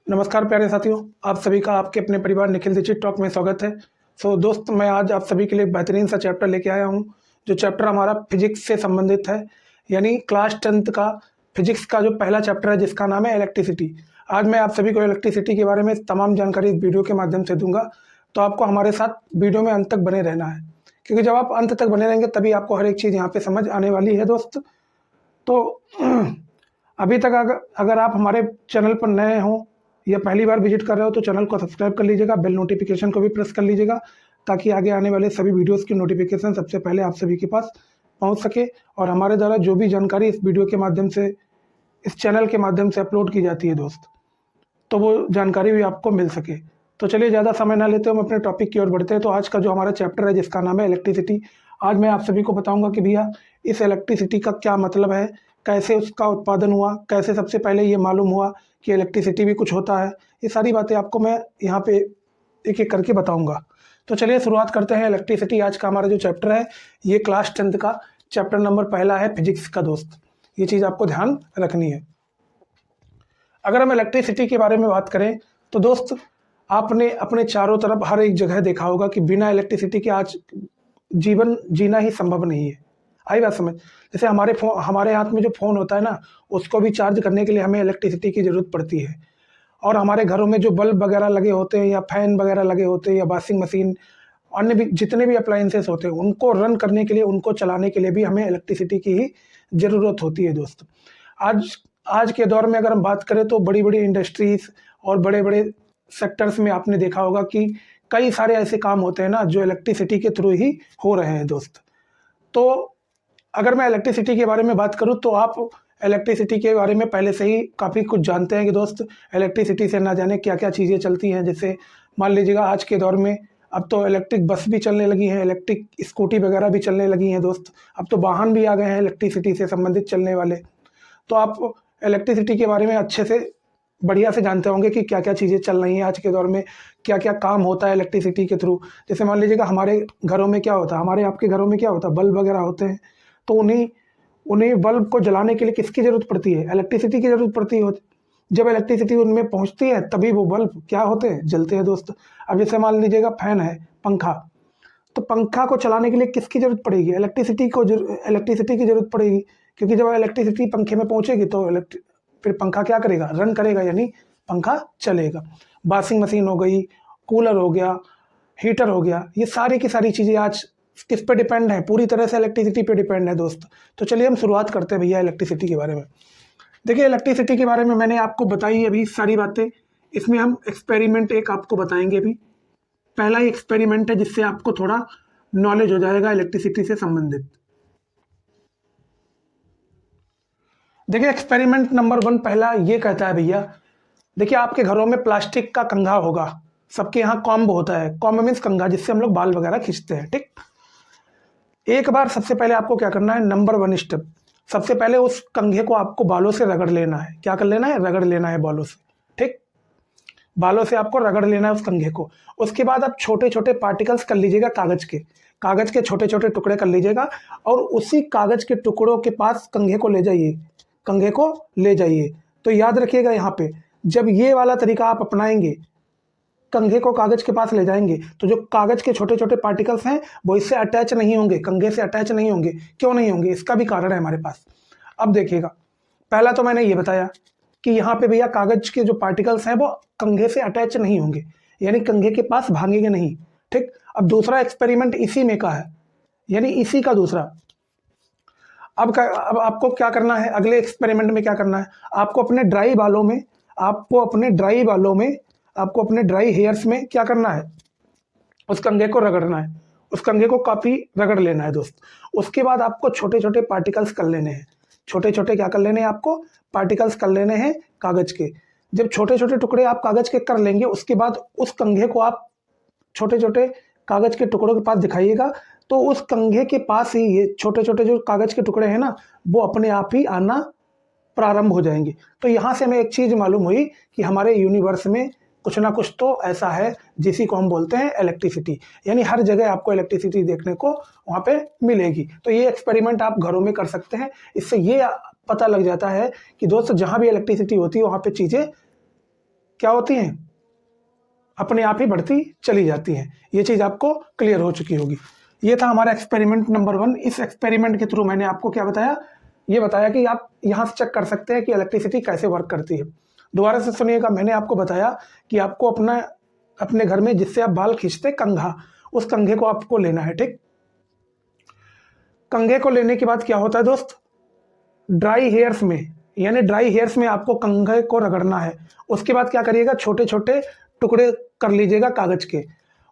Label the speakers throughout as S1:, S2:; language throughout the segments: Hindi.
S1: नमस्कार प्यारे साथियों, आप सभी का आपके अपने परिवार निखिल दीक्षित टॉक में स्वागत है। दोस्त, मैं आज आप सभी के लिए बेहतरीन सा चैप्टर लेके आया हूँ, जो चैप्टर हमारा फिजिक्स से संबंधित है, यानी क्लास 10th का फिजिक्स का जो पहला चैप्टर है, जिसका नाम है इलेक्ट्रिसिटी। आज मैं आप सभी को इलेक्ट्रिसिटी के बारे में तमाम जानकारी इस वीडियो के माध्यम से दूंगा, तो आपको हमारे साथ वीडियो में अंत तक बने रहना है, क्योंकि जब आप अंत तक बने रहेंगे तभी आपको हर एक चीज़ यहाँ पे समझ आने वाली है दोस्त। तो अभी तक अगर आप हमारे चैनल पर नए हों या पहली बार विजिट कर रहे हो तो चैनल को सब्सक्राइब कर लीजिएगा, बेल नोटिफिकेशन को भी प्रेस कर लीजिएगा, ताकि आगे आने वाले सभी वीडियोस की नोटिफिकेशन सबसे पहले आप सभी के पास पहुंच सके और हमारे द्वारा जो भी जानकारी इस वीडियो के माध्यम से, इस चैनल के माध्यम से अपलोड की जाती है दोस्त, तो वो जानकारी भी आपको मिल सके। तो चलिए ज़्यादा समय ना लेते हम अपने टॉपिक की ओर बढ़ते हैं। तो आज का जो हमारा चैप्टर है, जिसका नाम है इलेक्ट्रिसिटी, आज मैं आप सभी को बताऊँगा कि भैया इस इलेक्ट्रिसिटी का क्या मतलब है, कैसे उसका उत्पादन हुआ, कैसे सबसे पहले ये मालूम हुआ कि इलेक्ट्रिसिटी भी कुछ होता है। ये सारी बातें आपको मैं यहाँ पे एक एक करके बताऊंगा। तो चलिए शुरुआत करते हैं इलेक्ट्रिसिटी। आज का हमारा जो चैप्टर है, ये क्लास 10th का चैप्टर नंबर पहला है फिजिक्स का दोस्त। ये चीज़ आपको ध्यान रखनी है। अगर हम इलेक्ट्रिसिटी के बारे में बात करें तो दोस्त, आपने अपने चारों तरफ हर एक जगह देखा होगा कि बिना इलेक्ट्रिसिटी के आज जीवन जीना ही संभव नहीं है। आई बात समझ? जैसे हमारे हाथ में जो फ़ोन होता है ना, उसको भी चार्ज करने के लिए हमें इलेक्ट्रिसिटी की ज़रूरत पड़ती है। और हमारे घरों में जो बल्ब वगैरह लगे होते हैं या फैन वगैरह लगे होते हैं या वॉशिंग मशीन, अन्य भी जितने भी अप्लाइंसेस होते हैं, उनको रन करने के लिए, उनको चलाने के लिए भी हमें इलेक्ट्रिसिटी की ही ज़रूरत होती है दोस्त। आज आज के दौर में अगर हम बात करें तो बड़ी बड़ी इंडस्ट्रीज़ और बड़े बड़े सेक्टर्स में आपने देखा होगा कि कई सारे ऐसे काम होते हैं ना, जो इलेक्ट्रिसिटी के थ्रू ही हो रहे हैं दोस्त। तो अगर मैं इलेक्ट्रिसिटी के बारे में बात करूं तो आप इलेक्ट्रिसिटी के बारे में पहले से ही काफ़ी कुछ जानते हैं कि दोस्त, इलेक्ट्रिसिटी से ना जाने क्या क्या चीज़ें चलती हैं। जैसे मान लीजिएगा आज के दौर में अब तो इलेक्ट्रिक बस भी चलने लगी हैं, इलेक्ट्रिक स्कूटी वगैरह भी चलने लगी हैं दोस्त। अब तो वाहन भी आ गए हैं इलेक्ट्रिसिटी से संबंधित चलने वाले। तो आप इलेक्ट्रिसिटी के बारे में अच्छे से बढ़िया से जानते होंगे कि क्या क्या चीज़ें चल रही हैं आज के दौर में, क्या क्या काम होता है इलेक्ट्रिसिटी के थ्रू। जैसे मान लीजिएगा हमारे घरों में क्या होता है, हमारे आपके घरों में क्या होता है, बल्ब वगैरह होते हैं। तो उन्हीं बल्ब को जलाने के लिए किसकी ज़रूरत पड़ती है? इलेक्ट्रिसिटी की ज़रूरत पड़ती है। जब इलेक्ट्रिसिटी उनमें पहुंचती है तभी वो बल्ब क्या होते हैं, जलते हैं दोस्त। अब जैसे मान लीजिएगा फैन है, पंखा, तो पंखा को चलाने के लिए किसकी ज़रूरत पड़ेगी? इलेक्ट्रिसिटी की ज़रूरत पड़ेगी, क्योंकि जब इलेक्ट्रिसिटी पंखे में पहुंचेगी तो फिर पंखा क्या करेगा, रन करेगा, यानी पंखा चलेगा। वॉशिंग मशीन हो गई, कूलर हो गया, हीटर हो गया, ये सारी की सारी चीज़ें आज किस पे डिपेंड है? पूरी तरह से इलेक्ट्रिसिटी पे डिपेंड है दोस्त। तो चलिए हम शुरुआत करते हैं भैया इलेक्ट्रिसिटी के बारे में। देखिए, इलेक्ट्रिसिटी के बारे में मैंने आपको बताई अभी सारी बातें। इसमें हम एक्सपेरिमेंट एक आपको बताएंगे अभी। पहला ही एक्सपेरिमेंट है जिससे आपको थोड़ा नॉलेज हो जाएगा इलेक्ट्रिसिटी से संबंधित। देखिए, एक्सपेरिमेंट नंबर 1 पहला ये कहता है भैया, देखिए आपके घरों में प्लास्टिक का कंघा होगा, सबके यहाँ कॉम्ब होता है। कॉम्ब मीन्स कंघा, जिससे हम लोग बाल वगैरह खींचते हैं, ठीक। एक बार सबसे पहले आपको क्या करना है, नंबर 1 स्टेप, सबसे पहले उस कंघे को आपको बालों से रगड़ लेना है। क्या कर लेना है? रगड़ लेना है बालों से, ठीक। बालों से आपको रगड़ लेना है उस कंघे को। उसके बाद आप छोटे छोटे पार्टिकल्स कर लीजिएगा, कागज के छोटे छोटे टुकड़े कर लीजिएगा, और उसी कागज के टुकड़ों के पास कंघे को ले जाइए। तो याद रखिएगा यहाँ पे, जब ये वाला तरीका आप अपनाएंगे, कंघे को कागज के पास ले जाएंगे, तो जो कागज के छोटे छोटे पार्टिकल्स हैं वो इससे अटैच नहीं होंगे, कंघे से अटैच नहीं होंगे। क्यों नहीं होंगे? इसका भी कारण है हमारे पास। अब देखिएगा, पहला तो मैंने ये बताया कि यहाँ पे भैया कागज के जो पार्टिकल्स हैं वो कंघे से अटैच नहीं होंगे, यानी कंघे के पास भागेंगे नहीं, ठीक। अब दूसरा एक्सपेरिमेंट इसी में का है, यानी इसी का दूसरा। अब आपको क्या करना है, अगले एक्सपेरिमेंट में क्या करना है, आपको अपने ड्राई हेयर्स में क्या करना है, उस कंघे को रगड़ना है, उस कंघे को काफ़ी रगड़ लेना है दोस्त। उसके बाद आपको छोटे छोटे पार्टिकल्स कर लेने हैं, छोटे छोटे क्या कर लेने हैं, आपको पार्टिकल्स कर लेने हैं कागज के। जब छोटे छोटे टुकड़े आप कागज के कर लेंगे, उसके बाद उस कंघे को आप छोटे छोटे कागज के टुकड़ों के पास दिखाइएगा, तो उस कंघे के पास ही ये छोटे छोटे जो कागज के टुकड़े हैं ना, वो अपने आप ही आना प्रारंभ हो जाएंगे। तो यहाँ से हमें एक चीज़ मालूम हुई कि हमारे यूनिवर्स में कुछ ना कुछ तो ऐसा है जिसी को हम बोलते हैं इलेक्ट्रिसिटी, यानी हर जगह आपको इलेक्ट्रिसिटी देखने को वहाँ पे मिलेगी। तो ये एक्सपेरिमेंट आप घरों में कर सकते हैं। इससे ये पता लग जाता है कि दोस्तों जहाँ भी इलेक्ट्रिसिटी होती है वहाँ पे चीज़ें क्या होती हैं, अपने आप ही बढ़ती चली जाती हैं। ये चीज़ आपको क्लियर हो चुकी होगी। ये था हमारा एक्सपेरिमेंट नंबर 1। इस एक्सपेरिमेंट के थ्रू मैंने आपको क्या बताया, ये बताया कि आप यहाँ से चेक कर सकते हैं कि इलेक्ट्रिसिटी कैसे वर्क करती है। दोबारा से सुनिएगा, मैंने आपको बताया कि आपको अपने घर में जिससे आप बाल खींचते कंघा, उस कंघे को आपको लेना है। ठीक, कंघे को लेने के बाद क्या होता है दोस्त, ड्राई हेयर्स में आपको कंघे को रगड़ना है। उसके बाद क्या करिएगा, छोटे छोटे टुकड़े कर लीजिएगा कागज के।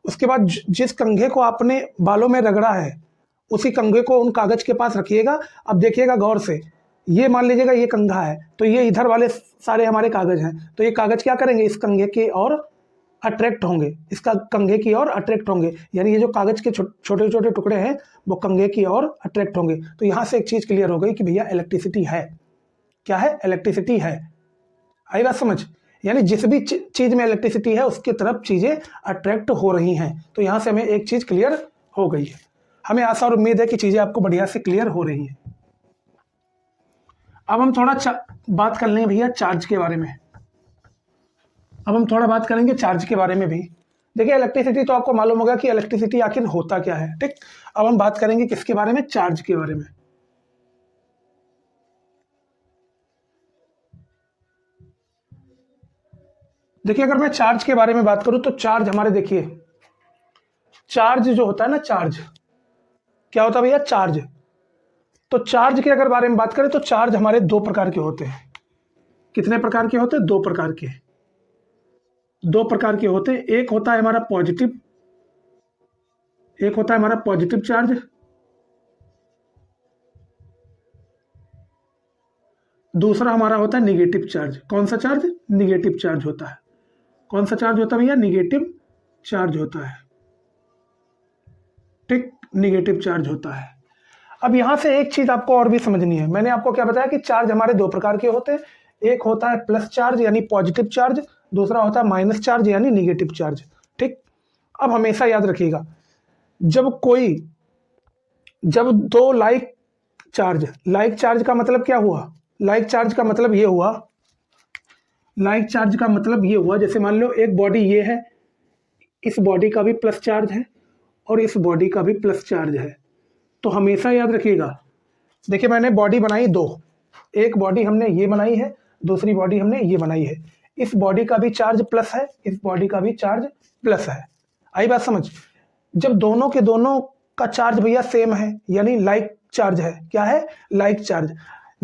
S1: उसके बाद जिस कंघे को आपने बालों में रगड़ा है उसी कंघे को उन कागज के पास रखिएगा। अब देखिएगा गौर से, ये मान लीजिएगा ये कंघा है, तो ये इधर वाले सारे हमारे कागज हैं, तो ये कागज क्या करेंगे, इस कंघे की ओर अट्रैक्ट होंगे, इसका कंघे की ओर अट्रैक्ट होंगे, यानी ये जो कागज के छोटे छोटे टुकड़े हैं वो कंघे की ओर अट्रैक्ट होंगे। तो यहाँ से एक चीज़ क्लियर हो गई कि भैया इलेक्ट्रिसिटी है। क्या है, इलेक्ट्रिसिटी है। आई बात समझ, यानी जिस भी चीज़ में इलेक्ट्रिसिटी है उसकी तरफ चीज़ें अट्रैक्ट हो रही हैं। तो यहाँ से हमें एक चीज़ क्लियर हो गई है। हमें आशा और उम्मीद है कि चीज़ें आपको बढ़िया से क्लियर हो रही हैं। अब हम थोड़ा बात कर लेंगे भैया चार्ज के बारे में। चार्ज के बारे में भी। देखिए इलेक्ट्रिसिटी तो आपको मालूम होगा कि इलेक्ट्रिसिटी आखिर होता क्या है। ठीक, अब हम बात करेंगे किसके बारे में, चार्ज के बारे में। देखिए अगर मैं चार्ज के बारे में बात करूं तो चार्ज हमारे, देखिए चार्ज जो होता है ना, चार्ज क्या होता है भैया, चार्ज। तो चार्ज के अगर बारे में बात करें तो चार्ज हमारे दो प्रकार के होते हैं। कितने प्रकार के होते हैं, दो प्रकार के होते हैं। एक होता है हमारा पॉजिटिव चार्ज, दूसरा हमारा होता है निगेटिव चार्ज। कौन सा चार्ज, निगेटिव चार्ज होता है। कौन सा चार्ज होता है भैया, निगेटिव चार्ज होता है। ठीक, निगेटिव चार्ज होता है। अब यहां से एक चीज आपको और भी समझनी है। मैंने आपको क्या बताया कि चार्ज हमारे दो प्रकार के होते हैं। एक होता है प्लस चार्ज यानी पॉजिटिव चार्ज, दूसरा होता है माइनस चार्ज यानी निगेटिव चार्ज। ठीक, अब हमेशा याद रखिएगा, जब दो लाइक चार्ज का मतलब क्या हुआ, लाइक चार्ज का मतलब ये हुआ, जैसे मान लो एक बॉडी ये है, इस बॉडी का भी प्लस चार्ज है और इस बॉडी का भी प्लस चार्ज है। तो हमेशा याद रखिएगा, देखिए मैंने बॉडी बनाई दो, एक बॉडी हमने ये बनाई है, दूसरी बॉडी हमने ये बनाई है। इस बॉडी का भी चार्ज प्लस है, इस बॉडी का भी चार्ज प्लस है। आई बात समझ, जब दोनों के दोनों का चार्ज भैया सेम है यानी लाइक चार्ज है। क्या है, लाइक चार्ज।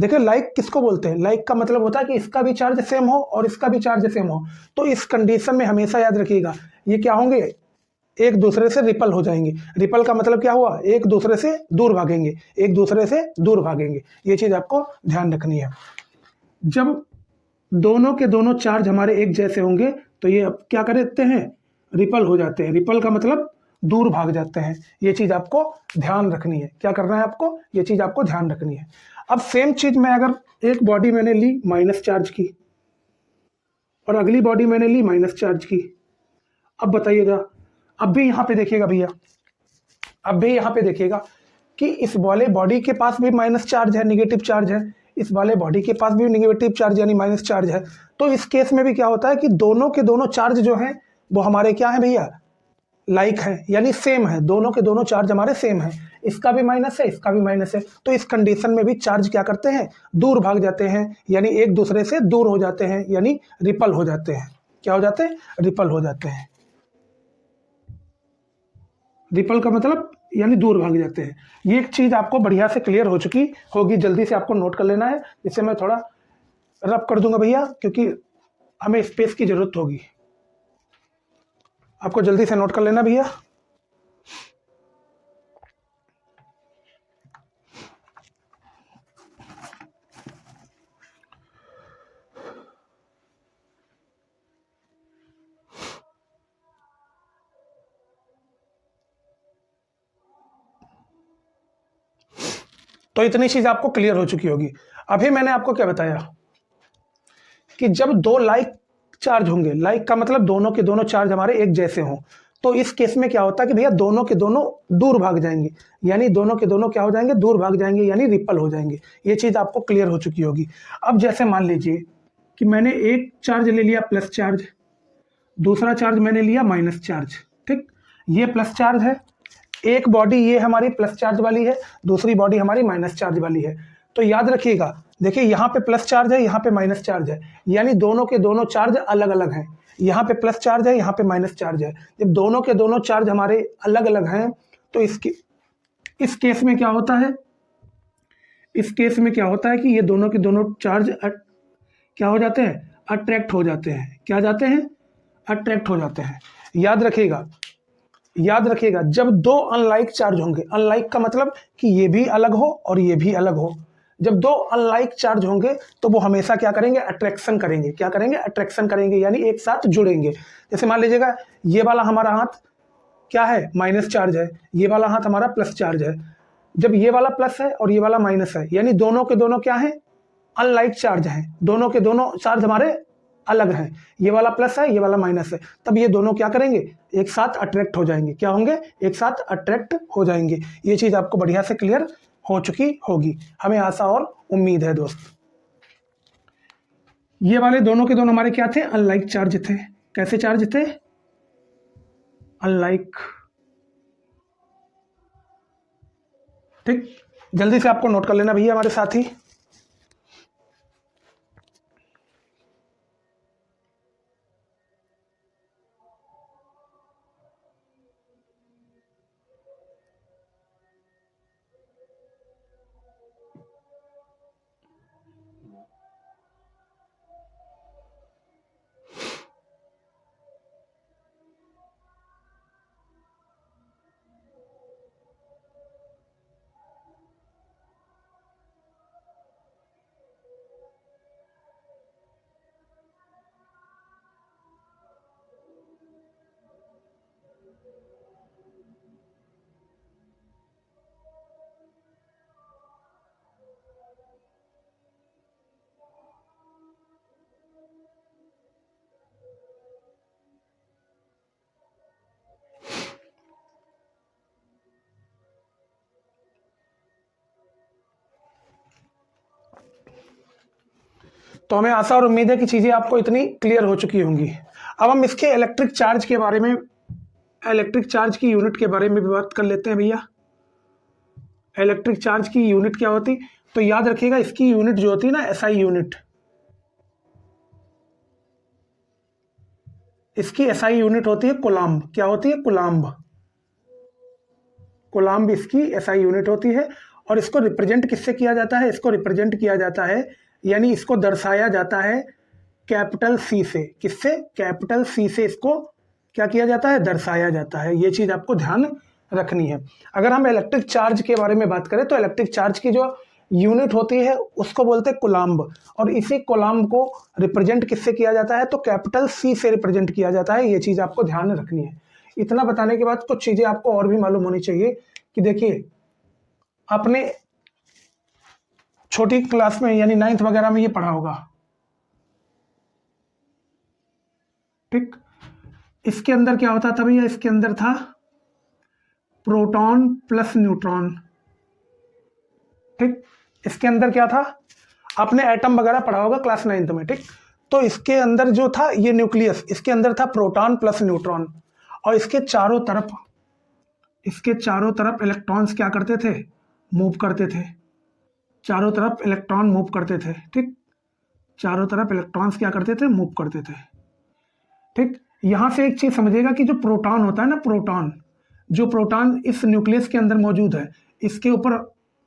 S1: देखिए लाइक किसको बोलते हैं, लाइक का मतलब होता है कि इसका भी चार्ज सेम हो और इसका भी चार्ज सेम हो। तो इस कंडीशन में हमेशा याद रखिएगा ये क्या होंगे, एक दूसरे से रिपल हो जाएंगे। रिपल का मतलब क्या हुआ, एक दूसरे से दूर भागेंगे, ये चीज आपको ध्यान रखनी है। जब दोनों के दोनों चार्ज हमारे एक जैसे होंगे तो ये अब क्या करते हैं, रिपल हो जाते हैं। रिपल का मतलब दूर भाग जाते हैं। ये चीज आपको ध्यान रखनी है। क्या करना है आपको, ये चीज आपको ध्यान रखनी है। अब सेम चीज में अगर एक बॉडी मैंने ली माइनस चार्ज की और अगली बॉडी मैंने ली माइनस चार्ज की, अब बताइएगा, अब भी यहाँ पे देखिएगा भैया, कि इस वाले बॉडी के पास भी माइनस चार्ज है, निगेटिव चार्ज है, इस वाले बॉडी के पास भी निगेटिव चार्ज यानी माइनस चार्ज है। तो इस केस में भी क्या होता है कि दोनों के दोनों चार्ज जो हैं वो हमारे क्या है भैया, लाइक है यानी सेम है। दोनों के दोनों चार्ज हमारे सेम है, इसका भी माइनस है, इसका भी माइनस है। तो इस कंडीशन में भी चार्ज क्या करते हैं, दूर भाग जाते हैं, यानी एक दूसरे से दूर हो जाते हैं, यानी रिपल हो जाते हैं। क्या हो जाते हैं, रिपल हो जाते हैं। रिपल का मतलब यानी दूर भाग जाते हैं। ये एक चीज आपको बढ़िया से क्लियर हो चुकी होगी, जल्दी से आपको नोट कर लेना है। जिससे मैं थोड़ा रब कर दूंगा भैया, क्योंकि हमें स्पेस की जरूरत होगी। आपको जल्दी से नोट कर लेना भैया। तो इतनी चीज आपको क्लियर हो चुकी होगी। अभी मैंने आपको क्या बताया कि जब दो लाइक चार्ज होंगे, लाइक का मतलब दोनों के दोनों चार्ज हमारे एक जैसे हों, तो इस केस में क्या होता है कि भैया दोनों के दोनों दूर भाग जाएंगे, यानी दोनों के दोनों क्या हो जाएंगे, दूर भाग जाएंगे, यानी रिपल हो जाएंगे। ये चीज़ आपको क्लियर हो चुकी होगी। अब जैसे मान लीजिए कि मैंने एक चार्ज ले लिया प्लस चार्ज, दूसरा चार्ज मैंने लिया माइनस चार्ज, ठीक, ये प्लस चार्ज है, एक बॉडी ये हमारी प्लस चार्ज वाली है, दूसरी बॉडी हमारी माइनस चार्ज वाली है। तो याद रखिएगा, देखिए यहाँ पे प्लस चार्ज है, यहाँ पे माइनस चार्ज है, यानी दोनों के दोनों चार्ज अलग अलग हैं। यहाँ पे प्लस चार्ज है, यहाँ पे माइनस चार्ज है। जब दोनों के दोनों चार्ज हमारे अलग अलग हैं तो इस केस में क्या होता है, इस केस में क्या होता है कि ये दोनों के दोनों चार्ज क्या हो जाते हैं, अट्रैक्ट हो जाते हैं। क्या जाते हैं, अट्रैक्ट हो जाते हैं। याद रखिएगा, याद रखिएगा, जब दो अनलाइक चार्ज होंगे, अनलाइक का मतलब कि ये भी अलग हो और ये भी अलग हो, जब दो अनलाइक चार्ज होंगे तो वो हमेशा क्या करेंगे, अट्रैक्शन करेंगे। क्या करेंगे, अट्रैक्शन करेंगे, यानी एक साथ जुड़ेंगे। जैसे मान लीजिएगा ये वाला हमारा हाथ क्या है, माइनस चार्ज है, ये वाला हाथ हमारा प्लस चार्ज है। जब ये वाला प्लस है और ये वाला माइनस है, यानी दोनों के दोनों क्या है, अनलाइक चार्ज हैं, दोनों के दोनों चार्ज हमारे अलग हैं, ये वाला प्लस है, ये वाला माइनस है, तब ये दोनों क्या करेंगे, एक साथ अट्रैक्ट हो जाएंगे। क्या होंगे, एक साथ अट्रैक्ट हो जाएंगे। ये चीज़ आपको बढ़िया से क्लियर हो चुकी होगी, हमें आशा और उम्मीद है दोस्त। ये वाले दोनों के दोनों हमारे क्या थे, अनलाइक चार्ज थे। कैसे चार्ज थे, अनलाइक, ठीक। जल्दी से आपको नोट कर लेना भैया हमारे साथी। तो हमें आशा और उम्मीद है कि चीज़ें आपको इतनी क्लियर हो चुकी होंगी। अब हम इसके इलेक्ट्रिक चार्ज के बारे में, इलेक्ट्रिक चार्ज की यूनिट के बारे में भी बात कर लेते हैं भैया। इलेक्ट्रिक चार्ज की यूनिट क्या होती, तो याद रखिएगा इसकी यूनिट जो होती है ना, एसआई यूनिट, इसकी एसआई यूनिट होती है कूलम्ब। क्या होती है, कूलम्ब, कूलम्ब इसकी एसआई यूनिट होती है। और इसको रिप्रेजेंट किससे किया जाता है, इसको रिप्रेजेंट किया जाता है, यानी इसको दर्शाया जाता है कैपिटल सी से। किससे, कैपिटल सी से इसको क्या किया जाता है, दर्शाया जाता है। ये चीज़ आपको ध्यान रखनी है। अगर हम इलेक्ट्रिक चार्ज के बारे में बात करें तो इलेक्ट्रिक चार्ज की जो यूनिट होती है उसको बोलते हैं कूलम्ब, और इसी कूलम्ब को रिप्रेजेंट किससे किया जाता है, तो कैपिटल सी से रिप्रेजेंट किया जाता है। ये चीज़ आपको ध्यान रखनी है। इतना बताने के बाद कुछ चीज़ें आपको और भी मालूम होनी चाहिए कि देखिए आपने छोटी क्लास में यानी 9th वगैरह में ये पढ़ा होगा, ठीक। इसके अंदर क्या होता था भैया, इसके अंदर था प्रोटॉन प्लस न्यूट्रॉन, ठीक। इसके अंदर क्या था, आपने एटम वगैरह पढ़ा होगा क्लास 9th में, ठीक। तो इसके अंदर जो था ये न्यूक्लियस, इसके अंदर था प्रोटॉन प्लस न्यूट्रॉन, और इसके चारों तरफ इलेक्ट्रॉन्स क्या करते थे, मूव करते थे। चारों तरफ इलेक्ट्रॉन मूव करते थे, ठीक। चारों तरफ इलेक्ट्रॉन्स क्या करते थे, मूव करते थे, ठीक। यहां से एक चीज समझिएगा कि जो प्रोटॉन होता है ना, प्रोटॉन, जो प्रोटॉन इस न्यूक्लियस के अंदर मौजूद है, इसके ऊपर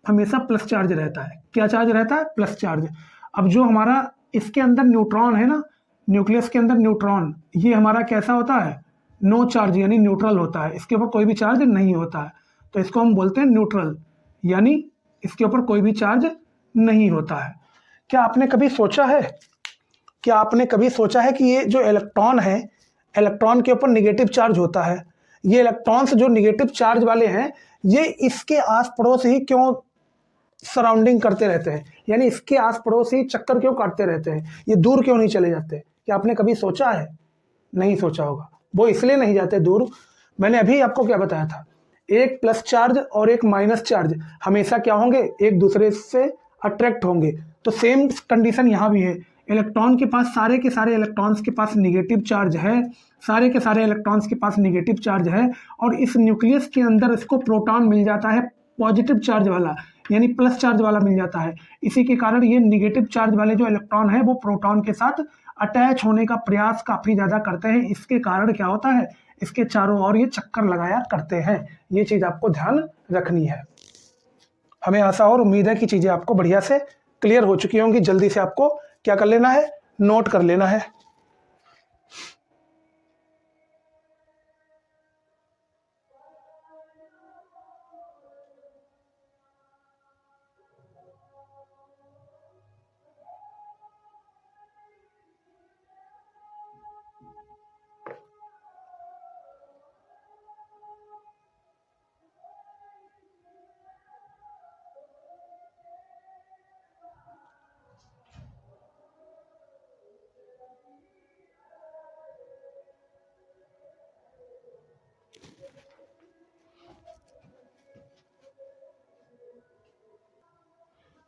S1: हमेशा प्लस चार्ज रहता है। क्या चार्ज रहता है, प्लस चार्ज। अब जो हमारा इसके अंदर न्यूट्रॉन है ना, न्यूक्लियस के अंदर न्यूट्रॉन, ये हमारा कैसा होता है, नो चार्ज, यानी न्यूट्रल होता है, इसके ऊपर कोई भी चार्ज नहीं होता है, तो इसको हम बोलते हैं न्यूट्रल, यानी इसके ऊपर कोई भी चार्ज नहीं होता है। क्या आपने कभी सोचा है, क्या आपने कभी सोचा है कि ये जो इलेक्ट्रॉन है, इलेक्ट्रॉन के ऊपर निगेटिव चार्ज होता है, ये इलेक्ट्रॉन्स जो निगेटिव चार्ज वाले हैं ये इसके आस पड़ोस ही क्यों सराउंडिंग करते रहते हैं, यानी इसके आस पड़ोस ही चक्कर क्यों काटते रहते हैं, ये दूर क्यों नहीं चले जाते, क्या आपने कभी सोचा है? नहीं सोचा होगा। वो इसलिए नहीं जाते दूर, मैंने अभी आपको क्या बताया था, एक प्लस चार्ज और एक माइनस चार्ज हमेशा क्या होंगे, एक दूसरे से अट्रैक्ट होंगे। तो सेम कंडीशन यहाँ भी है। इलेक्ट्रॉन के पास, सारे के सारे इलेक्ट्रॉन्स के पास निगेटिव चार्ज है, सारे के सारे इलेक्ट्रॉन्स के पास निगेटिव चार्ज है, और इस न्यूक्लियस के अंदर इसको प्रोटॉन मिल जाता है पॉजिटिव चार्ज वाला, यानी प्लस चार्ज वाला मिल जाता है। इसी के कारण ये निगेटिव चार्ज वाले जो इलेक्ट्रॉन है वो प्रोटॉन के साथ अटैच होने का प्रयास काफी ज्यादा करते हैं। इसके कारण क्या होता है, इसके चारों ओर ये चक्कर लगाया करते हैं। ये चीज आपको ध्यान रखनी है। हमें आशा और उम्मीद है कि चीजें आपको बढ़िया से क्लियर हो चुकी होंगी। जल्दी से आपको क्या कर लेना है, नोट कर लेना है।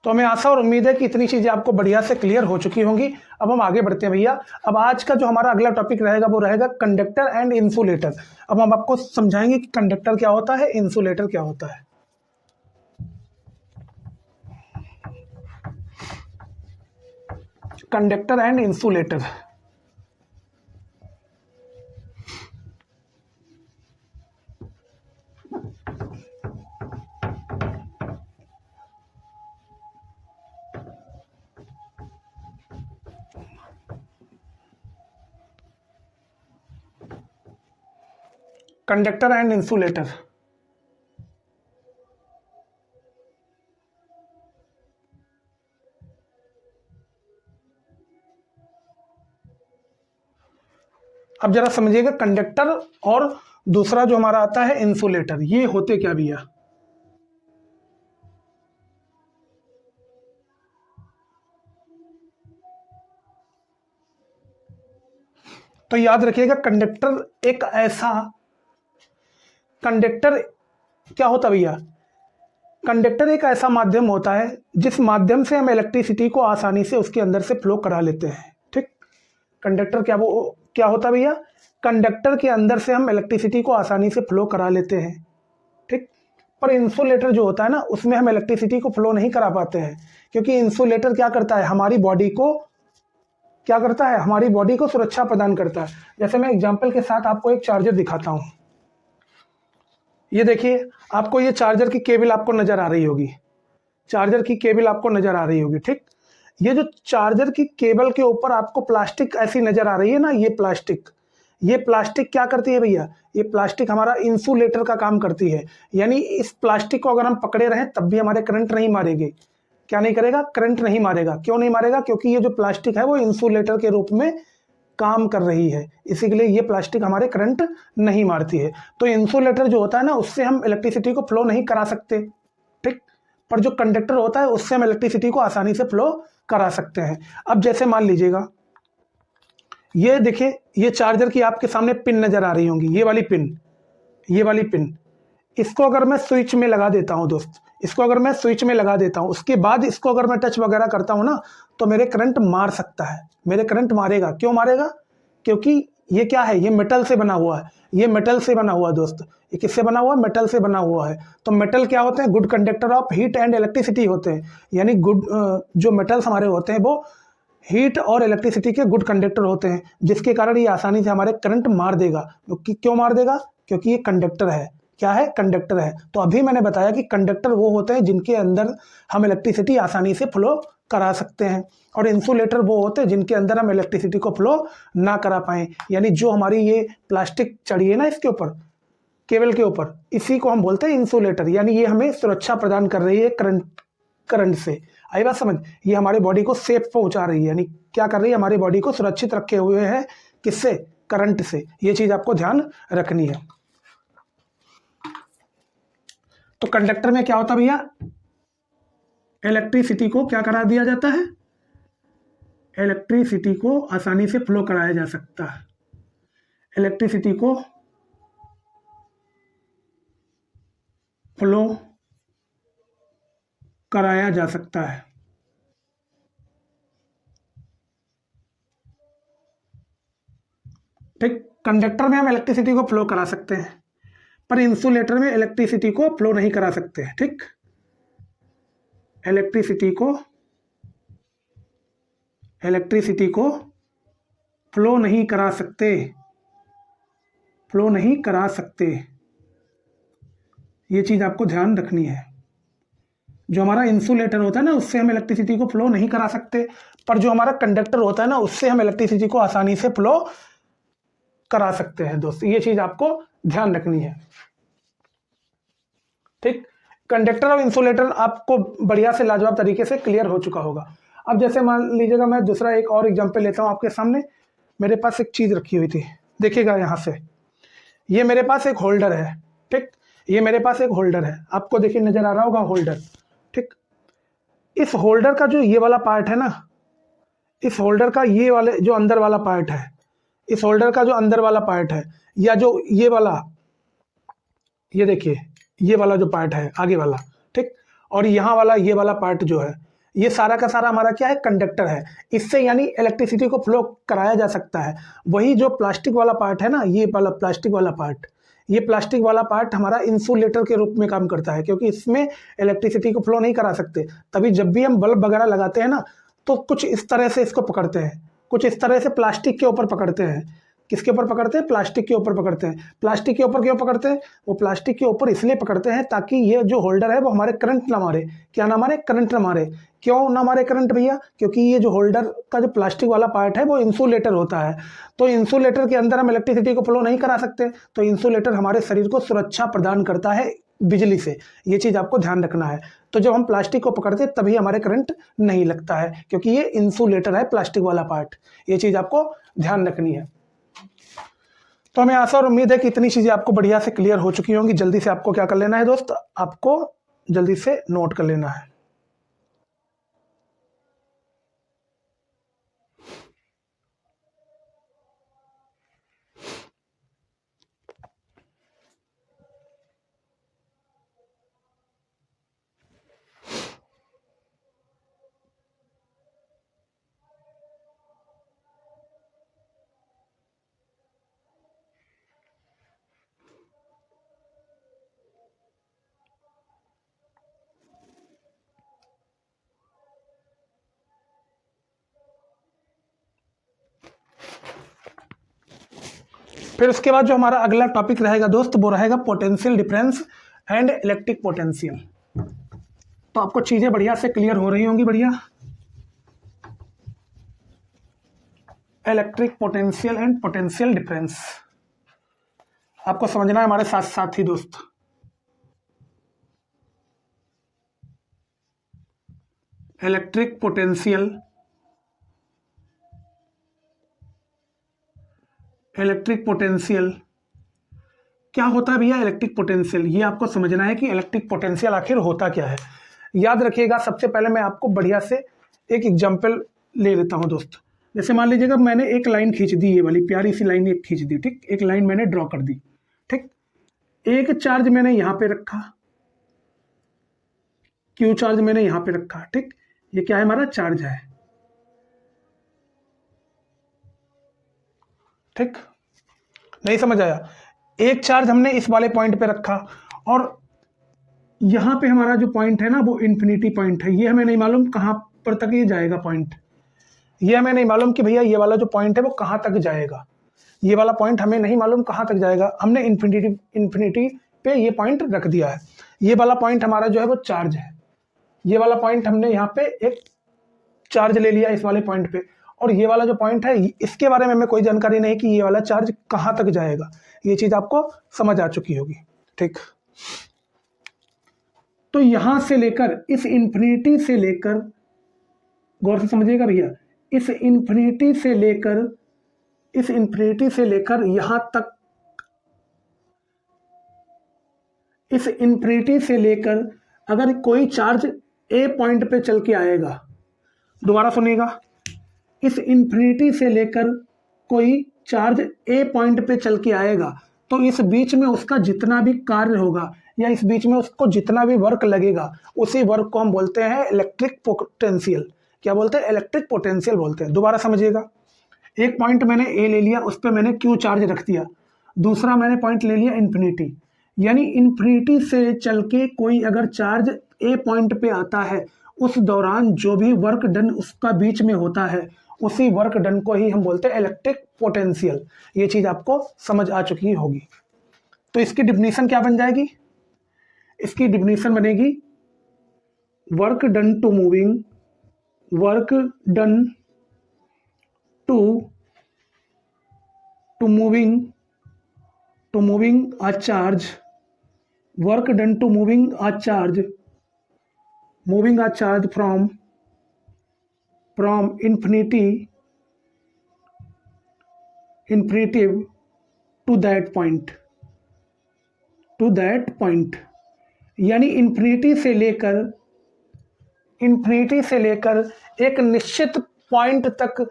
S1: तो हमें आशा और उम्मीद है कि इतनी चीजें आपको बढ़िया से क्लियर हो चुकी होंगी। अब हम आगे बढ़ते हैं भैया। अब आज का जो हमारा अगला टॉपिक रहेगा वो रहेगा कंडक्टर एंड इंसुलेटर। अब हम आपको समझाएंगे कि कंडक्टर क्या होता है, इंसुलेटर क्या होता है। Conductor and insulator. Conductor and insulator. अब जरा समझिएगा, कंडक्टर और दूसरा जो हमारा आता है इंसुलेटर, ये होते क्या भैया। तो याद रखिएगा, कंडक्टर क्या होता भैया, कंडक्टर एक ऐसा माध्यम होता है जिस माध्यम से हम इलेक्ट्रिसिटी को आसानी से उसके अंदर से फ्लो करा लेते हैं। ठीक, कंडक्टर क्या होता है भैया, कंडक्टर के अंदर से हम इलेक्ट्रिसिटी को आसानी से फ्लो करा लेते हैं। ठीक, पर इंसुलेटर जो होता है ना, उसमें हम इलेक्ट्रिसिटी को फ्लो नहीं करा पाते हैं, क्योंकि इंसुलेटर क्या करता है, हमारी बॉडी को सुरक्षा प्रदान करता है। जैसे मैं एग्जांपल के साथ आपको एक चार्जर दिखाता हूं। ये देखिए, आपको ये चार्जर की केबल आपको नजर आ रही होगी, चार्जर की केबल आपको नजर आ रही होगी। ठीक, ये जो चार्जर की केबल के ऊपर आपको प्लास्टिक ऐसी नजर आ रही है ना, ये प्लास्टिक क्या करती है भैया, ये प्लास्टिक हमारा इंसुलेटर का काम करती है। यानी इस प्लास्टिक को अगर हम पकड़े रहें तब भी हमारे करंट नहीं मारेगी। क्या नहीं करेगा, करंट नहीं मारेगा। क्यों नहीं मारेगा, क्योंकि ये जो प्लास्टिक है वो इंसुलेटर के रूप में काम कर रही है, इसी के लिए ये प्लास्टिक हमारे करंट नहीं मारती है। तो इंसुलेटर जो होता है ना, उससे हम इलेक्ट्रिसिटी को फ्लो नहीं करा सकते। ठीक, पर जो कंडक्टर होता है उससे हम इलेक्ट्रिसिटी को आसानी से फ्लो करा सकते हैं। अब जैसे मान लीजिएगा, ये देखिए, ये चार्जर की आपके सामने पिन नजर आ रही होंगी, ये वाली पिन, इसको अगर मैं स्विच में लगा देता हूं दोस्त, इसको अगर मैं स्विच में लगा देता हूं, उसके बाद इसको अगर मैं टच वगैरह करता हूं ना, तो मेरे करंट मार सकता है, मेरे करंट मारेगा। क्यों मारेगा, क्योंकि ये क्या है, ये मेटल से बना हुआ है, ये मेटल से बना हुआ है दोस्त। ये किससे बना हुआ है, मेटल से बना हुआ है। तो मेटल क्या होते हैं, good conductor of heat and electricity होते हैं। यानी जो मेटल्स हमारे होते हैं वो हीट और इलेक्ट्रिसिटी के गुड कंडक्टर होते हैं, जिसके कारण ये आसानी से हमारे करंट मार देगा। क्यों मार देगा, क्योंकि ये कंडक्टर है। क्या है, कंडक्टर है। तो अभी मैंने बताया कि कंडक्टर वो होते हैं जिनके अंदर हम इलेक्ट्रिसिटी आसानी से फ्लो करा सकते हैं, और इंसुलेटर वो होते हैं जिनके अंदर हम इलेक्ट्रिसिटी को फ्लो ना करा पाए। यानी जो हमारी ये प्लास्टिक चढ़ी है ना इसके ऊपर, केबल के ऊपर, इसी को हम बोलते हैं इंसुलेटर। यानी ये हमें सुरक्षा प्रदान कर रही है करंट से। आई बात समझ, ये हमारी बॉडी को सेफ पहुंचा रही है, यानी क्या कर रही है, हमारी बॉडी को सुरक्षित रखे हुए है, किससे, करंट से। ये चीज आपको ध्यान रखनी है। तो कंडक्टर में क्या होता है भैया, इलेक्ट्रिसिटी को क्या करा दिया जाता है, इलेक्ट्रिसिटी को आसानी से फ्लो कराया जा सकता है, इलेक्ट्रिसिटी को फ्लो कराया जा सकता है। ठीक, कंडक्टर में हम इलेक्ट्रिसिटी को फ्लो करा सकते हैं, पर इंसुलेटर में इलेक्ट्रिसिटी को फ्लो नहीं करा सकते। ठीक, इलेक्ट्रिसिटी को फ्लो नहीं करा सकते, फ्लो नहीं करा सकते। ये चीज आपको ध्यान रखनी है। जो हमारा इंसुलेटर होता है ना, उससे हम इलेक्ट्रिसिटी को फ्लो नहीं करा सकते, पर जो हमारा कंडक्टर होता है ना, उससे हम इलेक्ट्रिसिटी को आसानी से फ्लो करा सकते हैं दोस्त। ये चीज आपको ध्यान रखनी है। ठीक, कंडक्टर और इंसुलेटर आपको बढ़िया से लाजवाब तरीके से क्लियर हो चुका होगा। अब जैसे मान लीजिएगा, मैं दूसरा एक और एग्जांपल लेता हूं आपके सामने। मेरे पास एक चीज रखी हुई थी, देखिएगा यहां से, ये मेरे पास एक होल्डर है। ठीक, ये मेरे पास एक होल्डर है, आपको देखिए नजर आ रहा होगा होल्डर। ठीक, इस होल्डर का जो ये वाला पार्ट है ना, इस होल्डर का ये वाले जो अंदर वाला पार्ट है, इस होल्डर का जो अंदर वाला पार्ट है, या जो ये वाला, ये देखिए ये वाला जो पार्ट है आगे वाला, ठीक, और यहाँ वाला ये वाला पार्ट जो है, ये सारा का सारा हमारा क्या है, कंडक्टर है। इससे यानी इलेक्ट्रिसिटी को फ्लो कराया जा सकता है। वही जो प्लास्टिक वाला पार्ट है ना, ये वाला प्लास्टिक वाला पार्ट, ये प्लास्टिक वाला पार्ट हमारा इंसुलेटर के रूप में काम करता है, क्योंकि इसमें इलेक्ट्रिसिटी को फ्लो नहीं करा सकते। तभी जब भी हम बल्ब वगैरह लगाते हैं ना, तो कुछ इस तरह से इसको पकड़ते हैं, कुछ इस तरह से प्लास्टिक के ऊपर पकड़ते हैं। किसके ऊपर पकड़ते हैं? प्लास्टिक के ऊपर पकड़ते हैं। प्लास्टिक के ऊपर क्यों पकड़ते हैं? वो प्लास्टिक के ऊपर इसलिए पकड़ते हैं ताकि ये जो होल्डर है वो हमारे करंट ना मारे। क्या ना मारे? करंट ना मारे। क्यों ना मारे करंट भैया? क्योंकि ये जो होल्डर का जो प्लास्टिक वाला पार्ट है वो इंसुलेटर होता है। तो इंसुलेटर के अंदर हम इलेक्ट्रिसिटी को फ्लो नहीं करा सकते, तो इंसुलेटर हमारे शरीर को सुरक्षा प्रदान करता है बिजली से। ये चीज आपको ध्यान रखना है। तो जब हम प्लास्टिक को पकड़ते हैं तभी हमारे करंट नहीं लगता है, क्योंकि ये इंसुलेटर है प्लास्टिक वाला पार्ट। ये चीज आपको ध्यान रखनी है। तो हमें आशा और उम्मीद है कि इतनी चीजें आपको बढ़िया से क्लियर हो चुकी होंगी। जल्दी से आपको क्या कर लेना है दोस्त, आपको जल्दी से नोट कर लेना है। फिर उसके बाद जो हमारा अगला टॉपिक रहेगा दोस्त, वो रहेगा potential difference and electric potential. तो आपको चीजें बढ़िया से क्लियर हो रही होंगी। बढ़िया, electric potential and potential difference आपको समझना है हमारे साथ साथ ही दोस्त। इलेक्ट्रिक पोटेंशियल, इलेक्ट्रिक पोटेंशियल क्या होता है भैया? इलेक्ट्रिक पोटेंशियल, ये आपको समझना है कि इलेक्ट्रिक पोटेंशियल आखिर होता क्या है। याद रखिएगा, सबसे पहले मैं आपको बढ़िया से एक एग्जांपल ले लेता हूं दोस्त। जैसे मान लीजिएगा मैंने एक लाइन खींच दी, ये वाली प्यारी सी लाइन एक खींच दी। ठीक, एक लाइन मैंने ड्रॉ कर दी। ठीक, एक चार्ज मैंने यहां पे रखा, क्यू चार्ज मैंने यहां पे रखा। ठीक, ये क्या है? हमारा चार्ज है। ठीक, नहीं समझ आया? एक चार्ज हमने इस वाले पॉइंट पे रखा, और यहां पे हमारा जो पॉइंट है ना, वो इन्फिनिटी पॉइंट है। ये हमें नहीं मालूम कहां पर तक ये जाएगा पॉइंट। ये हमें नहीं मालूम कि भैया ये वाला जो पॉइंट है वो कहां तक जाएगा। ये वाला पॉइंट हमें नहीं मालूम कहां तक जाएगा। हमने इन्फिनिटी पे ये पॉइंट रख दिया है। ये वाला पॉइंट हमारा जो है वो चार्ज है। ये वाला पॉइंट हमने यहाँ पे एक चार्ज ले लिया इस वाले पॉइंट पे, और ये वाला जो पॉइंट है इसके बारे में हमें कोई जानकारी नहीं कि ये वाला चार्ज कहां तक जाएगा। ये चीज आपको समझ आ चुकी होगी। ठीक, तो यहां से लेकर इस इन्फिनिटी से लेकर, गौर से समझिएगा भैया, इस इन्फिनिटी से लेकर, इस इन्फिनिटी से लेकर यहां तक, इस इन्फिनिटी से लेकर अगर कोई चार्ज ए पॉइंट पे चल के आएगा, दोबारा सुनिएगा, इस इन्फिनिटी से लेकर कोई चार्ज ए पॉइंट पे चल के आएगा, तो इस बीच में उसका जितना भी कार्य होगा या इस बीच में उसको जितना भी वर्क लगेगा, उसी वर्क को हम बोलते हैं इलेक्ट्रिक पोटेंशियल। क्या बोलते हैं? इलेक्ट्रिक पोटेंशियल बोलते हैं। दोबारा समझिएगा, एक पॉइंट मैंने ए ले लिया, उस पर मैंने क्यू चार्ज रख दिया, दूसरा मैंने पॉइंट ले लिया इन्फिनिटी, यानी इन्फिनिटी से चल के कोई अगर चार्ज ए पॉइंट पे आता है, उस दौरान जो भी वर्क डन उसका बीच में होता है, उसी वर्क डन को ही हम बोलते हैं इलेक्ट्रिक पोटेंशियल। ये चीज आपको समझ आ चुकी होगी। तो इसकी डिफिनीशन क्या बन जाएगी? इसकी डिफिनीशन बनेगी work done to moving, work done to moving a charge, work done to moving a charge from infinitive to that point, यानी इन्फिनिटी से लेकर एक निश्चित पॉइंट तक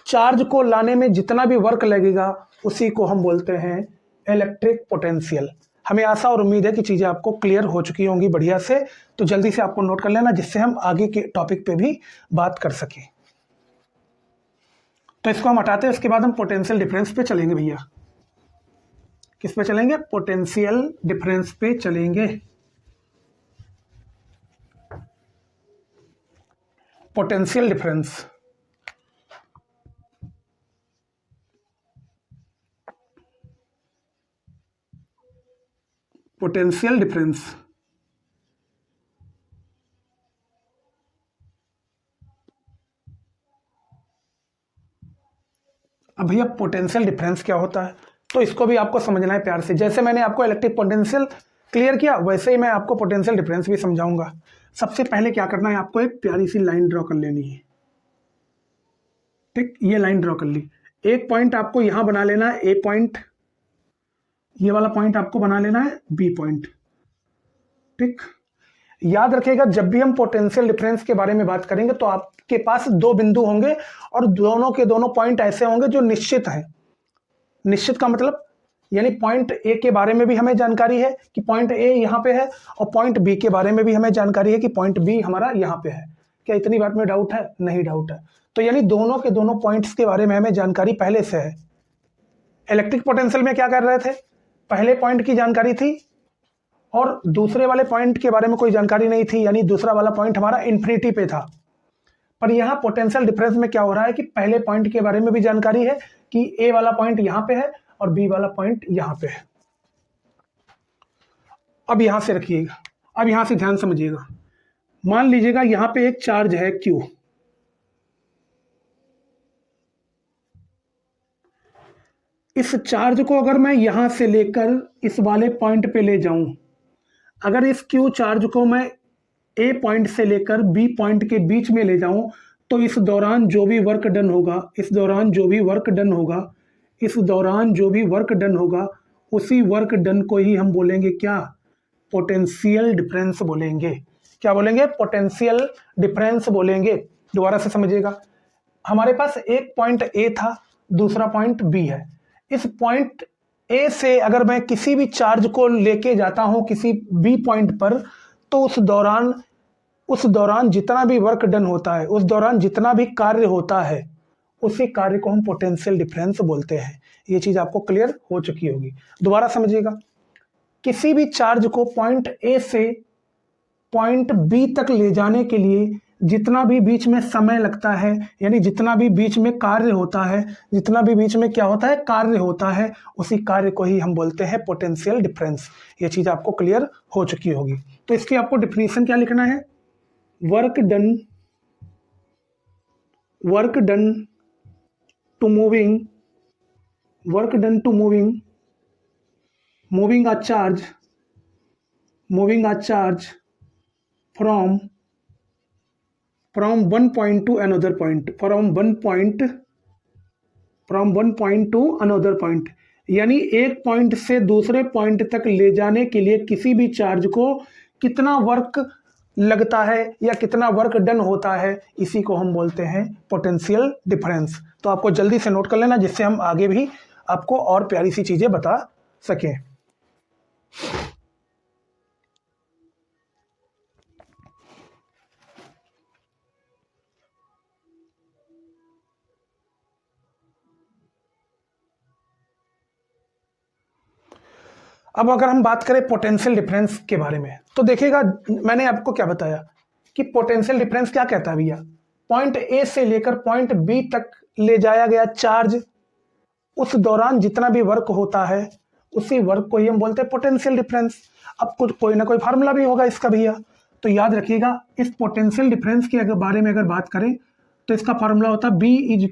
S1: चार्ज को लाने में जितना भी वर्क लगेगा, उसी को हम बोलते हैं इलेक्ट्रिक पोटेंशियल। हमें आशा और उम्मीद है कि चीज़ें आपको क्लियर हो चुकी होंगी बढ़िया से। तो जल्दी से आपको नोट कर लेना, जिससे हम आगे के टॉपिक पे भी बात कर सकें। तो इसको हम हटाते हैं, उसके बाद हम पोटेंशियल डिफरेंस पे चलेंगे भैया। किस पे चलेंगे? पोटेंशियल डिफरेंस पे चलेंगे। पोटेंशियल डिफरेंस, पोटेंशियल डिफरेंस अब भैया पोटेंशियल डिफरेंस क्या होता है, तो इसको भी आपको समझना है प्यार से। जैसे मैंने आपको इलेक्ट्रिक पोटेंशियल क्लियर किया, वैसे ही मैं आपको पोटेंशियल डिफरेंस भी समझाऊंगा। सबसे पहले क्या करना है, आपको एक प्यारी सी लाइन ड्रॉ कर लेनी है। ठीक, ये लाइन ड्रॉ कर ली। एक पॉइंट आपको यहां बना लेना है ए पॉइंट, ये वाला पॉइंट आपको बना लेना है बी पॉइंट। ठीक, याद रखिएगा जब भी हम पोटेंशियल डिफरेंस के बारे में बात करेंगे तो आपके पास दो बिंदु होंगे और दोनों के दोनों पॉइंट ऐसे होंगे जो निश्चित हैं। निश्चित का मतलब यानी पॉइंट ए के बारे में भी हमें जानकारी है कि पॉइंट ए यहां पे है, और पॉइंट बी के बारे में भी हमें जानकारी है कि पॉइंट बी हमारा यहां पे है। क्या इतनी बात में डाउट है? नहीं डाउट है। तो यानी दोनों के दोनों पॉइंट्स के बारे में हमें जानकारी पहले से है। इलेक्ट्रिक पोटेंशियल में क्या कर रहे थे, पहले पॉइंट की जानकारी थी और दूसरे वाले पॉइंट के बारे में कोई जानकारी नहीं थी, यानी दूसरा वाला पॉइंट हमारा इन्फिनिटी पे था। पर यहाँ पोटेंशियल डिफरेंस में क्या हो रहा है कि पहले पॉइंट के बारे में भी जानकारी है कि ए वाला पॉइंट यहाँ पे है और बी वाला पॉइंट यहाँ पे है। अब यहां से रखिएगा, अब यहां से ध्यान समझिएगा। मान लीजिएगा यहां पे एक चार्ज है Q, इस चार्ज को अगर मैं यहां से लेकर इस वाले पॉइंट पे ले जाऊं, अगर इस Q चार्ज को मैं A पॉइंट से लेकर B पॉइंट के बीच में ले जाऊं, तो इस दौरान जो भी वर्क डन होगा, उसी वर्क डन को ही हम बोलेंगे क्या? पोटेंशियल डिफरेंस बोलेंगे। क्या बोलेंगे? पोटेंशियल डिफरेंस बोलेंगे। दोबारा से समझिएगा, हमारे पास एक पॉइंट A था, दूसरा पॉइंट B है। इस पॉइंट ए से अगर मैं किसी भी चार्ज को लेके जाता हूं किसी बी पॉइंट पर, तो उस दौरान जितना भी वर्क डन होता है, उस दौरान जितना भी कार्य होता है, उसी कार्य को हम पोटेंशियल डिफरेंस बोलते हैं। ये चीज आपको क्लियर हो चुकी होगी। दोबारा समझिएगा, किसी भी चार्ज को पॉइंट ए से पॉइंट बी तक ले जाने के लिए जितना भी बीच में समय लगता है, यानी जितना भी बीच में कार्य होता है, जितना भी बीच में क्या होता है? कार्य होता है, उसी कार्य को ही हम बोलते हैं पोटेंशियल डिफरेंस। ये चीज आपको क्लियर हो चुकी होगी। तो इसकी आपको डिफिनीशन क्या लिखना है? Work done to moving a charge from one point to another point, यानी एक पॉइंट से दूसरे पॉइंट तक ले जाने के लिए किसी भी चार्ज को कितना वर्क लगता है या कितना वर्क डन होता है, इसी को हम बोलते हैं पोटेंशियल डिफरेंस। तो आपको जल्दी से नोट कर लेना, जिससे हम आगे भी आपको और प्यारी सी चीजें बता सकें। अब अगर हम बात करें पोटेंशियल डिफरेंस के बारे में, तो देखिएगा मैंने आपको क्या बताया कि पोटेंशियल डिफरेंस क्या कहता है भैया, पॉइंट ए से लेकर पॉइंट बी तक ले जाया गया चार्ज, उस दौरान जितना भी वर्क होता है उसी वर्क को ही हम बोलते हैं पोटेंशियल डिफरेंस। अब कुछ कोई ना कोई फार्मूला भी होगा इसका भैया, तो याद रखिएगा इस पोटेंशियल डिफरेंस के अगर बारे में अगर बात करें तो इसका फार्मूला होता है B =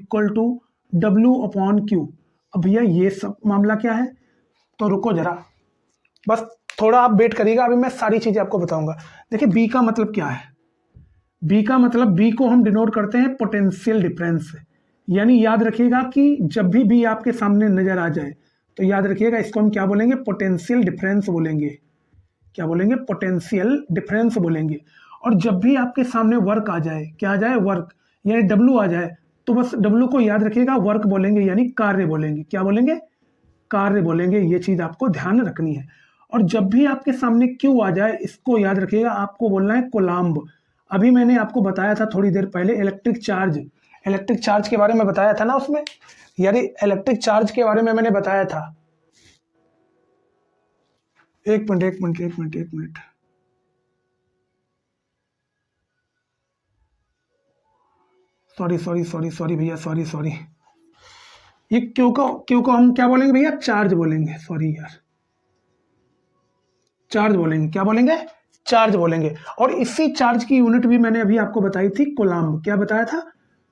S1: W/Q। अब भैया ये सब मामला क्या है, तो रुको जरा, बस थोड़ा आप वेट करिएगा, अभी मैं सारी चीजें आपको बताऊंगा। देखिए बी का मतलब क्या है, बी का मतलब बी को हम डिनोट करते हैं पोटेंशियल डिफरेंस से। यानी याद रखिएगा कि जब भी बी आपके सामने नजर आ जाए तो याद रखिएगा इसको हम क्या बोलेंगे, पोटेंशियल डिफरेंस बोलेंगे। क्या बोलेंगे, पोटेंशियल डिफरेंस बोलेंगे। और जब भी आपके सामने वर्क आ जाए, क्या आ जाए, वर्क, यानी डब्ल्यू आ जाए, तो बस डब्ल्यू को याद रखिएगा वर्क बोलेंगे, यानी कार्य बोलेंगे। क्या बोलेंगे, कार्य बोलेंगे। ये चीज आपको ध्यान रखनी है। और जब भी आपके सामने क्यू आ जाए, इसको याद रखिएगा, आपको बोलना है कोलाम्ब। अभी मैंने आपको बताया था थोड़ी देर पहले इलेक्ट्रिक चार्ज के बारे में बताया था ना उसमें, यानी इलेक्ट्रिक चार्ज के बारे में मैंने बताया था। एक मिनट, सॉरी भैया, सॉरी। ये क्यू को हम क्या बोलेंगे भैया, चार्ज बोलेंगे। सॉरी यार, चार्ज बोलेंगे। क्या बोलेंगे, चार्ज बोलेंगे। और इसी चार्ज की यूनिट भी मैंने अभी आपको बताई थी, कोलाम्ब। क्या बताया था,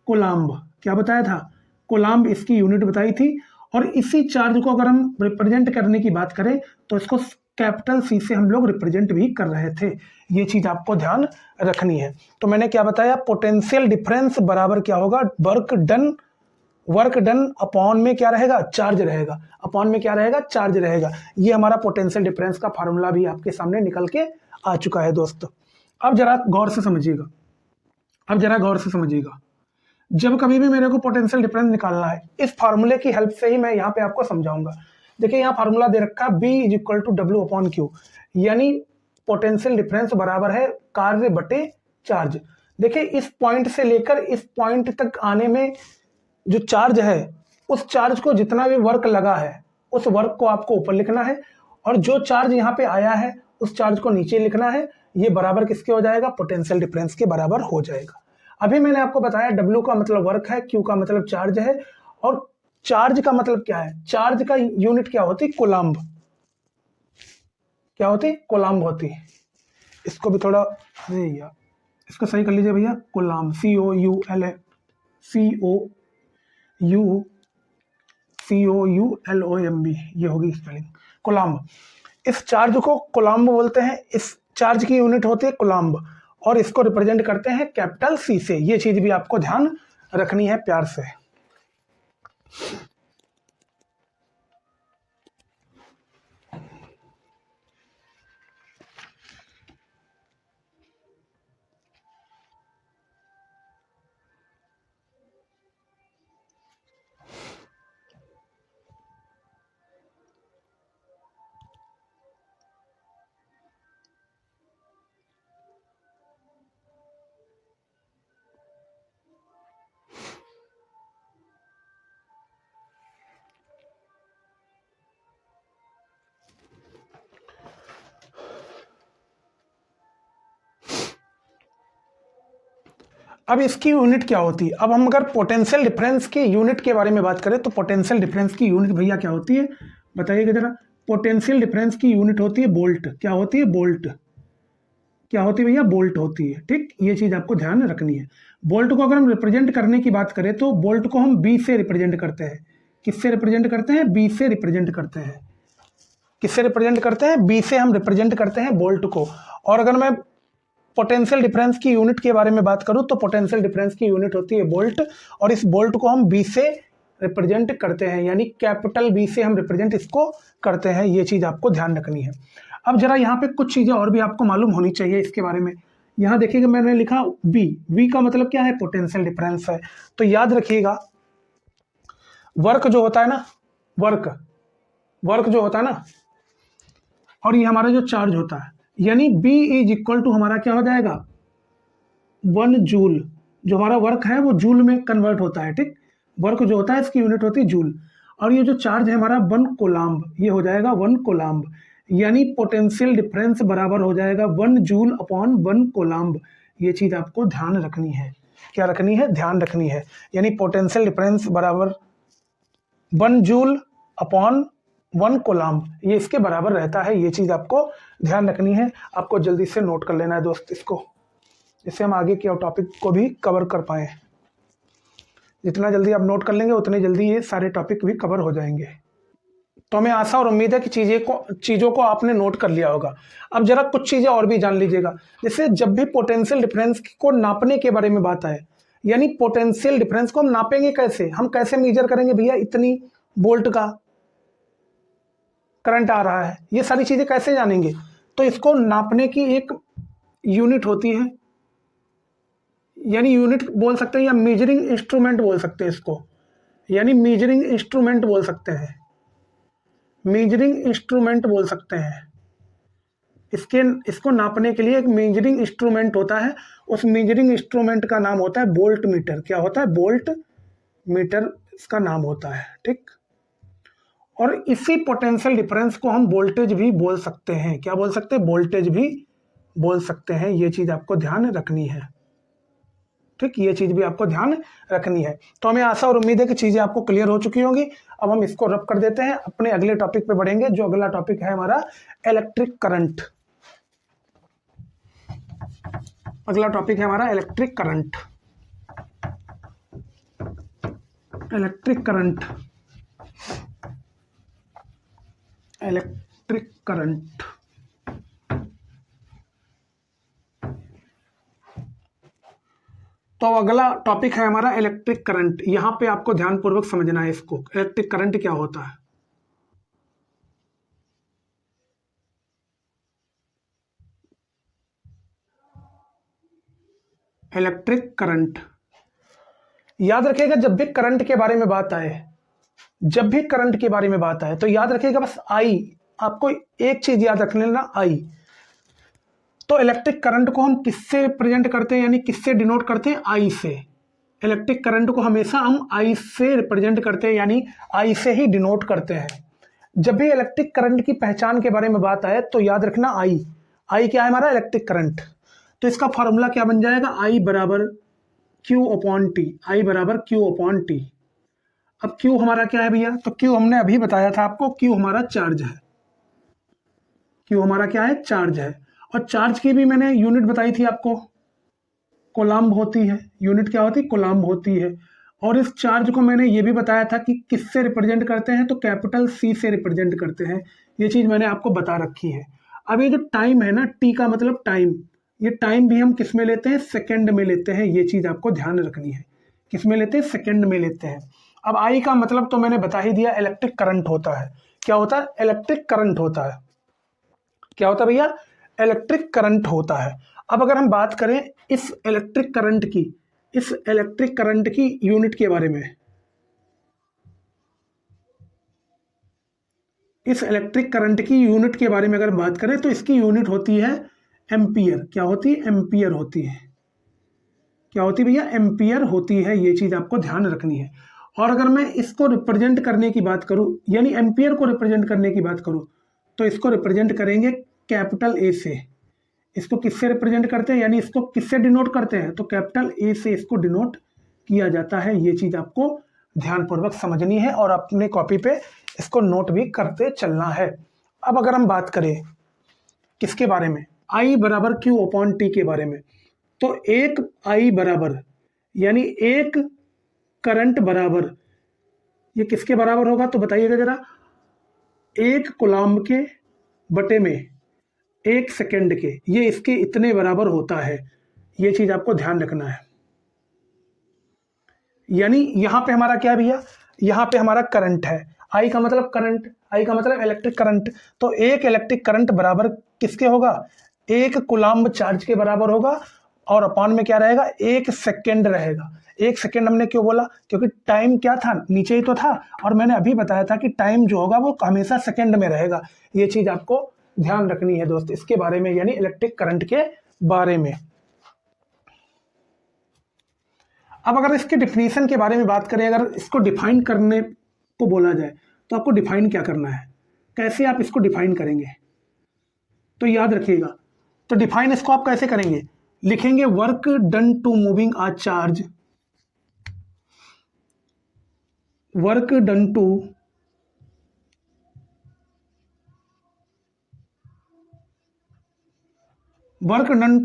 S1: कोलाम्ब। क्या बताया था, कोलाम्ब इसकी यूनिट बताई थी। और इसी चार्ज को अगर हम रिप्रेजेंट करने की बात करें तो इसको कैपिटल सी से हम लोग रिप्रेजेंट भी कर रहे थे। ये चीज आपको ध्यान रखनी है। तो मैंने क्या बताया, पोटेंशियल डिफरेंस बराबर क्या होगा, वर्क डन अपॉन में क्या रहेगा, चार्ज रहेगा। अपॉन में क्या रहेगा, चार्ज रहेगा। ये हमारा पोटेंशियल डिफरेंस का फार्मूला भी आपके सामने निकल के आ चुका है दोस्तों। अब जरा गौर से समझिएगा, जब कभी भी मेरे को पोटेंशियल डिफरेंस निकालना है, इस फार्मूले की हेल्प से ही मैं यहाँ पे आपको समझाऊंगा। देखिए यहाँ फार्मूला दे रखा है B = W/Q, यानी पोटेंशियल डिफरेंस बराबर है कार्य बटे चार्ज। देखिए इस पॉइंट से लेकर इस पॉइंट तक आने में जो चार्ज है, उस चार्ज को जितना भी वर्क लगा है उस वर्क को आपको ऊपर लिखना है, और जो चार्ज यहाँ पे आया है उस चार्ज को नीचे लिखना है। ये बराबर किसके हो जाएगा, पोटेंशियल डिफरेंस के बराबर हो जाएगा। अभी मैंने आपको बताया W का मतलब वर्क है, Q का मतलब चार्ज है, और चार्ज का मतलब क्या है, चार्ज का यूनिट क्या होती, कोलाम्ब। क्या होती, कोलाम्ब होती। इसको भी थोड़ा, अरे यार इसको सही कर लीजिए भैया, कोलाम्ब, COULOMB, ये होगी स्पेलिंग, कोलाम्ब। इस चार्ज को कोलाम्ब बोलते हैं, इस चार्ज की यूनिट होती है कोलाम्ब, और इसको रिप्रेजेंट करते हैं कैपिटल C से। ये चीज भी आपको ध्यान रखनी है प्यार से। अब इसकी यूनिट क्या होती है, अब हम अगर पोटेंशियल डिफरेंस की यूनिट के बारे में बात करें तो पोटेंशियल डिफरेंस की यूनिट भैया क्या होती है, बताइएगा जरा। पोटेंशियल डिफरेंस की यूनिट होती है बोल्ट। क्या होती है, बोल्ट। क्या होती है भैया, बोल्ट होती है। ठीक, ये चीज आपको ध्यान रखनी है। बोल्ट को अगर हम रिप्रेजेंट करने की बात करें तो बोल्ट को हम B से रिप्रेजेंट करते हैं। किससे रिप्रेजेंट करते हैं, B से रिप्रेजेंट करते हैं। किससे रिप्रेजेंट करते हैं, B से हम रिप्रेजेंट करते हैं बोल्ट को। और अगर मैं पोटेंशियल डिफरेंस की यूनिट के बारे में बात करूं तो पोटेंशियल डिफरेंस की यूनिट होती है बोल्ट, और इस बोल्ट को हम B से रिप्रेजेंट करते हैं, यानी कैपिटल B से हम रिप्रेजेंट इसको करते हैं। ये चीज आपको ध्यान रखनी है। अब जरा यहाँ पे कुछ चीजें और भी आपको मालूम होनी चाहिए इसके बारे में। यहाँ देखिएगा मैंने लिखा V, V का मतलब क्या है, पोटेंशियल डिफरेंस है। तो याद रखिएगा वर्क जो होता है ना, वर्क जो होता है ना, और ये हमारा जो चार्ज होता है, यानी B इज इक्वल टू हमारा क्या हो जाएगा, 1 जूल। जो हमारा वर्क है वो जूल में कन्वर्ट होता है, ठीक। वर्क जो होता है इसकी यूनिट होती है जूल, और ये जो चार्ज है हमारा 1 कोलाम्ब, ये हो जाएगा 1 कोलाम्ब, यानी पोटेंशियल डिफरेंस बराबर हो जाएगा 1 जूल अपॉन 1 कोलाम्ब। ये चीज आपको ध्यान रखनी है। क्या रखनी है, ध्यान रखनी है। यानी पोटेंशियल डिफरेंस बराबर 1 जूल अपॉन 1 कोलाम्ब, ये इसके बराबर रहता है। ये चीज आपको ध्यान रखनी है, आपको जल्दी से नोट कर लेना है दोस्त इसको, इससे हम आगे के टॉपिक को भी कवर कर पाएँ। जितना जल्दी आप नोट कर लेंगे उतने जल्दी ये सारे टॉपिक भी कवर हो जाएंगे। तो हमें आशा और उम्मीद है कि चीज़ों को आपने नोट कर लिया होगा। अब जरा कुछ चीज़ें और भी जान लीजिएगा। जैसे जब भी पोटेंशियल डिफरेंस को नापने के बारे में बात आए, यानी पोटेंशियल डिफरेंस को हम नापेंगे कैसे, हम कैसे मेजर करेंगे भैया, इतनी वोल्ट का करंट आ रहा है, ये सारी चीज़ें कैसे जानेंगे। तो इसको नापने की एक यूनिट होती है, यानी यूनिट बोल सकते हैं या मेजरिंग इंस्ट्रूमेंट बोल सकते हैं इसको, यानी मेजरिंग इंस्ट्रूमेंट बोल सकते हैं, मेजरिंग इंस्ट्रूमेंट बोल सकते हैं। इसको नापने के लिए एक मेजरिंग इंस्ट्रूमेंट होता है, उस मेजरिंग इंस्ट्रूमेंट का नाम होता है वोल्ट मीटर। क्या होता है, वोल्ट मीटर इसका नाम होता है, ठीक। और इसी पोटेंशियल डिफरेंस को हम वोल्टेज भी बोल सकते हैं। क्या बोल सकते हैं, वोल्टेज भी बोल सकते हैं। ये चीज आपको ध्यान रखनी है, ठीक, ये चीज भी आपको ध्यान रखनी है। तो हमें आशा और उम्मीद है कि चीजें आपको क्लियर हो चुकी होंगी। अब हम इसको रब कर देते हैं, अपने अगले टॉपिक पे बढ़ेंगे। जो अगला टॉपिक है हमारा इलेक्ट्रिक करंट। अगला टॉपिक है हमारा electric current. Electric current, electric current. तो अगला टॉपिक है हमारा इलेक्ट्रिक करंट। यहां पे आपको ध्यानपूर्वक समझना है इसको, इलेक्ट्रिक करंट क्या होता है। इलेक्ट्रिक करंट, याद रखिएगा जब भी करंट के बारे में बात आए, जब भी करंट के बारे में बात आए तो याद रखिएगा बस आई, आपको एक चीज याद रखने ना, आई। तो इलेक्ट्रिक करंट को हम किससे रिप्रेजेंट करते हैं, यानी किससे डिनोट करते हैं, आई से। इलेक्ट्रिक करंट को हमेशा हम आई से रिप्रेजेंट करते हैं, यानी आई से ही डिनोट करते हैं। जब भी इलेक्ट्रिक करंट की पहचान के बारे में बात आए तो याद रखना आई, आई क्या है हमारा, इलेक्ट्रिक करंट। तो इसका फॉर्मूला क्या बन जाएगा, आई बराबर क्यू अपॉन टी, आई बराबर क्यू अपॉन टी। अब क्यू हमारा क्या है भैया, तो क्यू हमने अभी बताया था आपको, क्यू हमारा चार्ज है। क्यू हमारा क्या है, चार्ज है। और चार्ज की भी मैंने यूनिट बताई थी आपको, कोलाम्ब होती है। यूनिट क्या होती है, कोलाम्ब होती है। और इस चार्ज को मैंने ये भी बताया था कि किससे रिप्रेजेंट करते हैं, तो कैपिटल सी से रिप्रेजेंट करते हैं। ये चीज मैंने आपको बता रखी है। अब ये जो टाइम है ना, टी का मतलब टाइम, ये टाइम भी हम किस में लेते हैं, सेकंड में लेते हैं। ये चीज आपको ध्यान रखनी है, किस में लेते हैं, सेकंड में लेते हैं। अब आई का मतलब तो मैंने बता ही दिया, इलेक्ट्रिक करंट होता है। क्या होता है, इलेक्ट्रिक करंट होता है। क्या होता है भैया, इलेक्ट्रिक करंट होता है। अब अगर हम बात करें इस इलेक्ट्रिक करंट की, इस इलेक्ट्रिक करंट की यूनिट के बारे में, इस इलेक्ट्रिक करंट की यूनिट के बारे में अगर बात करें तो इसकी यूनिट होती है एम्पियर। क्या होती है, एम्पियर होती है। क्या होती है भैया, एम्पियर होती है। ये चीज आपको ध्यान रखनी है। और अगर मैं इसको रिप्रेजेंट करने की बात करूं, यानी एम्पियर को रिप्रेजेंट करने की बात करूं, तो इसको रिप्रेजेंट करेंगे कैपिटल ए से। इसको किससे रिप्रेजेंट करते हैं, यानी इसको किससे डिनोट करते हैं, तो कैपिटल ए से इसको डिनोट किया जाता है। ये चीज आपको ध्यानपूर्वक समझनी है और अपने कॉपी पे इसको नोट भी करते चलना है। अब अगर हम बात करें किसके बारे में, आई बराबर क्यू अपॉन टी के बारे में, तो एक आई बराबर, यानी एक करंट बराबर, ये किसके बराबर होगा, तो बताइएगा जरा, एक कोलाम्ब के बटे में एक सेकंड के, ये इसके इतने बराबर होता है। ये चीज आपको ध्यान रखना है। यानी यहां पे हमारा क्या है भैया, यहां पे हमारा करंट है। आई का मतलब करंट, आई का मतलब इलेक्ट्रिक करंट। तो एक इलेक्ट्रिक करंट बराबर किसके होगा, 1 कूलम्ब चार्ज के बराबर होगा और अपॉन में क्या रहेगा 1 सेकेंड रहेगा। 1 सेकेंड हमने क्यों बोला, क्योंकि टाइम क्या था, नीचे ही तो था, और मैंने अभी बताया था कि टाइम जो होगा वो हमेशा सेकेंड में रहेगा। ये चीज आपको ध्यान रखनी है दोस्त इसके बारे में, यानी इलेक्ट्रिक करंट के बारे में। अब अगर इसके डिफिनीशन के बारे में बात करें, अगर इसको डिफाइन करने को बोला जाए तो आपको डिफाइन क्या करना है, कैसे आप इसको डिफाइन करेंगे, तो याद रखिएगा। तो डिफाइन इसको आप कैसे करेंगे, लिखेंगे work done to moving a charge, work done to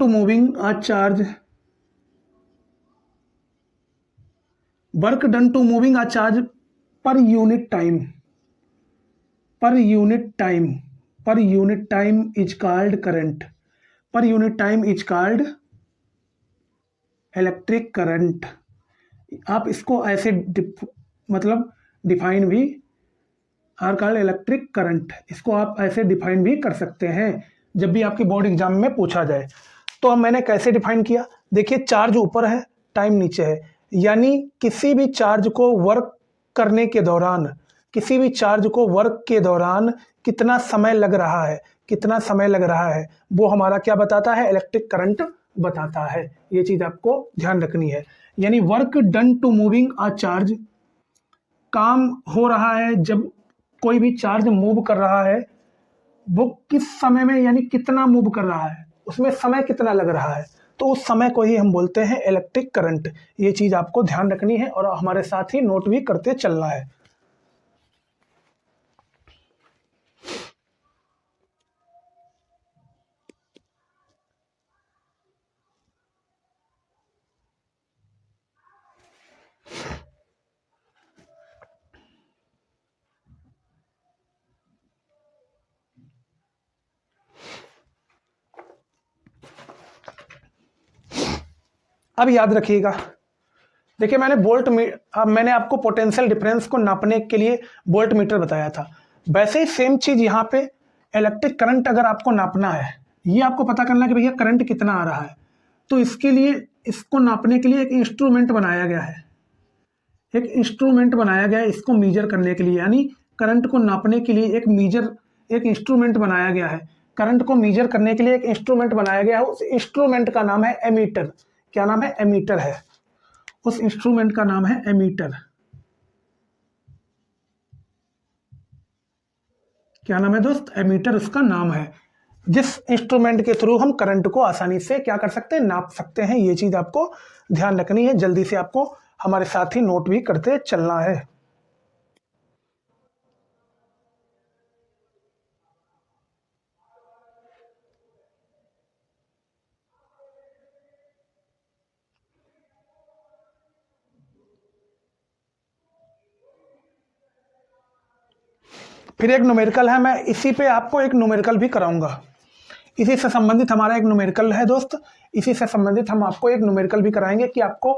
S1: moving a charge, work done to moving a charge per unit time, per unit time is called current, per unit time is called electric current. आप इसको ऐसे मतलब डिफाइन भी, आर कॉल्ड इलेक्ट्रिक करंट, इसको आप ऐसे डिफाइन भी कर सकते हैं जब भी आपके बोर्ड एग्जाम में पूछा जाए। तो अब मैंने कैसे डिफाइन किया, देखिए चार्ज ऊपर है, टाइम नीचे है, यानी किसी भी चार्ज को वर्क करने के दौरान, किसी भी चार्ज को वर्क के दौरान कितना समय लग रहा है, कितना समय लग रहा है, वो हमारा क्या बताता है, इलेक्ट्रिक करंट बताता है। ये चीज आपको ध्यान रखनी है। यानी work done to moving a charge, काम हो रहा है जब कोई भी चार्ज मूव कर रहा है, वो किस समय में, यानी कितना मूव कर रहा है, उसमें समय कितना लग रहा है, तो उस समय को ही हम बोलते हैं इलेक्ट्रिक करंट। ये चीज आपको ध्यान रखनी है और हमारे साथ ही नोट भी करते चलना है। अब याद रखिएगा, देखिए मैंने आपको पोटेंशियल डिफरेंस को नापने के लिए वोल्ट मीटर बताया था, वैसे ही सेम चीज यहाँ पे इलेक्ट्रिक करंट अगर आपको नापना है, ये आपको पता करना है कि भैया करंट कितना आ रहा है, तो इसके लिए, इसको नापने के लिए एक इंस्ट्रूमेंट बनाया गया है, एक इंस्ट्रूमेंट बनाया गया है इसको मीजर करने के लिए, यानी करंट को नापने के लिए एक इंस्ट्रूमेंट बनाया गया है, करंट को मीजर करने के लिए एक इंस्ट्रूमेंट बनाया गया है। उस इंस्ट्रूमेंट का नाम है एमीटर। क्या नाम है, एमीटर है। उस इंस्ट्रूमेंट का नाम है एमीटर। क्या नाम है दोस्त, एमीटर उसका नाम है, जिस इंस्ट्रूमेंट के थ्रू हम करंट को आसानी से क्या कर सकते हैं, नाप सकते हैं। ये चीज आपको ध्यान रखनी है, जल्दी से आपको हमारे साथ ही नोट भी करते चलना है। फिर एक न्यूमेरिकल है, मैं इसी पे आपको एक न्यूमेरिकल भी कराऊंगा, इसी से संबंधित हमारा एक न्यूमेरिकल है दोस्त, इसी से संबंधित हम आपको एक न्यूमेरिकल भी कराएंगे कि आपको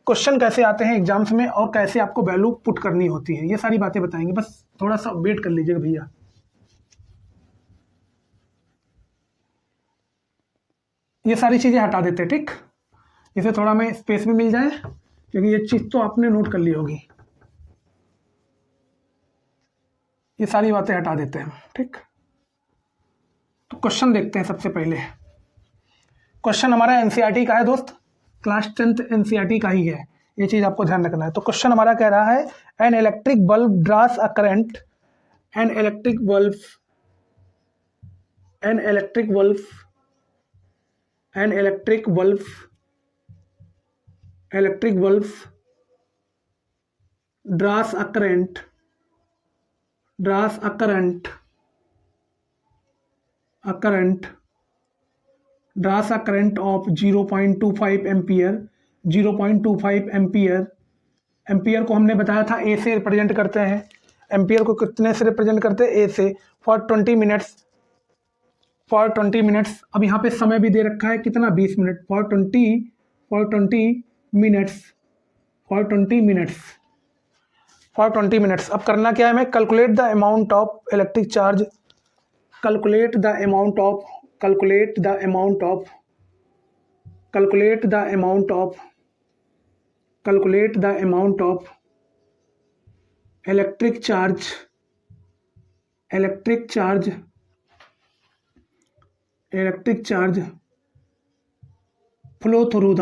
S1: क्वेश्चन कैसे आते हैं एग्जाम्स में और कैसे आपको वैल्यू पुट करनी होती है, ये सारी बातें बताएंगे। बस थोड़ा सा वेट कर लीजिएगा भैया। ये सारी चीजें हटा देते हैं, ठीक, इसे थोड़ा में स्पेस भी मिल जाए, क्योंकि ये चीज तो आपने नोट कर ली होगी। ये सारी बातें हटा देते हैं, ठीक। तो क्वेश्चन देखते हैं सबसे पहले। क्वेश्चन हमारा एनसीईआरटी का है दोस्त, क्लास 10th एनसीईआरटी का ही है, ये चीज आपको ध्यान रखना है। तो क्वेश्चन हमारा कह रहा है, an electric bulb draws a current, an electric bulb, an electric bulb, an electric bulb, electric bulb draws a current, draws a current, a current, draws a current of 0.25 ampere, 0.25 ampere. Ampere को हमने बताया था ए से रिप्रेजेंट करते हैं, एम्पियर को कितने से रिप्रेजेंट करते हैं, ए से, फॉर 20 मिनट्स, फॉर 20 मिनट्स। अब यहाँ पे समय भी दे रखा है कितना, 20 minute, for 20 minutes, for 20 minutes, for 20 minutes. अब करना क्या है हमें, calculate the amount of electric charge, calculate the amount of calculate the amount of electric charge flow through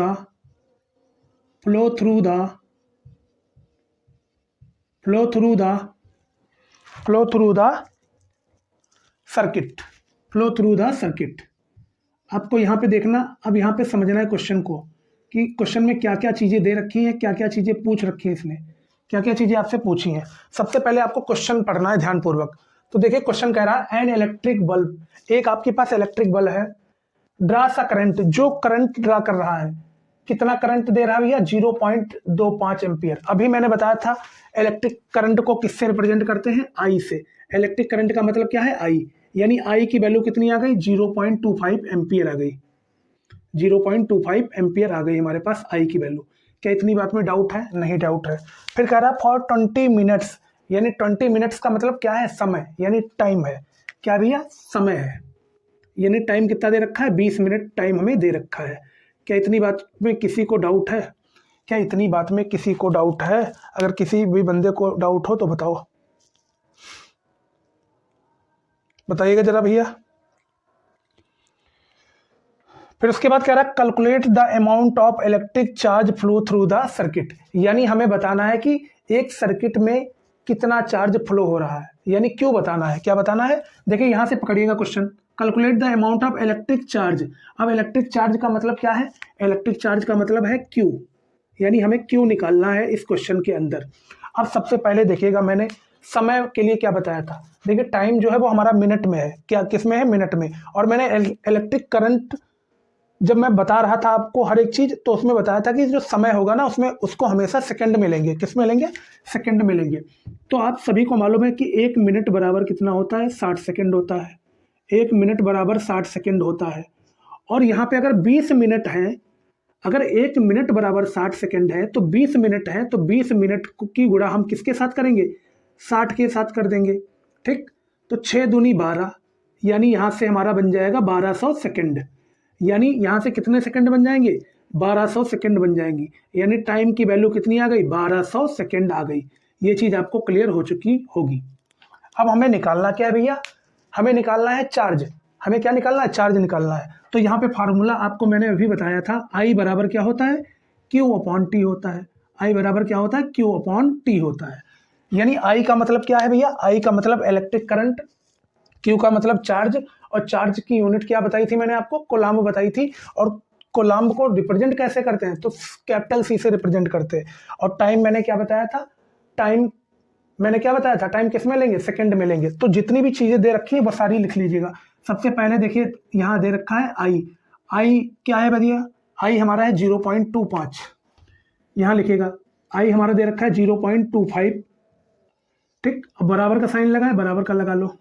S1: the circuit. आपको यहाँ पे देखना, अब यहाँ पे समझना है क्वेश्चन को कि क्वेश्चन में क्या क्या चीज़ें दे रखी हैं, क्या क्या चीज़ें पूछ रखी हैं, इसने क्या क्या चीज़ें आपसे पूछी हैं। सबसे पहले आपको क्वेश्चन पढ़ना है ध्यानपूर्वक। तो देखिए क्वेश्चन कह रहा है एन इलेक्ट्रिक बल्ब, एक आपके पास इलेक्ट्रिक बल्ब है, ड्रा सा करंट, जो करंट ड्रा कर रहा है, कितना करंट दे रहा है भैया, 0.25 एम्पियर। अभी मैंने बताया था इलेक्ट्रिक करंट को किससे रिप्रेजेंट करते हैं, आई से। इलेक्ट्रिक करंट का मतलब क्या है, आई, यानी आई की वैल्यू कितनी आ गई, 0.25 एम्पियर आ गई। 0.25 एम्पियर आ गई हमारे पास आई की वैल्यू। क्या इतनी बात में डाउट है, नहीं डाउट है। फिर कह रहा है फॉर 20 मिनट्स, यानी 20 मिनट्स का मतलब क्या है, समय, यानी टाइम है। क्या भैया, समय है, यानी टाइम कितना दे रखा है, 20 मिनट टाइम हमें दे रखा है। क्या इतनी बात में किसी को डाउट है, क्या इतनी बात में किसी को डाउट है? अगर किसी भी बंदे को डाउट हो तो बताओ, बताइएगा जरा भैया। फिर उसके बाद कह रहा है calculate the amount of electric charge flow through the circuit, यानी हमें बताना है कि एक सर्किट में कितना चार्ज फ्लो हो रहा है, यानी क्यों बताना है, क्या बताना है। देखिए यहाँ से पकड़िएगा question, calculate the amount of electric charge. अब इलेक्ट्रिक चार्ज का मतलब क्या है, इलेक्ट्रिक चार्ज का मतलब है क्यू, यानी हमें क्यू निकालना है इस क्वेश्चन के अंदर। अब सबसे पहले देखिएगा मैंने समय के लिए क्या बताया था। देखिए टाइम जो है वो हमारा मिनट में है, क्या किस में है, मिनट में। और मैंने इलेक्ट्रिक करंट जब मैं बता रहा था आपको हर एक चीज, तो उसमें बताया था कि जो समय होगा ना उसमें उसको हमेशा सेकंड में लेंगे। किस में लेंगे, सेकंड में लेंगे। तो आप सभी को मालूम है कि 1 मिनट बराबर कितना होता है, 60 सेकंड होता है। 1 मिनट बराबर 60 सेकंड होता है। और यहाँ पे अगर 20 मिनट है, अगर 1 मिनट बराबर 60 सेकंड है तो 20 मिनट है, तो 20 मिनट की गुणा हम किसके साथ करेंगे, 60 के साथ कर देंगे। ठीक, तो 6 दूनी 12, यानी यहाँ से हमारा बन जाएगा 1200 सेकंड। यानी यहाँ से कितने सेकंड बन जाएंगे, 1200 सेकंड बन जाएंगी। यानी टाइम की वैल्यू कितनी आ गई, 1200 सेकंड आ गई। ये चीज़ आपको क्लियर हो चुकी होगी। अब हमें निकालना क्या है भैया, हमें निकालना है चार्ज। हमें क्या निकालना है, चार्ज निकालना है। तो यहाँ पे फार्मूला आपको मैंने अभी बताया था, आई बराबर क्या होता है, क्यू अपॉन टी होता है। आई बराबर क्या होता है, क्यू अपॉन टी होता है। यानी आई का मतलब क्या है भैया, आई का मतलब इलेक्ट्रिक करंट, क्यू का मतलब चार्ज, और चार्ज की यूनिट क्या बताई थी मैंने आपको, कोलाम्ब बताई थी। और कोलाम्ब को रिप्रेजेंट कैसे करते हैं, तो कैपिटल सी से रिप्रेजेंट करते हैं। और टाइम मैंने क्या बताया था, टाइम मैंने क्या बताया था, टाइम किस में लेंगे, सेकंड में लेंगे। तो जितनी भी चीजें दे रखी है वो सारी लिख लीजिएगा। सबसे पहले देखिए यहाँ दे रखा है आई, आई क्या है भैया, आई हमारा है 0.25, यहाँ लिखेगा आई हमारा दे रखा है 0.25। ठीक, अब बराबर का साइन लगा है, बराबर का लगा लो।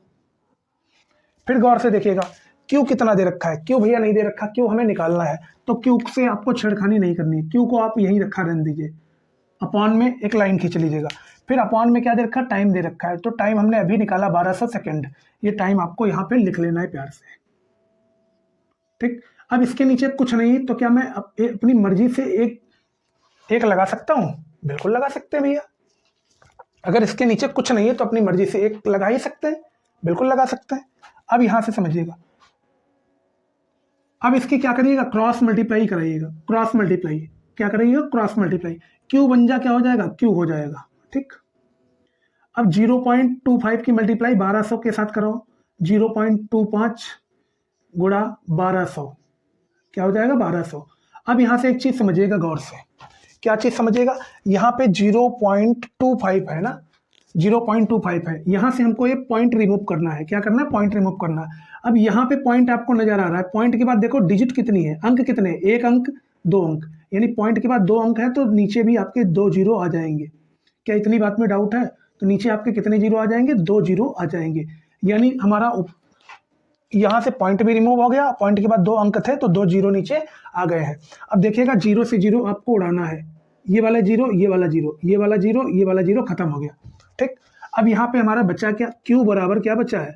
S1: फिर गौर से देखिएगा क्यू कितना दे रखा है, क्यू भैया नहीं दे रखा, क्यू हमें निकालना है। तो क्यू से आपको छेड़खानी नहीं करनी है, क्यू को आप यहीं रखा रहने दीजिए, अपॉन में एक लाइन खींच लीजिएगा। फिर अपॉन में क्या दे रखा है, टाइम दे रखा है। तो टाइम हमने अभी निकाला 1200 सेकंड, ये टाइम आपको यहाँ पे लिख लेना है प्यार से। ठीक, अब इसके नीचे कुछ नहीं, तो क्या मैं अपनी मर्जी से एक लगा सकता हूँ, बिल्कुल लगा सकते हैं भैया। अगर इसके नीचे कुछ नहीं है तो अपनी मर्जी से एक लगा ही सकते हैं, बिल्कुल लगा सकते हैं। अब यहां से समझिएगा, अब इसकी क्या करिएगा, क्रॉस मल्टीप्लाई कराइएगा, क्रॉस मल्टीप्लाई क्या करिएगा, क्रॉस मल्टीप्लाई। क्यू बन जा क्या हो जाएगा, क्यू हो जाएगा। ठीक, अब 0.25 की मल्टीप्लाई 1200 के साथ कराओ, 0.25 गुणा 1200 क्या हो जाएगा, 1200। अब यहां से एक चीज समझिएगा गौर से, क्या चीज समझिएगा, यहाँ पे 0.25 है ना, 0.25 है। यहाँ से हमको ये पॉइंट रिमूव करना है, क्या करना है, पॉइंट रिमूव करना है। अब यहाँ पे पॉइंट आपको नजर आ रहा है, पॉइंट के बाद देखो डिजिट कितनी है, अंक कितने, एक अंक, दो अंक, यानी पॉइंट के बाद 2 अंक है तो नीचे भी आपके 2 जीरो आ जाएंगे। क्या इतनी बात में डाउट है, तो नीचे आपके कितने जीरो आ जाएंगे, 2 जीरो आ जाएंगे। यानी हमारा यहाँ से पॉइंट भी रिमूव हो गया, पॉइंट के बाद 2 अंक थे तो 2 जीरो नीचे आ गए हैं। अब देखिएगा जीरो से जीरो आपको उड़ाना है, ये वाला जीरो, ये वाला जीरो, ये वाला जीरो, ये वाला जीरो खत्म हो गया। ठीक, अब यहाँ पे हमारा बचा क्या, क्यू बराबर क्या बचा है,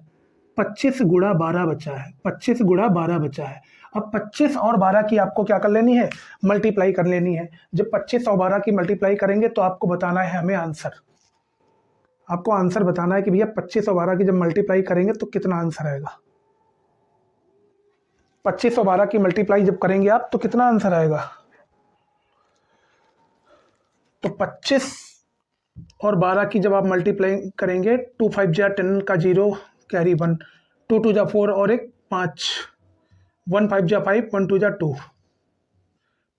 S1: 25 गुणा 12 बचा है, 25 गुणा 12 बचा है। अब 25 और 12 की आपको क्या कर लेनी है, मल्टीप्लाई कर लेनी है। जब 25 और 12 की मल्टीप्लाई करेंगे तो आपको बताना है हमें आंसर, आपको आंसर बताना है कि भैया 25 और 12 की जब मल्टीप्लाई करेंगे तो कितना आंसर आएगा। 25 और 12 की मल्टीप्लाई जब करेंगे आप तो कितना आंसर आएगा। तो 25 और 12 की जब आप मल्टीप्लाई करेंगे, 2 5 जा 10 का 0 कैरी 1, 2 2 जा 4 और एक 5, 1 5 जा 5, 1 2 जा 2,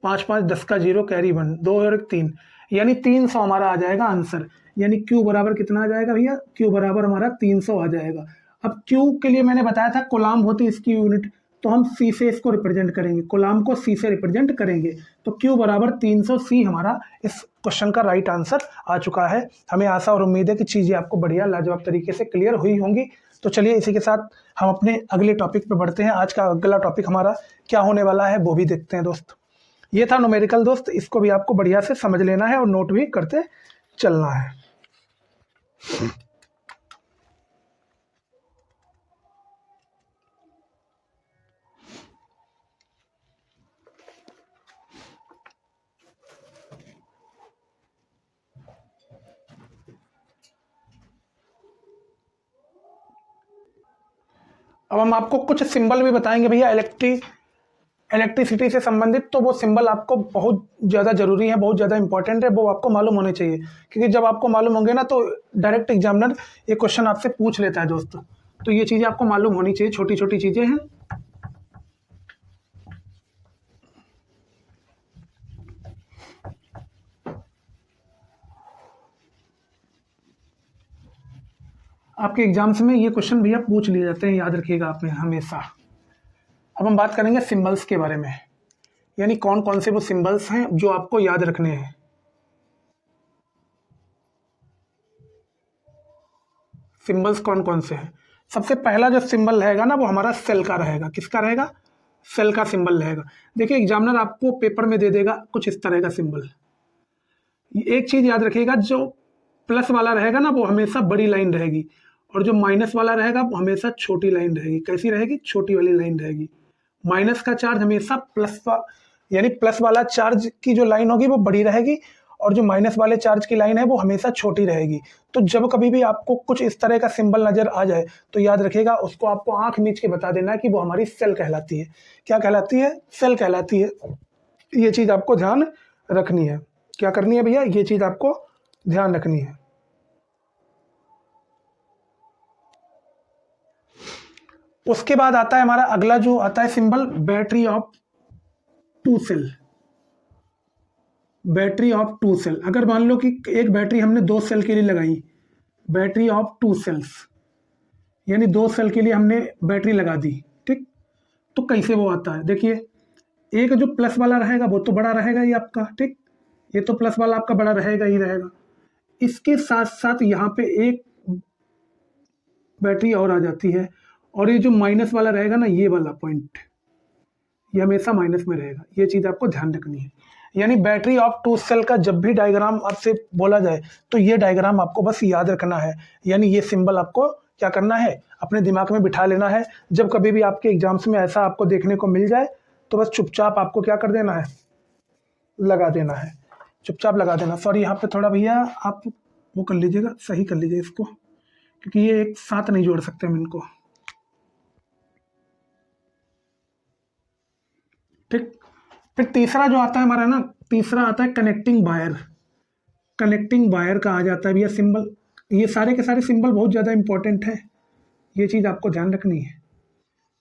S1: 5 5 10 का 0 कैरी 1, 2 और एक 3, यानी 300 हमारा आ जाएगा आंसर। यानी Q बराबर कितना आ जाएगा भैया, Q बराबर हमारा 300 आ जाएगा। अब Q के लिए मैंने बताया था कोलाम होती इसकी यूनिट, तो हम C से इसको रिप्रेजेंट करेंगे, कोलाम को C से रिप्रेजेंट करेंगे। तो Q बराबर 300 C हमारा इस क्वेश्चन का राइट आंसर आ चुका है। हमें आशा और उम्मीद है कि चीज़ें आपको बढ़िया लाजवाब तरीके से क्लियर हुई होंगी। तो चलिए इसी के साथ हम अपने अगले टॉपिक पे बढ़ते हैं। आज का अगला टॉपिक हमारा क्या होने वाला है वो भी देखते हैं दोस्त। ये था न्यूमेरिकल दोस्त, इसको भी आपको बढ़िया से समझ लेना है और नोट भी करते चलना है। अब हम आपको कुछ सिंबल भी बताएंगे भैया इलेक्ट्रिसिटी से संबंधित, तो वो सिंबल आपको बहुत ज़्यादा जरूरी है, बहुत ज़्यादा इंपॉर्टेंट है, वो आपको मालूम होने चाहिए। क्योंकि जब आपको मालूम होंगे ना तो डायरेक्ट एग्जामिनर ये क्वेश्चन आपसे पूछ लेता है दोस्तों। तो ये चीज़ें आपको मालूम होनी चाहिए, छोटी छोटी चीज़ें हैं। आपके एग्जाम्स में ये क्वेश्चन भैया पूछ लिए जाते हैं, याद रखिएगा आपने हमेशा। अब हम बात करेंगे सिंबल्स के बारे में, यानी कौन कौन से वो सिंबल्स हैं जो आपको याद रखने हैं। सिंबल्स कौन कौन से हैं। सबसे पहला जो सिंबल रहेगा ना वो हमारा सेल का रहेगा। किसका रहेगा, सेल का सिंबल रहेगा। देखिए एग्जामिनर आपको पेपर में दे देगा कुछ इस तरह का सिंबल। एक चीज याद रखिएगा, जो प्लस वाला रहेगा ना वो हमेशा बड़ी लाइन रहेगी, और जो माइनस वाला रहेगा वो हमेशा छोटी लाइन रहेगी। कैसी रहेगी, छोटी वाली लाइन रहेगी। माइनस का चार्ज हमेशा यानी प्लस वाला चार्ज की जो लाइन होगी वो बड़ी रहेगी, और जो माइनस वाले चार्ज की लाइन है वो हमेशा छोटी रहेगी। तो जब कभी भी आपको कुछ इस तरह का सिंबल नजर आ जाए तो याद रखिएगा उसको आपको आंख मीच के बता देना है कि वो हमारी सेल कहलाती है। क्या कहलाती है, सेल कहलाती है। ये चीज आपको ध्यान रखनी है। क्या करनी है भैया, ये चीज आपको ध्यान रखनी है। उसके बाद आता है हमारा अगला जो आता है symbol, battery of 2 cell. Battery of 2 cell, अगर मान लो कि एक बैटरी हमने 2 सेल के लिए लगाई, बैटरी ऑफ 2 सेल्स, यानी 2 सेल के लिए हमने बैटरी लगा दी, ठीक। तो कैसे वो आता है, देखिए एक जो प्लस वाला रहेगा वो तो बड़ा रहेगा ही आपका, ठीक। ये तो प्लस वाला आपका बड़ा रहेगा ही रहेगा। इसके साथ साथ यहाँ पे एक बैटरी और आ जाती है, और ये जो माइनस वाला रहेगा ना, ये वाला पॉइंट ये हमेशा माइनस में रहेगा। ये चीज आपको ध्यान रखनी है। यानी बैटरी ऑफ 2 सेल का जब भी डायग्राम आपसे बोला जाए तो ये डायग्राम आपको बस याद रखना है। यानी ये सिंबल आपको क्या करना है, अपने दिमाग में बिठा लेना है। जब कभी भी आपके एग्जाम्स में ऐसा आपको देखने को मिल जाए तो बस चुपचाप आपको क्या कर देना है, लगा देना है, चुपचाप लगा देना। सॉरी यहाँ पे थोड़ा भैया आप वो कर लीजिएगा, सही कर लीजिए इसको, क्योंकि ये एक साथ नहीं जोड़ सकते हम इनको, ठीक। फिर तीसरा जो आता है हमारा ना, तीसरा आता है कनेक्टिंग वायर। कनेक्टिंग वायर का आ जाता है भैया सिंबल। ये सारे के सारे सिंबल बहुत ज़्यादा इंपॉर्टेंट है, ये चीज़ आपको ध्यान रखनी है।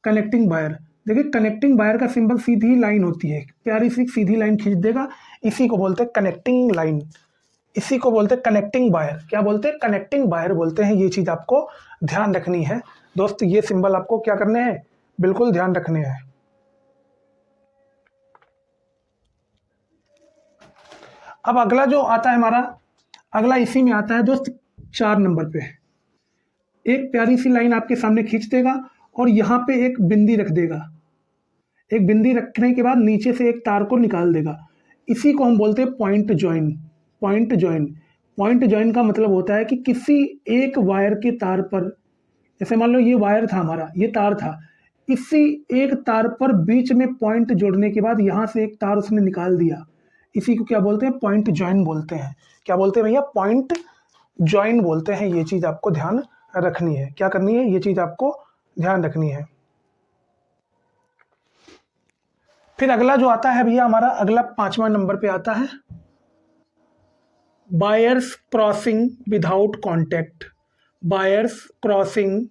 S1: कनेक्टिंग वायर, देखिए कनेक्टिंग वायर का सिंबल सीधी लाइन होती है, प्यारी सी सीधी लाइन खींच देगा, इसी को बोलते हैं कनेक्टिंग लाइन, इसी को बोलते हैं कनेक्टिंग वायर। क्या बोलते हैं, कनेक्टिंग वायर बोलते हैं। ये चीज़ आपको ध्यान रखनी है दोस्त, ये सिंबल आपको क्या करने हैं, बिल्कुल ध्यान रखने हैं। अब अगला जो आता है हमारा, अगला इसी में आता है दोस्त 4 नंबर पे। एक प्यारी सी लाइन आपके सामने खींच देगा और यहाँ पे एक बिंदी रख देगा। एक बिंदी रखने के बाद नीचे से एक तार को निकाल देगा, इसी को हम बोलते हैं point join. Point join, point join का मतलब होता है कि किसी एक वायर के तार पर जैसे मान लो ये वायर था हमारा, ये तार था, इसी एक तार पर बीच में पॉइंट जोड़ने के बाद यहाँ से एक तार उसने निकाल दिया, इसी को क्या बोलते हैं, पॉइंट जॉइन बोलते हैं। क्या बोलते हैं भैया, पॉइंट जॉइन बोलते हैं। ये चीज आपको ध्यान रखनी है। क्या करनी है, ये चीज आपको ध्यान रखनी है। फिर अगला जो आता है भैया हमारा, अगला 5वां नंबर पे आता है buyers crossing without contact. Buyers crossing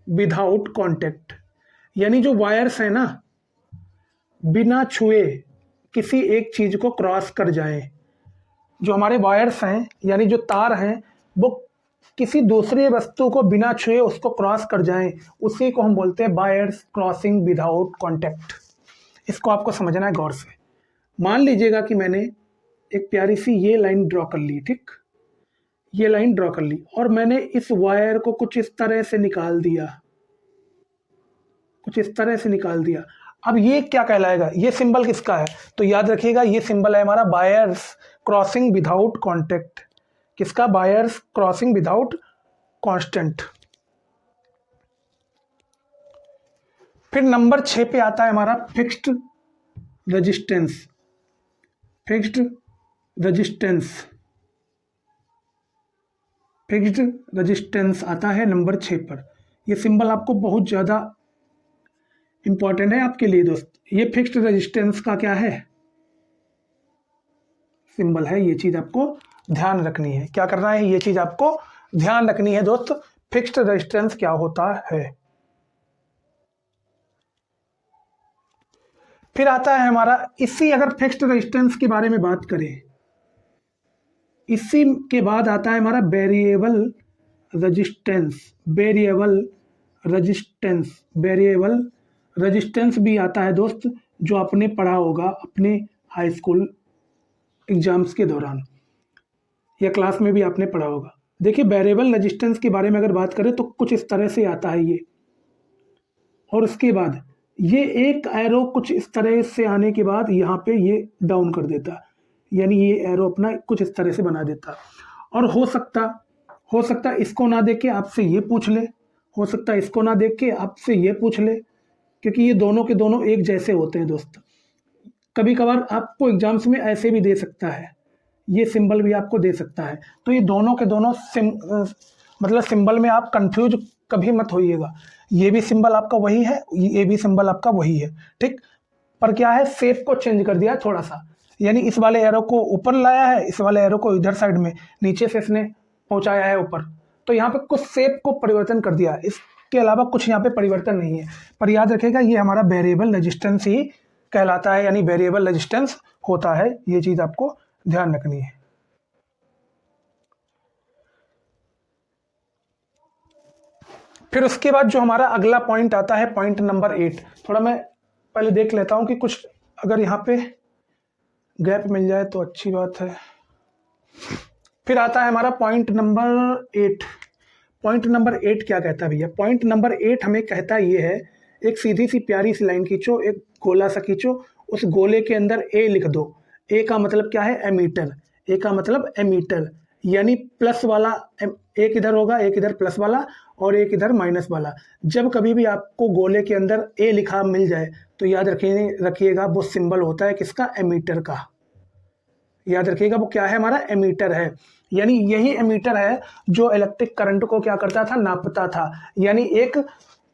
S1: without contact, यानी जो वायर्स है ना, बिना छुए किसी एक चीज को क्रॉस कर जाए। जो हमारे वायर्स हैं यानी जो तार हैं, वो किसी दूसरी वस्तु को बिना छुए उसको क्रॉस कर जाएं, उसी को हम बोलते हैं बायर्स क्रॉसिंग विदाउट कॉन्टेक्ट। इसको आपको समझना है गौर से। मान लीजिएगा कि मैंने एक प्यारी सी ये लाइन ड्रॉ कर ली, ठीक, ये लाइन ड्रॉ कर ली, और मैंने इस वायर को कुछ इस तरह से निकाल दिया, कुछ इस तरह से निकाल दिया। अब ये क्या कहलाएगा, ये सिंबल किसका है, तो याद रखिएगा ये सिंबल है हमारा बायर्स क्रॉसिंग विदाउट कॉन्टेक्ट। किसका, बायर्स क्रॉसिंग विदाउट कांस्टेंट। फिर नंबर 6 पे आता है हमारा fixed resistance. Fixed resistance, fixed resistance आता है नंबर 6 पर। यह सिंबल आपको बहुत ज़्यादा इंपॉर्टेंट है आपके लिए दोस्त। ये फिक्स्ड रेजिस्टेंस का क्या है, सिंबल है। ये चीज़ आपको ध्यान रखनी है। क्या करना है, ये चीज़ आपको ध्यान रखनी है दोस्त, फिक्स्ड रेजिस्टेंस क्या होता है। फिर आता है हमारा इसी, अगर फिक्स्ड रेजिस्टेंस के बारे में बात करें, इसी के बाद आता है हमारा variable resistance. Variable resistance, variable resistance भी आता है दोस्त, जो आपने पढ़ा होगा अपने हाई स्कूल एग्जाम्स के दौरान या क्लास में भी आपने पढ़ा होगा। देखिए वेरिएबल रेजिस्टेंस के बारे में अगर बात करें तो कुछ इस तरह से आता है ये, और उसके बाद ये एक एरो कुछ इस तरह से आने के बाद यहाँ पे ये डाउन कर देता, यानी ये एरो अपना कुछ इस तरह से बना देता। और हो सकता इसको ना देख के आपसे ये पूछ ले, हो सकता है इसको ना देख के आपसे ये पूछ ले, क्योंकि ये दोनों के दोनों एक जैसे होते हैं दोस्त। कभी कभार आपको एग्जाम्स में ऐसे भी दे सकता है, ये सिंबल भी आपको दे सकता है। तो ये दोनों के दोनों मतलब सिंबल में आप कंफ्यूज कभी मत होइएगा। ये भी सिंबल आपका वही है, ये भी सिंबल आपका वही है, ठीक, पर क्या है, शेप को चेंज कर दिया थोड़ा सा, यानी इस वाले एरो को ऊपर लाया है, इस वाले एरो को इधर साइड में नीचे से इसने पहुंचाया है ऊपर। तो यहाँ पे कुछ शेप को परिवर्तन कर दिया, इसके अलावा कुछ यहाँ पे परिवर्तन नहीं है। पर याद रखेगा ये हमारा वेरिएबल रेजिस्टेंस ही कहलाता है, यानी वेरिएबल रेजिस्टेंस होता है। ये चीज आपको ध्यान रखनी है। फिर उसके बाद जो हमारा अगला पॉइंट आता है, पॉइंट नंबर 8। थोड़ा मैं पहले देख लेता हूं कि कुछ अगर यहाँ पे गैप मिल जाए तो अच्छी बात है। फिर आता है हमारा पॉइंट नंबर 8। पॉइंट नंबर 8 क्या कहता है भैया, पॉइंट नंबर 8 हमें कहता ये है, एक सीधी सी प्यारी सी लाइन खींचो, एक गोला सा खींचो, उस गोले के अंदर ए लिख दो। ए का मतलब क्या है, एमीटर। ए का मतलब एमीटर, यानी प्लस वाला एक इधर होगा, एक इधर प्लस वाला और एक इधर माइनस वाला। जब कभी भी आपको गोले के अंदर ए लिखा मिल जाए तो याद रखिएगा वो सिंबल होता है किसका, एमीटर का। याद रखिएगा वो क्या है, हमारा एमीटर है। यानी यही एमीटर है जो इलेक्ट्रिक करंट को क्या करता था, नापता था। यानी एक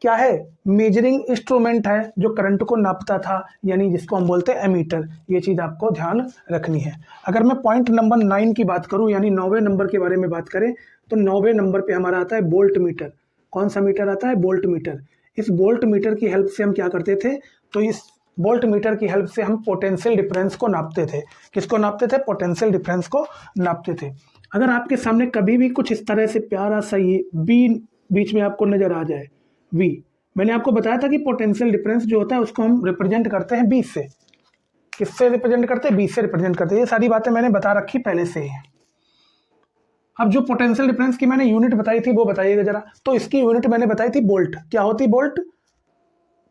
S1: क्या है, मेजरिंग इंस्ट्रूमेंट है जो करंट को नापता था, यानी जिसको हम बोलते हैं एमीटर। ये चीज़ आपको ध्यान रखनी है। अगर मैं पॉइंट नंबर 9 की बात करूं, यानी 9वें नंबर के बारे में बात करें, तो 9वें नंबर पे हमारा आता है वोल्ट मीटर। कौन सा मीटर आता है, वोल्ट मीटर। इस वोल्ट मीटर की हेल्प से हम क्या करते थे, तो इस वोल्ट मीटर की हेल्प से हम पोटेंशियल डिफरेंस को नापते थे। किसको नापते थे, पोटेंशियल डिफरेंस को नापते थे। अगर आपके सामने कभी भी कुछ इस तरह से प्यारा सा ये बी बीच में आपको नजर आ जाए, वी, मैंने आपको बताया था कि पोटेंशियल डिफरेंस जो होता है उसको हम रिप्रेजेंट करते हैं 20 से। किससे रिप्रेजेंट करते हैं, 20 से रिप्रेजेंट करते हैं। ये सारी बातें मैंने बता रखी पहले से ही। अब जो पोटेंशियल डिफरेंस की मैंने यूनिट बताई थी वो बताइएगा जरा। तो इसकी यूनिट मैंने बताई थी वोल्ट। क्या होती है, वोल्ट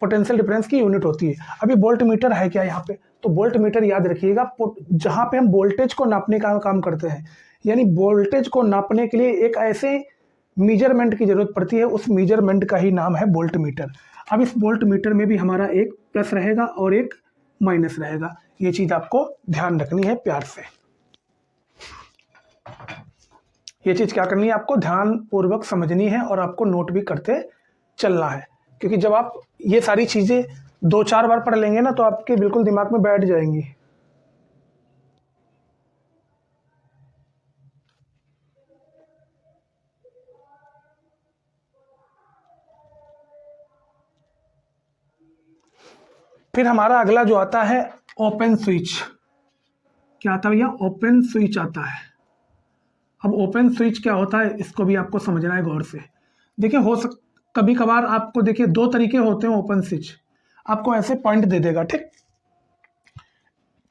S1: पोटेंशियल डिफरेंस की यूनिट होती है। अभी वोल्ट मीटर है क्या यहाँ पे, तो वोल्ट मीटर याद रखिएगा जहाँ पे हम वोल्टेज को नापने का काम करते हैं, यानी वोल्टेज को नापने के लिए एक ऐसे मीजरमेंट की जरूरत पड़ती है, उस मीजरमेंट का ही नाम है वोल्ट मीटर। अब इस वोल्ट मीटर में भी हमारा एक प्लस रहेगा और एक माइनस रहेगा, ये चीज आपको ध्यान रखनी है प्यार से। ये चीज क्या करनी है, आपको ध्यान पूर्वक समझनी है और आपको नोट भी करते चलना है, क्योंकि जब आप ये सारी चीजें 2-4 बार पढ़ लेंगे ना तो आपके बिल्कुल दिमाग में बैठ जाएंगी। फिर हमारा अगला जो आता है ओपन स्विच। क्या आता है भैया, ओपन स्विच आता है। अब ओपन स्विच क्या होता है इसको भी आपको समझना है गौर से। देखिए कभी कभार आपको देखिए 2 तरीके होते हैं ओपन स्विच। आपको ऐसे पॉइंट दे देगा, ठीक,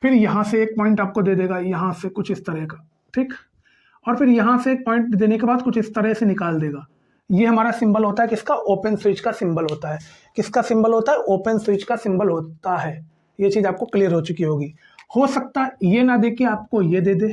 S1: फिर यहाँ से एक पॉइंट आपको दे देगा, यहाँ से कुछ इस तरह का, ठीक, और फिर यहाँ से एक पॉइंट देने के बाद कुछ इस तरह से निकाल देगा। ये हमारा सिंबल होता है किसका, ओपन स्विच का सिंबल होता है। किसका सिंबल होता है, ओपन स्विच का सिंबल होता है। ये चीज आपको क्लियर हो चुकी होगी। हो सकता है ये ना दे के आपको ये दे दे,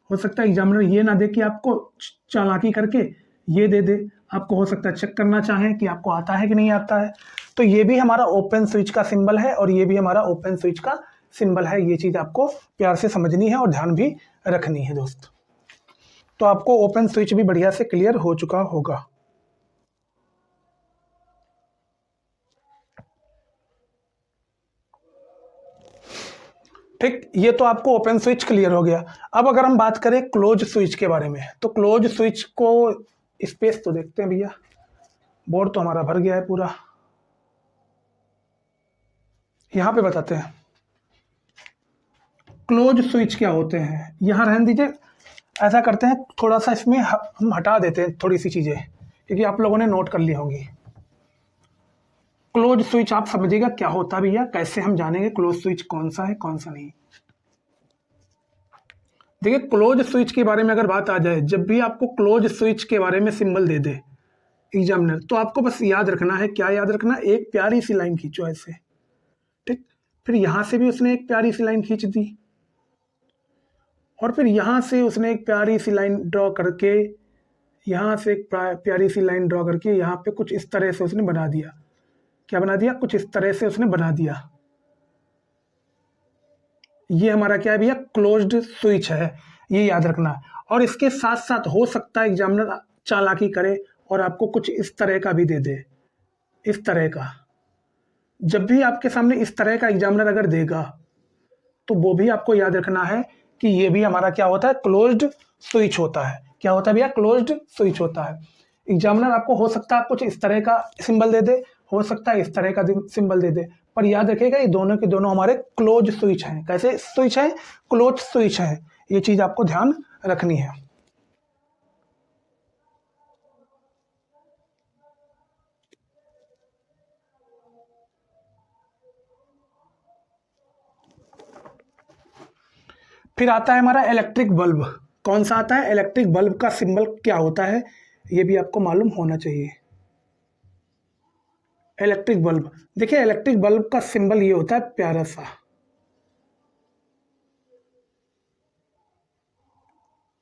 S1: हो सकता है एग्जामिनर ये ना दे के आपको चालाकी करके ये दे दे, आपको हो सकता है चेक करना चाहें कि आपको आता है कि नहीं आता है। तो ये भी हमारा ओपन स्विच का सिंबल है और ये भी हमारा ओपन स्विच का सिंबल है। ये चीज आपको प्यार से समझनी है और ध्यान भी रखनी है दोस्त। तो आपको ओपन स्विच भी बढ़िया से क्लियर हो चुका होगा। ठीक, ये तो आपको ओपन स्विच क्लियर हो गया। अब अगर हम बात करें क्लोज स्विच के बारे में, तो क्लोज स्विच को स्पेस तो देखते हैं भैया, बोर्ड तो हमारा भर गया है पूरा। यहां पे बताते हैं क्लोज स्विच क्या होते हैं। यहां रहने दीजिए, ऐसा करते हैं थोड़ा सा इसमें हम हटा देते हैं थोड़ी सी चीजें, क्योंकि आप लोगों ने नोट कर ली होंगी। क्लोज स्विच आप समझिएगा क्या होता है भैया, कैसे हम जानेंगे क्लोज स्विच कौन सा है कौन सा नहीं। देखिए क्लोज स्विच के बारे में अगर बात आ जाए, जब भी आपको क्लोज स्विच के बारे में सिंबल दे दे एग्जामिनर, तो आपको बस याद रखना है, क्या याद रखना, एक प्यारी सी लाइन खींचो ऐसे, ठीक, फिर यहां से भी उसने एक प्यारी सी लाइन खींच दी और फिर यहां से उसने एक प्यारी सी लाइन ड्रॉ करके, यहां से एक प्यारी सी लाइन ड्रॉ करके यहाँ पे कुछ इस तरह से उसने बना दिया। क्या बना दिया, कुछ इस तरह से उसने बना दिया। ये हमारा क्या है भैया, क्लोज्ड स्विच है, ये याद रखना। और इसके साथ साथ हो सकता है एग्जामिनर चालाकी करे और आपको कुछ इस तरह का भी दे दे, इस तरह का। जब भी आपके सामने इस तरह का एग्जामिनर अगर देगा तो वो भी आपको याद रखना है कि ये भी हमारा क्या होता है, क्लोज्ड स्विच होता है। क्या होता है भैया, क्लोज्ड स्विच होता है। एग्जामिनर आपको हो सकता है कुछ इस तरह का सिंबल दे दे, हो सकता है इस तरह का सिंबल दे दे, पर याद रखिएगा ये दोनों के दोनों हमारे क्लोज स्विच हैं। कैसे स्विच है, क्लोज स्विच है। ये चीज आपको ध्यान रखनी है। फिर आता है हमारा इलेक्ट्रिक बल्ब। कौन सा आता है, इलेक्ट्रिक बल्ब का सिंबल क्या होता है, ये भी आपको मालूम होना चाहिए। इलेक्ट्रिक बल्ब, देखिए इलेक्ट्रिक बल्ब का सिंबल ये होता है प्यारा सा,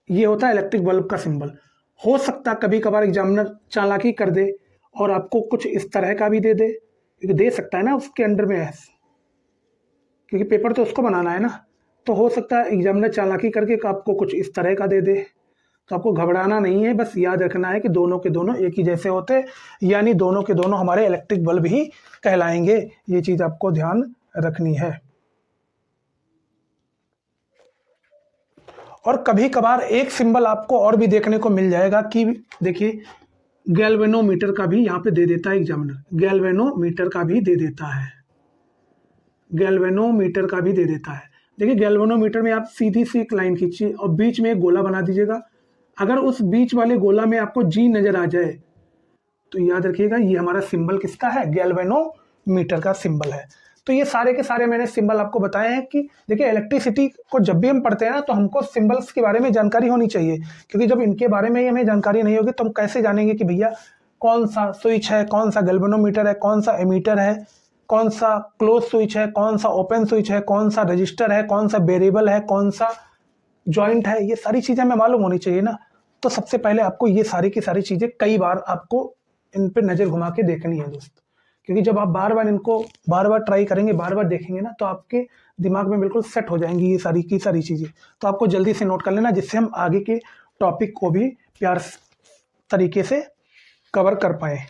S1: ये होता है इलेक्ट्रिक बल्ब का सिंबल। हो सकता कभी कभार एग्जामिनर चालाकी कर दे और आपको कुछ इस तरह का भी दे दे, क्योंकि दे सकता है ना उसके अंडर में है, क्योंकि पेपर तो उसको बनाना है ना। तो हो सकता है एग्जामिनर चालाकी करके आपको कुछ इस तरह का दे दे। तो आपको घबराना नहीं है, बस याद रखना है कि दोनों के दोनों एक ही जैसे होते हैं, यानी दोनों के दोनों हमारे इलेक्ट्रिक बल्ब ही कहलाएंगे। ये चीज आपको ध्यान रखनी है। और कभी कभार एक सिंबल आपको और भी देखने को मिल जाएगा कि देखिए गैल्वेनोमीटर का भी यहाँ पे दे देता है एग्जामिनर, गैल्वेनोमीटर का भी दे देता है, गैल्वेनोमीटर का भी दे देता है। देखिए गैल्वेनोमीटर में आप सीधी सी एक लाइन खींचिए और बीच में एक गोला बना दीजिएगा। अगर उस बीच वाले गोला में आपको जी नजर आ जाए तो याद रखिएगा ये हमारा सिंबल किसका है, गैल्वेनोमीटर का सिंबल है। तो ये सारे के सारे मैंने सिंबल आपको बताए हैं कि देखिए इलेक्ट्रिसिटी को जब भी हम पढ़ते हैं ना तो हमको सिंबल्स के बारे में जानकारी होनी चाहिए, क्योंकि जब इनके बारे में हमें जानकारी नहीं होगी तो हम कैसे जानेंगे कि भैया कौन सा स्विच है, कौन सा गैल्वेनोमीटर है, कौन सा एमीटर है, कौन सा क्लोज स्विच है, कौन सा ओपन स्विच है, कौन सा रजिस्टर है, कौन सा वेरिएबल है, कौन सा जॉइंट है, ये सारी चीज़ें हमें मालूम होनी चाहिए ना। तो सबसे पहले आपको ये सारी की सारी चीज़ें कई बार आपको इन पे नज़र घुमा के देखनी है दोस्त, क्योंकि जब आप बार बार इनको बार बार ट्राई करेंगे, बार बार देखेंगे ना, तो आपके दिमाग में बिल्कुल सेट हो जाएंगी ये सारी की सारी चीज़ें। तो आपको जल्दी से नोट कर लेना, जिससे हम आगे के टॉपिक को भी प्यार तरीके से कवर कर पाए।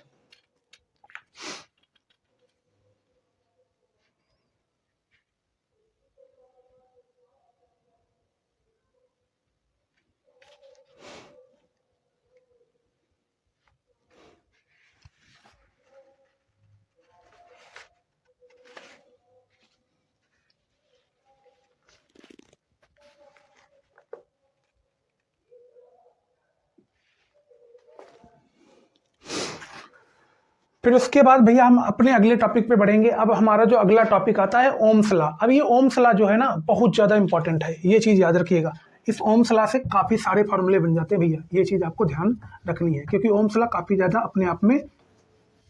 S1: फिर उसके बाद भैया हम अपने अगले टॉपिक पे बढ़ेंगे। अब हमारा जो अगला टॉपिक आता है ओम्स लॉ। अब ये ओम्स लॉ जो है ना बहुत ज़्यादा इंपॉर्टेंट है, ये चीज़ याद रखिएगा। इस ओम्स लॉ से काफ़ी सारे फार्मूले बन जाते हैं भैया, ये चीज़ आपको ध्यान रखनी है, क्योंकि ओम्स लॉ काफ़ी ज़्यादा अपने आप में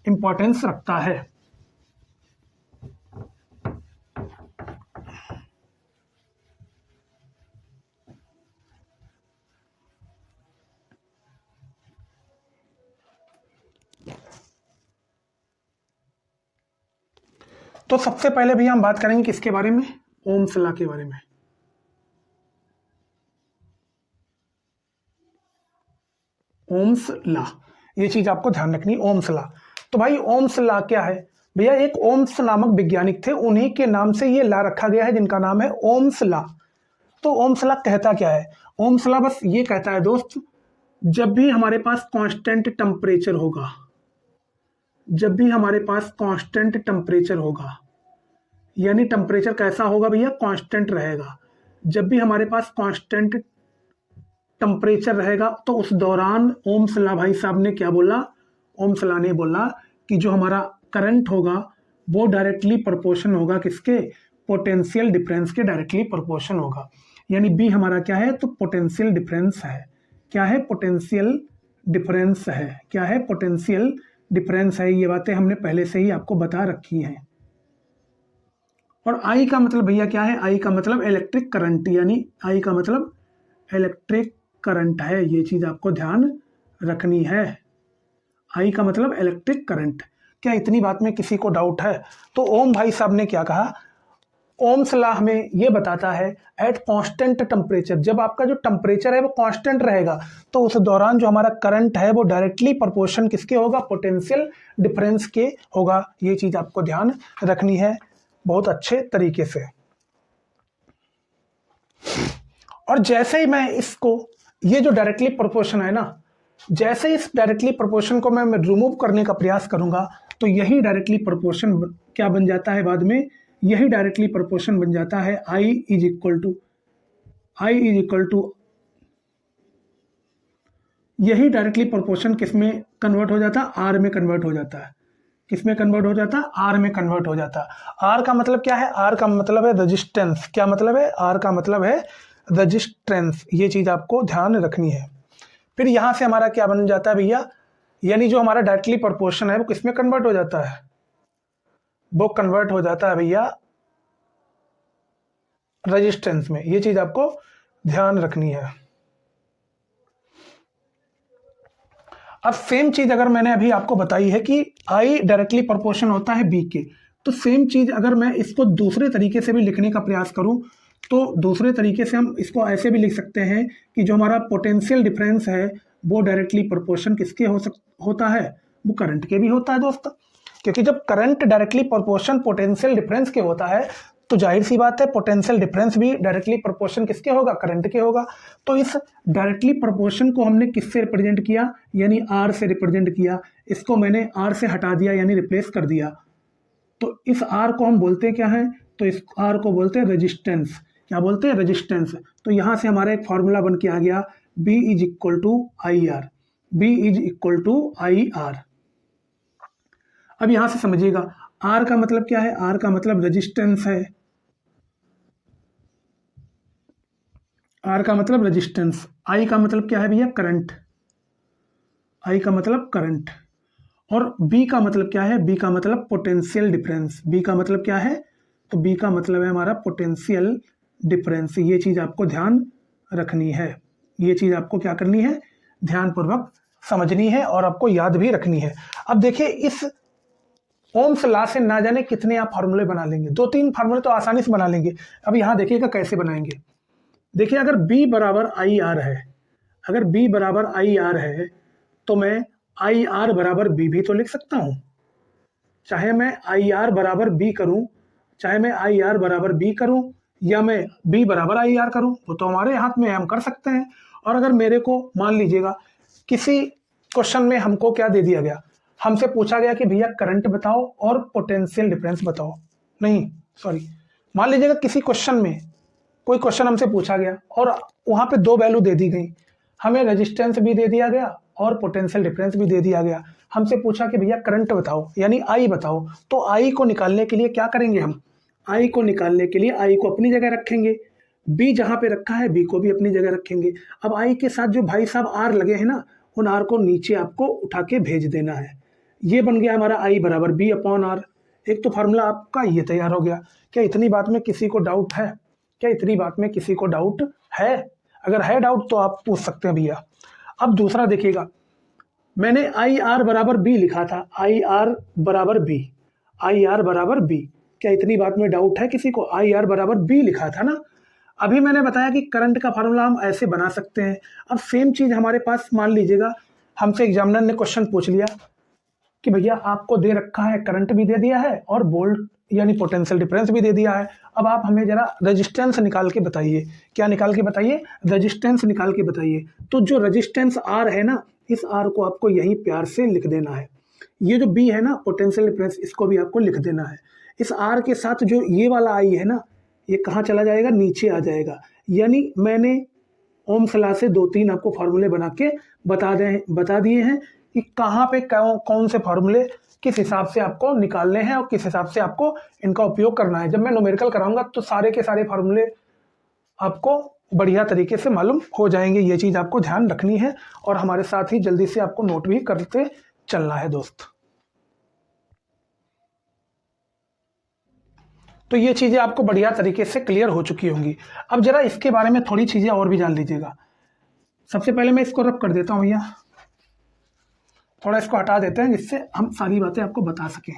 S1: इंपॉर्टेंस रखता है। तो सबसे पहले भैया हम बात करेंगे किसके बारे में, ओम्स लॉ के बारे में। ओम्स लॉ, ये चीज आपको ध्यान रखनी, ओम्स लॉ। तो भाई ओम्स लॉ क्या है भैया, एक ओम्स नामक वैज्ञानिक थे, उन्हीं के नाम से ये लॉ रखा गया है, जिनका नाम है ओम्स लॉ। तो ओम्स लॉ कहता क्या है, ओम्स लॉ बस ये कहता है दोस्त, जब भी हमारे पास कांस्टेंट टेम्परेचर होगा, जब भी हमारे पास कांस्टेंट टेम्परेचर होगा, यानी टेम्परेचर कैसा होगा भैया, कांस्टेंट रहेगा। जब भी हमारे पास कांस्टेंट टेम्परेचर रहेगा, तो उस दौरान ओम्स लॉ भाई साहब ने क्या बोला, ओम्स लॉ ने बोला कि जो हमारा करंट होगा वो डायरेक्टली प्रोपोर्शन होगा किसके, पोटेंशियल डिफरेंस के डायरेक्टली प्रोपोर्शन होगा। यानी बी हमारा क्या है, तो पोटेंशियल डिफरेंस है। क्या है, पोटेंशियल डिफरेंस है। क्या है, पोटेंशियल डिफरेंस है। ये बातें हमने पहले से ही आपको बता रखी हैं। और आई का मतलब भैया क्या है, आई का मतलब इलेक्ट्रिक करंट, यानी आई का मतलब इलेक्ट्रिक करंट है। ये चीज आपको ध्यान रखनी है, आई का मतलब इलेक्ट्रिक करंट। क्या इतनी बात में किसी को डाउट है? तो ओम भाई साहब ने क्या कहा, ओम्स लॉ हमें ये बताता है एट कांस्टेंट टेम्परेचर, जब आपका जो टेम्परेचर है वो कांस्टेंट रहेगा, तो उस दौरान जो हमारा करंट है वो डायरेक्टली प्रोपोर्शन किसके होगा, पोटेंशियल डिफरेंस के होगा। ये चीज आपको ध्यान रखनी है बहुत अच्छे तरीके से। और जैसे ही मैं इसको, ये जो डायरेक्टली प्रोपोर्शन है ना, जैसे इस डायरेक्टली प्रोपोर्शन को मैं रिमूव करने का प्रयास करूंगा, तो यही डायरेक्टली प्रोपोर्शन क्या बन जाता है बाद में, यही डायरेक्टली प्रोपोर्शन बन जाता है आई इज इक्वल टू, यही डायरेक्टली प्रोपोर्शन किस में कन्वर्ट हो जाता है, आर में कन्वर्ट हो जाता है। किस में कन्वर्ट हो जाता है, आर में कन्वर्ट हो जाता है। आर का मतलब क्या है, आर का मतलब है रेजिस्टेंस। क्या मतलब है, आर का मतलब है रेजिस्टेंस। ये चीज आपको ध्यान रखनी है। फिर यहां से हमारा क्या बन जाता है भैया, यानी जो हमारा डायरेक्टली प्रोपोर्शन है वो किस में कन्वर्ट हो जाता है, वो कन्वर्ट हो जाता है भैया रेजिस्टेंस में। ये चीज आपको ध्यान रखनी है। अब सेम चीज अगर मैंने अभी आपको बताई है कि आई डायरेक्टली प्रोपोर्शन होता है बी के, तो सेम चीज अगर मैं इसको दूसरे तरीके से भी लिखने का प्रयास करूं, तो दूसरे तरीके से हम इसको ऐसे भी लिख सकते हैं कि जो हमारा पोटेंशियल डिफरेंस है वो डायरेक्टली प्रोपोर्शन किसके होता है, वो करंट के भी होता है दोस्त। क्योंकि जब current directly proportion potential difference के होता है, तो जाहिर सी बात है पोटेंशियल डिफरेंस भी डायरेक्टली प्रोपोर्शन किसके होगा, करंट के होगा। तो इस डायरेक्टली प्रोपोर्शन को हमने किससे रिप्रेजेंट किया, यानी आर से रिप्रेजेंट किया। इसको मैंने आर से हटा दिया, यानी रिप्लेस कर दिया। तो इस आर को हम बोलते हैं क्या है, तो इस आर को बोलते हैं रेजिस्टेंस। क्या बोलते हैं, रेजिस्टेंस। तो यहां से हमारा एक फॉर्मूला बन के आ गया, V is equal to I R, V is equal to I R. अब यहां से समझिएगा, आर का मतलब क्या है, आर का मतलब रेजिस्टेंस है। आर का मतलब रेजिस्टेंस। आई का मतलब क्या है भैया, करंट। आई का मतलब करंट। और बी का मतलब क्या है, बी का मतलब पोटेंशियल डिफरेंस। बी का मतलब क्या है, तो बी का मतलब है हमारा पोटेंशियल डिफरेंस। ये चीज आपको ध्यान रखनी है। ये चीज़ आपको क्या करनी है, ध्यानपूर्वक समझनी है और आपको याद भी रखनी है। अब देखिए, इस ओम्स लॉ से ना जाने कितने आप फार्मूले बना लेंगे, 2-3 फार्मूले तो आसानी से बना लेंगे। अब यहाँ देखिएगा कैसे बनाएंगे। देखिए, अगर B बराबर आई आर है, अगर B बराबर आई आर है तो मैं आई आर बराबर B भी तो लिख सकता हूँ। चाहे मैं आई आर बराबर B करूँ, चाहे मैं आई आर बराबर B करूँ, या मैं B बराबर आई आर करूँ, वो तो हमारे हाथ में है, हम कर सकते हैं। और अगर मेरे को मान लीजिएगा किसी क्वेश्चन में हमको क्या दे दिया गया, हमसे पूछा गया कि भैया करंट बताओ और पोटेंशियल डिफरेंस बताओ, नहीं सॉरी, मान लीजिएगा किसी क्वेश्चन में कोई क्वेश्चन हमसे पूछा गया और वहाँ पे 2 वैल्यू दे दी गई, हमें रेजिस्टेंस भी दे दिया गया और पोटेंशियल डिफरेंस भी दे दिया गया। हमसे पूछा कि भैया करंट बताओ, यानी आई बताओ, तो आई को निकालने के लिए क्या करेंगे हम, आई को निकालने के लिए आई को अपनी जगह रखेंगे, बी जहाँ पे रखा है बी को भी अपनी जगह रखेंगे। अब आई के साथ जो भाई साहब आर लगे हैं ना, उन आर को नीचे आपको उठा के भेज देना है। ये बन गया हमारा आई बराबर बी अपॉन आर। एक तो फार्मूला आपका ये तैयार हो गया। क्या इतनी बात में किसी को डाउट है? क्या इतनी बात में किसी को डाउट है? अगर है डाउट तो आप पूछ सकते हैं भैया। अब दूसरा देखिएगा, मैंने आई आर बराबर बी लिखा था, आई आर बराबर बी, आई आर बराबर बी। क्या इतनी बात में डाउट है किसी को? आई आर बराबर बी लिखा था ना। अभी मैंने बताया कि करंट का फार्मूला हम ऐसे बना सकते हैं। अब सेम चीज़ हमारे पास, मान लीजिएगा हमसे एग्जामिनर ने क्वेश्चन पूछ लिया कि भैया आपको दे रखा है, करंट भी दे दिया है और वोल्ट यानी पोटेंशियल डिफरेंस भी दे दिया है। अब आप हमें जरा रेजिस्टेंस निकाल के बताइए। क्या निकाल के बताइए? रेजिस्टेंस निकाल के बताइए। तो जो रेजिस्टेंस आर है ना, इस आर को आपको यहीं प्यार से लिख देना है। ये जो बी है ना, पोटेंशियल डिफरेंस, इसको भी आपको लिख देना है। इस आर के साथ जो ये वाला आई है ना, ये कहाँ चला जाएगा? नीचे आ जाएगा। यानी मैंने ओम्स लॉ से 2-3 आपको फार्मूले बना के बता दिए हैं कि कहाँ पे कौन से फार्मूले किस हिसाब से आपको निकालने हैं और किस हिसाब से आपको इनका उपयोग करना है। जब मैं न्यूमेरिकल कराऊंगा तो सारे के सारे फार्मूले आपको बढ़िया तरीके से मालूम हो जाएंगे। ये चीज़ आपको ध्यान रखनी है और हमारे साथ ही जल्दी से आपको नोट भी करते चलना है दोस्त। तो ये चीज़ें आपको बढ़िया तरीके से क्लियर हो चुकी होंगी। अब जरा इसके बारे में थोड़ी चीज़ें और भी जान लीजिएगा। सबसे पहले मैं इसको रब कर देता हूँ भैया, थोड़ा इसको हटा देते हैं जिससे हम सारी बातें आपको बता सकें।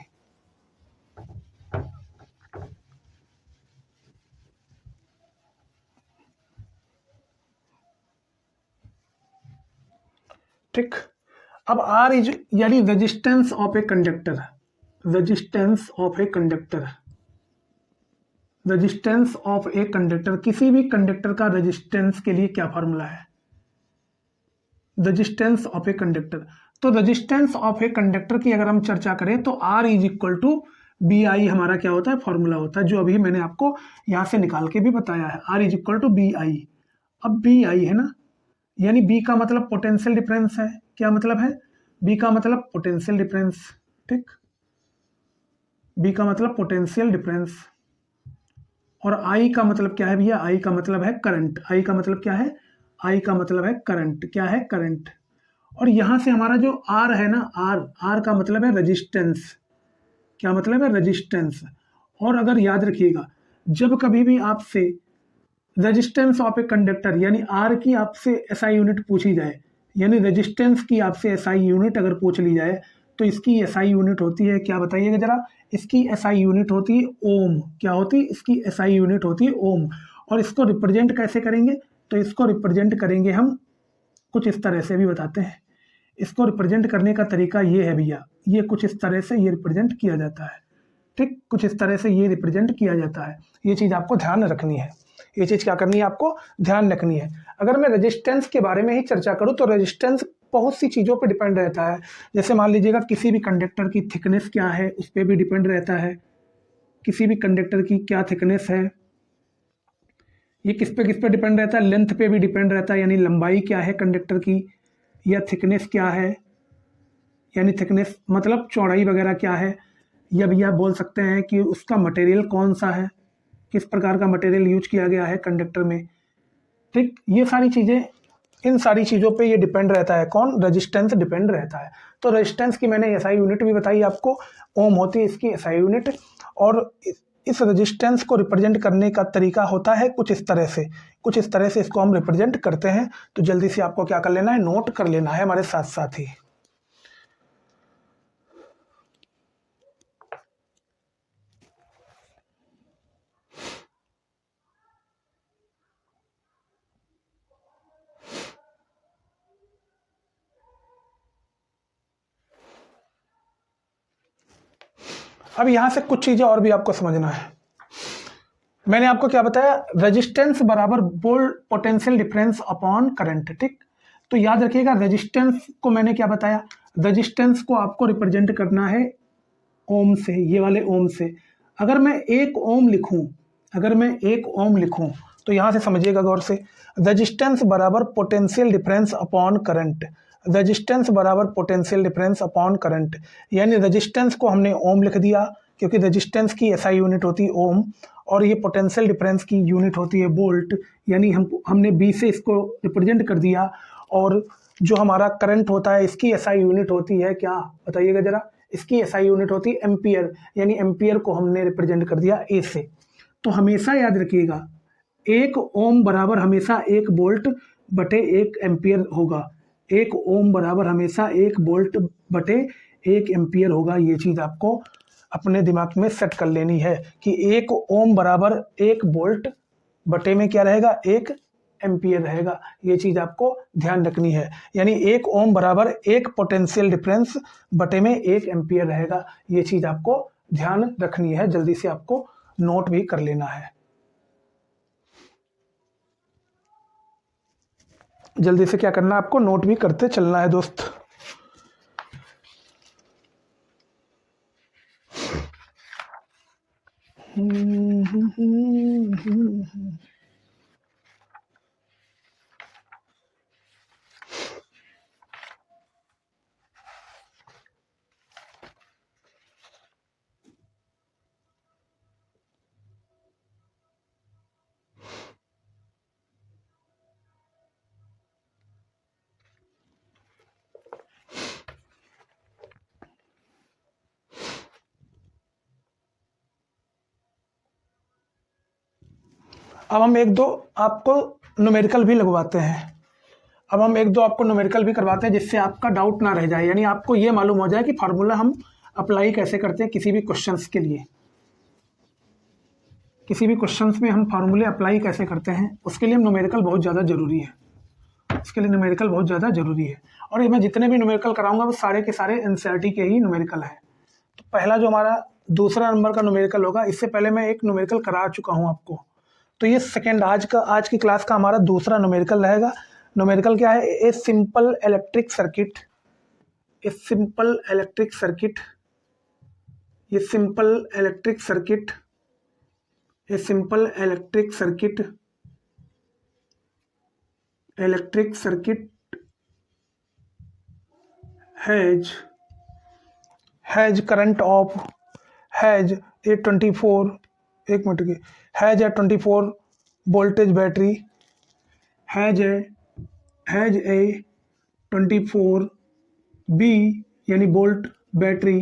S1: ठीक, अब आर इज यानी resistance of a conductor, resistance of a conductor, resistance of a conductor, किसी भी कंडक्टर का रेजिस्टेंस के लिए क्या फॉर्मूला है? Resistance of a conductor. तो रेजिस्टेंस ऑफ ए कंडक्टर की अगर हम चर्चा करें तो R is equal to V I हमारा क्या होता है? फॉर्मूला होता है, जो अभी मैंने आपको यहां से निकाल के भी बताया है। R is equal to V I. अब बी आई है ना, यानी बी का मतलब पोटेंशियल डिफरेंस है। क्या मतलब है? बी का मतलब पोटेंशियल डिफरेंस। ठीक, बी का मतलब पोटेंशियल डिफरेंस। और आई का मतलब क्या है भैया? आई का मतलब है करंट। आई का मतलब क्या है? आई का मतलब है करंट। क्या है? करंट। और यहां से हमारा जो आर है ना, आर, आर का मतलब है रेजिस्टेंस। क्या मतलब है? रेजिस्टेंस। और अगर याद रखिएगा, जब कभी भी आपसे रेजिस्टेंस ऑफ ए कंडक्टर यानी आर की आपसे एसआई यूनिट पूछी जाए, यानी रेजिस्टेंस की आपसे एसआई यूनिट अगर पूछ ली जाए, तो इसकी एसआई यूनिट होती है, क्या बताइएगा जरा? इसकी एसआई यूनिट होती है ओम। क्या होती है? इसकी एसआई यूनिट होती है ओम। और इसको रिप्रेजेंट कैसे करेंगे? तो इसको रिप्रेजेंट करेंगे हम कुछ इस तरह से, भी बताते हैं। इसको रिप्रेजेंट करने का तरीका ये है भैया, ये कुछ इस तरह से ये रिप्रेजेंट किया जाता है। ठीक, कुछ इस तरह से ये रिप्रेजेंट किया जाता है। ये चीज़ आपको ध्यान रखनी है। ये चीज़ क्या करनी है? आपको ध्यान रखनी है। अगर मैं रेजिस्टेंस के बारे में ही चर्चा करूं तो रेजिस्टेंस बहुत सी चीज़ों पर डिपेंड रहता है। जैसे मान लीजिएगा किसी भी कंडक्टर की थिकनेस क्या है, उस पर भी डिपेंड रहता है। किसी भी कंडक्टर की क्या थिकनेस है, ये किस पे डिपेंड रहता है? लेंथ पे भी डिपेंड रहता है, यानी लंबाई क्या है कंडक्टर की, या थिकनेस क्या है, यानी थिकनेस मतलब चौड़ाई वगैरह क्या है। या भी आप बोल सकते हैं कि उसका मटेरियल कौन सा है, किस प्रकार का मटेरियल यूज किया गया है कंडक्टर में। ठीक, ये सारी चीज़ें, इन सारी चीज़ों पे ये डिपेंड रहता है। कौन? रेजिस्टेंस डिपेंड रहता है। तो रेजिस्टेंस की मैंने एसआई यूनिट भी बताई आपको, ओम होती है इसकी एसआई यूनिट। और इस रेजिस्टेंस को रिप्रेजेंट करने का तरीका होता है कुछ इस तरह से इसको हम रिप्रेजेंट करते हैं। तो जल्दी से आपको क्या कर लेना है, नोट कर लेना है हमारे साथ साथ ही। अब यहां से कुछ चीजें और भी आपको समझना है। मैंने आपको क्या बताया, रेजिस्टेंस बराबर volt potential difference upon current, ठीक। तो याद रखिएगा रेजिस्टेंस को मैंने क्या बताया, रेजिस्टेंस को आपको रिप्रेजेंट करना है ओम से, ये वाले ओम से। अगर मैं 1 ओम लिखूं तो यहां से समझिएगा गौर से, रेजिस्टेंस बराबर potential difference upon current, resistance बराबर पोटेंशियल डिफरेंस अपॉन करंट। यानी रेजिस्टेंस को हमने ओम लिख दिया क्योंकि रेजिस्टेंस की एसआई यूनिट होती है ओम, और ये पोटेंशियल डिफरेंस की यूनिट होती है वोल्ट। यानी हमने बी से इसको रिप्रेजेंट कर दिया, और जो हमारा करंट होता है इसकी एसआई यूनिट होती है क्या, बताइएगा जरा, इसकी एसआई यूनिट होती है एम्पियर। यानी एम्पियर को हमने रिप्रेजेंट कर दिया ए से। तो हमेशा याद रखिएगा 1 ओम बराबर हमेशा 1 वोल्ट बटे 1 एम्पियर होगा। 1 ओम बराबर हमेशा 1 वोल्ट बटे 1 एम्पियर होगा। ये चीज आपको अपने दिमाग में सेट कर लेनी है कि 1 ओम बराबर 1 वोल्ट बटे में क्या रहेगा, 1 एम्पियर रहेगा। ये चीज आपको ध्यान रखनी है। यानी 1 ओम बराबर 1 पोटेंशियल डिफरेंस बटे में 1 एम्पियर रहेगा। ये चीज आपको ध्यान रखनी है, जल्दी से आपको नोट भी कर लेना है। जल्दी से क्या करना है आपको, नोट भी करते चलना है दोस्त। अब हम एक दो आपको न्यूमेरिकल भी लगवाते हैं। अब हम एक दो आपको न्यूमेरिकल भी करवाते हैं जिससे आपका डाउट ना रह जाए, यानी आपको ये मालूम हो जाए कि फार्मूला हम अप्लाई कैसे करते हैं किसी भी क्वेश्चंस के लिए। किसी भी क्वेश्चंस में हम फार्मूले अप्लाई कैसे करते हैं, उसके लिए न्यूमेरिकल बहुत ज़्यादा ज़रूरी है। उसके लिए न्यूमेरिकल बहुत ज़्यादा ज़रूरी है। और ये मैं जितने भी न्यूमेरिकल कराऊंगा वो सारे के सारे एनसीईआरटी के ही न्यूमेरिकल है। तो पहला जो हमारा दूसरा नंबर का न्यूमेरिकल होगा, इससे पहले मैं एक न्यूमेरिकल करा चुका हूँ आपको। तो ये सेकेंड आज की क्लास का हमारा दूसरा न्यूमेरिकल रहेगा। न्यूमेरिकल क्या है, a simple electric circuit, a simple electric circuit, ये simple electric circuit, a simple electric circuit, electric circuit has current of, has a 24, एक मिनट की, has a 24 voltage battery, has a 24 B यानी वोल्ट बैटरी,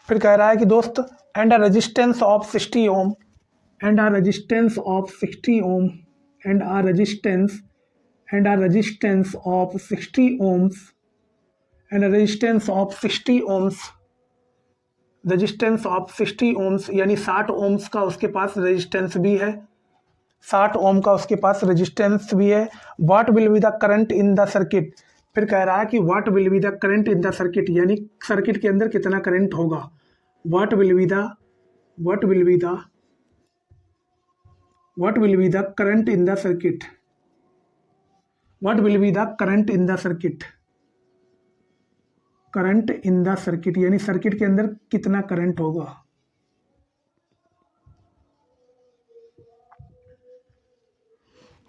S1: फिर कह रहा है कि दोस्त and a resistance of 60 ohm, and a resistance of 60 ohm, and a resistance of 60 ohms, and a resistance of 60 ohms, resistance of 60 ohms यानी 60 ओम्स का उसके पास रेजिस्टेंस भी है, 60 ओम का उसके पास रेजिस्टेंस भी है। What will be the current in the circuit, फिर कह रहा है कि what will be the current in the circuit, यानी सर्किट के अंदर कितना करंट होगा। What will be the current in the circuit, what will be the current in the circuit, current in the circuit यानी सर्किट के अंदर कितना करंट होगा।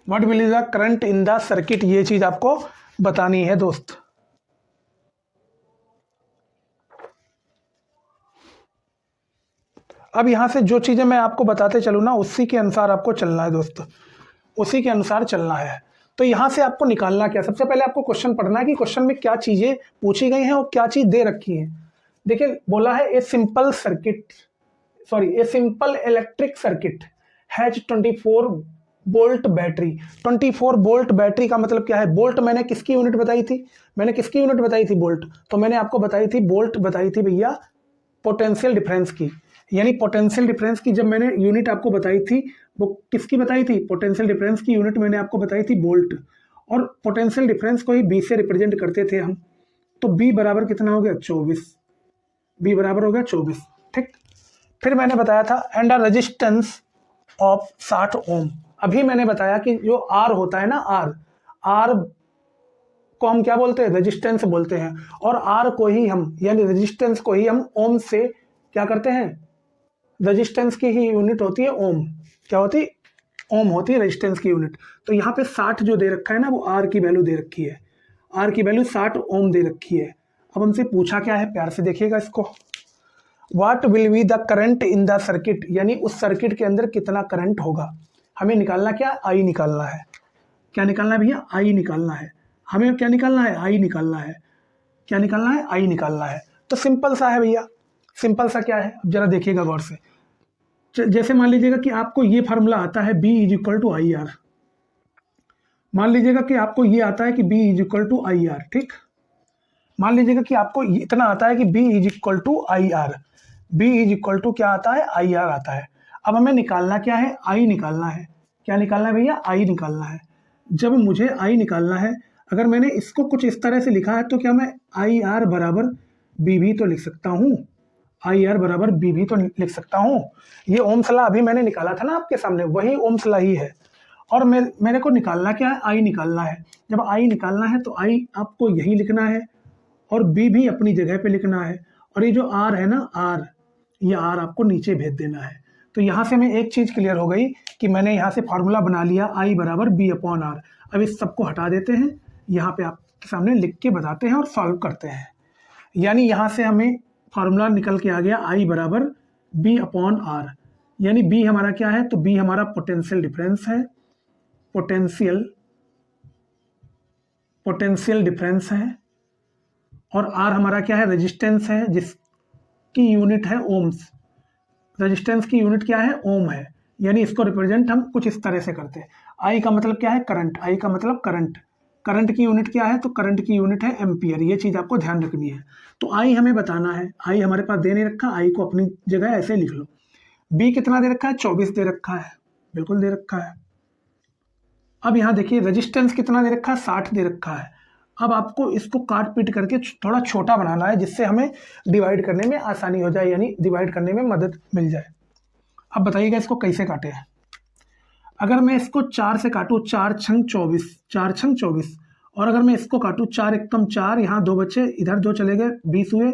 S1: What will be the current in the circuit, ये चीज आपको बतानी है दोस्त। अब यहां से जो चीजें मैं आपको बताते चलूँ ना, उसी के अनुसार आपको चलना है दोस्त, उसी के अनुसार चलना है। तो यहाँ से आपको निकालना क्या, सबसे पहले आपको क्वेश्चन पढ़ना है कि क्वेश्चन में क्या चीज़ें पूछी गई हैं और क्या चीज़ दे रखी है। देखिए बोला है a simple electric circuit has 24 volt battery. 24 volt battery का मतलब क्या है, वोल्ट मैंने किसकी यूनिट बताई थी, वोल्ट, तो मैंने आपको बताई थी वोल्ट बताई थी भैया पोटेंशियल डिफरेंस की, यानी पोटेंशियल डिफरेंस की जब मैंने यूनिट आपको बताई थी वो किसकी बताई थी, पोटेंशियल डिफरेंस की यूनिट मैंने आपको बताई थी वोल्ट, और पोटेंशियल डिफरेंस को ही बी से रिप्रेजेंट करते थे हम। तो बी बराबर कितना हो गया 24, बी बराबर हो गया 24, ठीक। फिर मैंने बताया था एंड अ रेजिस्टेंस ऑफ 60 ओम। अभी मैंने बताया कि जो आर होता है ना, आर को हम क्या बोलते हैं, रेजिस्टेंस बोलते हैं, और आर को ही हम यानी रेजिस्टेंस को ही हम ओम से क्या करते हैं, रेजिस्टेंस की ही यूनिट होती है ओम, क्या होती, ओम होती है रेजिस्टेंस की यूनिट। तो यहाँ पे 60 जो दे रखा है ना वो आर की वैल्यू दे रखी है, आर की वैल्यू 60 ओम दे रखी है। अब हमसे पूछा क्या है, प्यार से देखिएगा इसको, what will be the current in the circuit, यानी उस सर्किट के अंदर कितना करंट होगा। हमें निकालना क्या, आई निकालना है। क्या निकालना है भैया, आई निकालना है। हमें क्या निकालना है, आई निकालना है। क्या निकालना है, आई निकालना है। तो सिंपल सा है भैया, सिंपल सा क्या है, अब जरा देखिएगा गौर से। जैसे मान लीजिएगा कि आपको ये फार्मूला आता है B is equal to I R, मान लीजिएगा कि आपको ये आता है कि B is equal to I R, ठीक। मान लीजिएगा कि आपको इतना आता है कि B is equal to I R, B is equal to क्या आता है, आई आर आता है। अब हमें निकालना क्या है, आई निकालना है। क्या निकालना है भैया, आई निकालना है। जब मुझे आई निकालना है, अगर मैंने इसको कुछ इस तरह से लिखा है तो क्या मैं आई आर बराबर बी भी तो लिख सकता हूँ, आई आर बराबर बी भी तो लिख सकता हूँ। ये ओम्स लॉ अभी मैंने निकाला था ना आपके सामने, वही ओम्स लॉ ही है। और मेरे को निकालना क्या है, आई निकालना है। जब आई निकालना है तो आई आपको यही लिखना है और बी भी अपनी जगह पे लिखना है, और ये जो आर है ना, आर, ये आर आपको नीचे भेज देना है। तो यहाँ से हमें एक चीज़ क्लियर हो गई कि मैंने यहाँ से फार्मूला बना लिया आई बराबर बी अपॉन आर। अब इस सबको हटा देते हैं, यहाँ पे आपके सामने लिख के बताते हैं और सॉल्व करते हैं। यानी यहाँ से हमें फार्मूला निकल के आ गया आई बराबर बी अपॉन आर, यानी बी हमारा क्या है, तो बी हमारा पोटेंशियल डिफरेंस है, पोटेंशियल डिफरेंस है, और आर हमारा क्या है, रेजिस्टेंस है, जिसकी यूनिट है ओम्स। रेजिस्टेंस की यूनिट क्या है, ओम है, यानी इसको रिप्रेजेंट हम कुछ इस तरह से करते हैं। आई का मतलब क्या है, करंट, आई का मतलब करंट, करंट की यूनिट क्या है, तो करंट की यूनिट है एम्पियर। ये चीज़ आपको ध्यान रखनी है। तो आई हमें बताना है, आई हमारे पास दे नहीं रखा, आई को अपनी जगह ऐसे लिख लो। बी कितना दे रखा है, 24 दे रखा है, बिल्कुल दे रखा है। अब यहाँ देखिए रेजिस्टेंस कितना दे रखा है, 60 दे रखा है। अब आपको इसको काट पीट करके थोड़ा छोटा बनाना है, जिससे हमें डिवाइड करने में आसानी हो जाए, यानी डिवाइड करने में मदद मिल जाए। अब बताइएगा इसको कैसे काटे हैं। अगर मैं इसको 4 से काटूँ, 4 छंग 24, 4 छंग 24, और अगर मैं इसको काटूँ 4 एकम 4, यहाँ 2 बचे, इधर 2 चले गए, 20 हुए,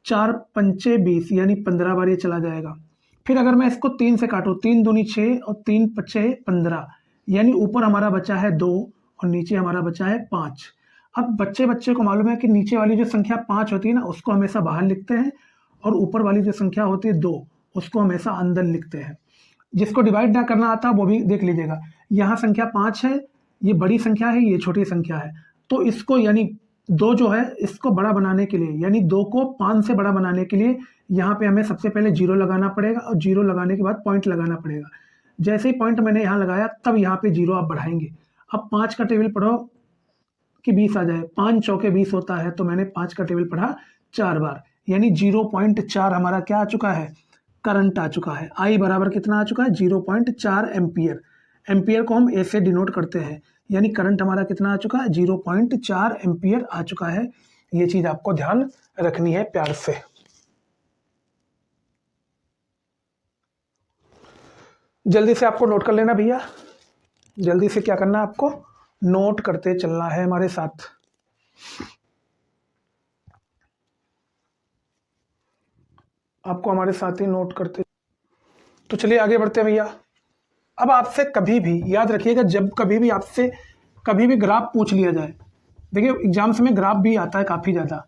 S1: 4 पंचे 20, यानी 15 बार ये चला जाएगा। फिर अगर मैं इसको 3 से काटूँ, 3 दूनी 6 और 3 पचे 15, यानी ऊपर हमारा बचा है 2 और नीचे हमारा बचा है 5। अब बच्चे को मालूम है कि नीचे वाली जो संख्या 5 होती है ना, उसको हमेशा बाहर लिखते हैं, और ऊपर वाली जो संख्या होती है 2, उसको हमेशा अंदर लिखते हैं। जिसको डिवाइड ना करना आता वो भी देख लीजिएगा। यहाँ संख्या 5 है, ये बड़ी संख्या है, ये छोटी संख्या है, तो इसको यानी 2 जो है इसको बड़ा बनाने के लिए, यानी 2 को 5 से बड़ा बनाने के लिए यहाँ पे हमें सबसे पहले 0 लगाना पड़ेगा, और 0 लगाने के बाद पॉइंट लगाना पड़ेगा। जैसे ही पॉइंट मैंने यहाँ लगाया तब यहाँ पे 0 आप बढ़ाएंगे। अब 5 का टेबल पढ़ो कि 20 आ जाए, 5 चौके 20 होता है, तो मैंने 5 का टेबल पढ़ा 4 बार, यानी 0.4 हमारा क्या आ चुका है, करंट आ चुका है। आई बराबर कितना आ चुका है, 0.4 एम्पियर। एम्पियर को हम ए से डिनोट करते हैं, यानी करंट हमारा कितना आ चुका है, 0.4 एम्पियर आ चुका है। ये चीज़ आपको ध्यान रखनी है प्यार से। जल्दी से आपको नोट कर लेना भैया, जल्दी से क्या करना है, आपको नोट करते चलना है हमारे साथ। आपको हमारे साथ ही नोट करते, तो चलिए आगे बढ़ते हैं भैया। अब आपसे कभी भी याद रखिएगा, जब कभी भी आपसे कभी भी ग्राफ पूछ लिया जाए, देखिए एग्जाम्स में ग्राफ भी आता है काफ़ी ज़्यादा,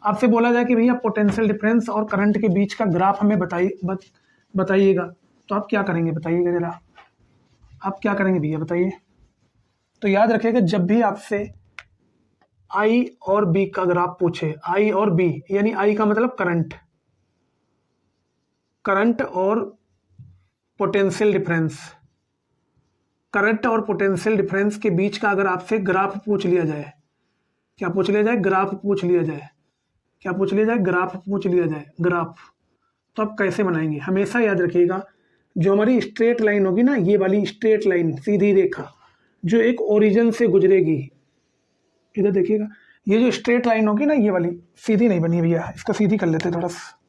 S1: आपसे बोला जाए कि भैया पोटेंशियल डिफरेंस और करंट के बीच का ग्राफ हमें बताइएगा, तो आप क्या करेंगे बताइएगा जरा, आप क्या करेंगे भैया बताइए। तो याद रखिएगा जब भी आपसे आई और बी का ग्राफ पूछे, आई और बी यानी आई का मतलब करंट और पोटेंशियल डिफरेंस, करंट और पोटेंशियल डिफरेंस के बीच का अगर आपसे ग्राफ पूछ लिया जाए, क्या पूछ लिया जाए? ग्राफ पूछ लिया जाए। क्या पूछ लिया जाए? ग्राफ पूछ लिया जाए, ग्राफ। तो आप कैसे बनाएंगे? हमेशा याद रखिएगा जो हमारी स्ट्रेट लाइन होगी ना, ये वाली स्ट्रेट लाइन, सीधी रेखा जो एक ओरिजिन से गुजरेगी, इधर देखिएगा, ये जो स्ट्रेट लाइन होगी ना, ये वाली सीधी नहीं बनी भैया, इसको सीधी कर लेते थोड़ा सा।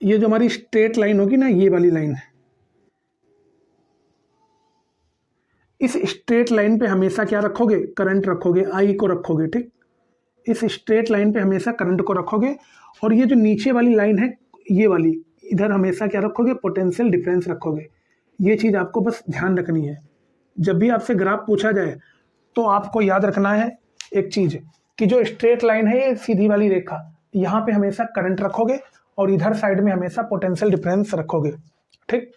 S1: ये जो हमारी स्ट्रेट लाइन होगी ना, ये वाली लाइन, इस स्ट्रेट लाइन पे हमेशा क्या रखोगे? करंट रखोगे, आई को रखोगे, ठीक। इस स्ट्रेट लाइन पे हमेशा करंट को रखोगे, और ये जो नीचे वाली लाइन है, ये वाली, इधर हमेशा क्या रखोगे? पोटेंशियल डिफरेंस रखोगे। ये चीज़ आपको बस ध्यान रखनी है। जब भी आपसे ग्राफ पूछा जाए तो आपको याद रखना है एक चीज़, कि जो स्ट्रेट लाइन है, ये सीधी वाली रेखा, यहाँ पे हमेशा करंट रखोगे और इधर साइड में हमेशा पोटेंशियल डिफरेंस रखोगे, ठीक।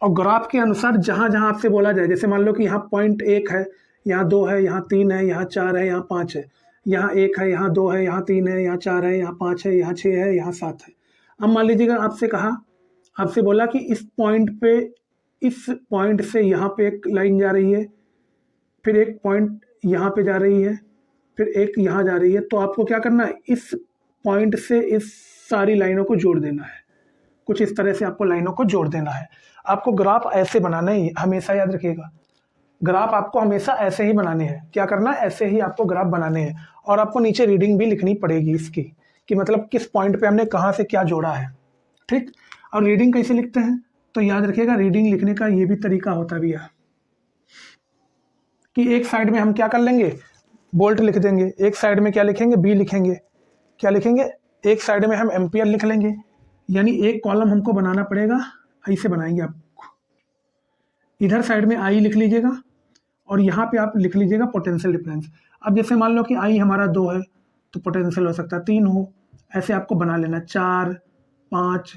S1: और ग्राफ के अनुसार जहाँ जहाँ आपसे बोला जाए, जैसे मान लो कि यहाँ पॉइंट 1 है, यहाँ 2 है, यहाँ 3 है, यहाँ 4 है, यहाँ 5 है, यहाँ 1 है, यहाँ 2 है, यहाँ 3 है, यहाँ 4 है, यहाँ 5 है, यहाँ 6 है, यहाँ 7 है। अब मान लीजिएगा आपसे कहा, आपसे बोला कि इस पॉइंट से यहाँ पे एक लाइन जा रही है, फिर एक पॉइंट यहाँ पे जा रही है, फिर एक यहाँ जा रही है। तो आपको क्या करना है? इस पॉइंट से इस सारी लाइनों को जोड़ देना है, कुछ इस तरह से आपको लाइनों को जोड़ देना है। आपको ग्राफ ऐसे बनाना है, हमेशा याद रखिएगा, ग्राफ आपको हमेशा ऐसे ही बनाने हैं। क्या करना है? ऐसे ही आपको ग्राफ बनाने हैं। और आपको नीचे रीडिंग भी लिखनी पड़ेगी इसकी, कि मतलब किस पॉइंट पे हमने कहाँ से क्या जोड़ा है, ठीक। और रीडिंग कैसे लिखते हैं? तो याद रखिएगा रीडिंग लिखने का ये भी तरीका होता भी है, कि एक साइड में हम क्या कर लेंगे? बोल्ट लिख देंगे। एक साइड में क्या लिखेंगे? बी लिखेंगे। क्या लिखेंगे? एक साइड में हम एम्पियर लिख लेंगे। यानी एक कॉलम हमको बनाना पड़ेगा, ऐसे बनाएंगे आप। इधर साइड में आई लिख लीजिएगा और यहाँ पे आप लिख लीजिएगा पोटेंशियल डिफरेंस। अब जैसे मान लो कि आई हमारा 2 है, तो पोटेंशियल हो सकता है 3 हो। ऐसे आपको बना लेना 4, 5,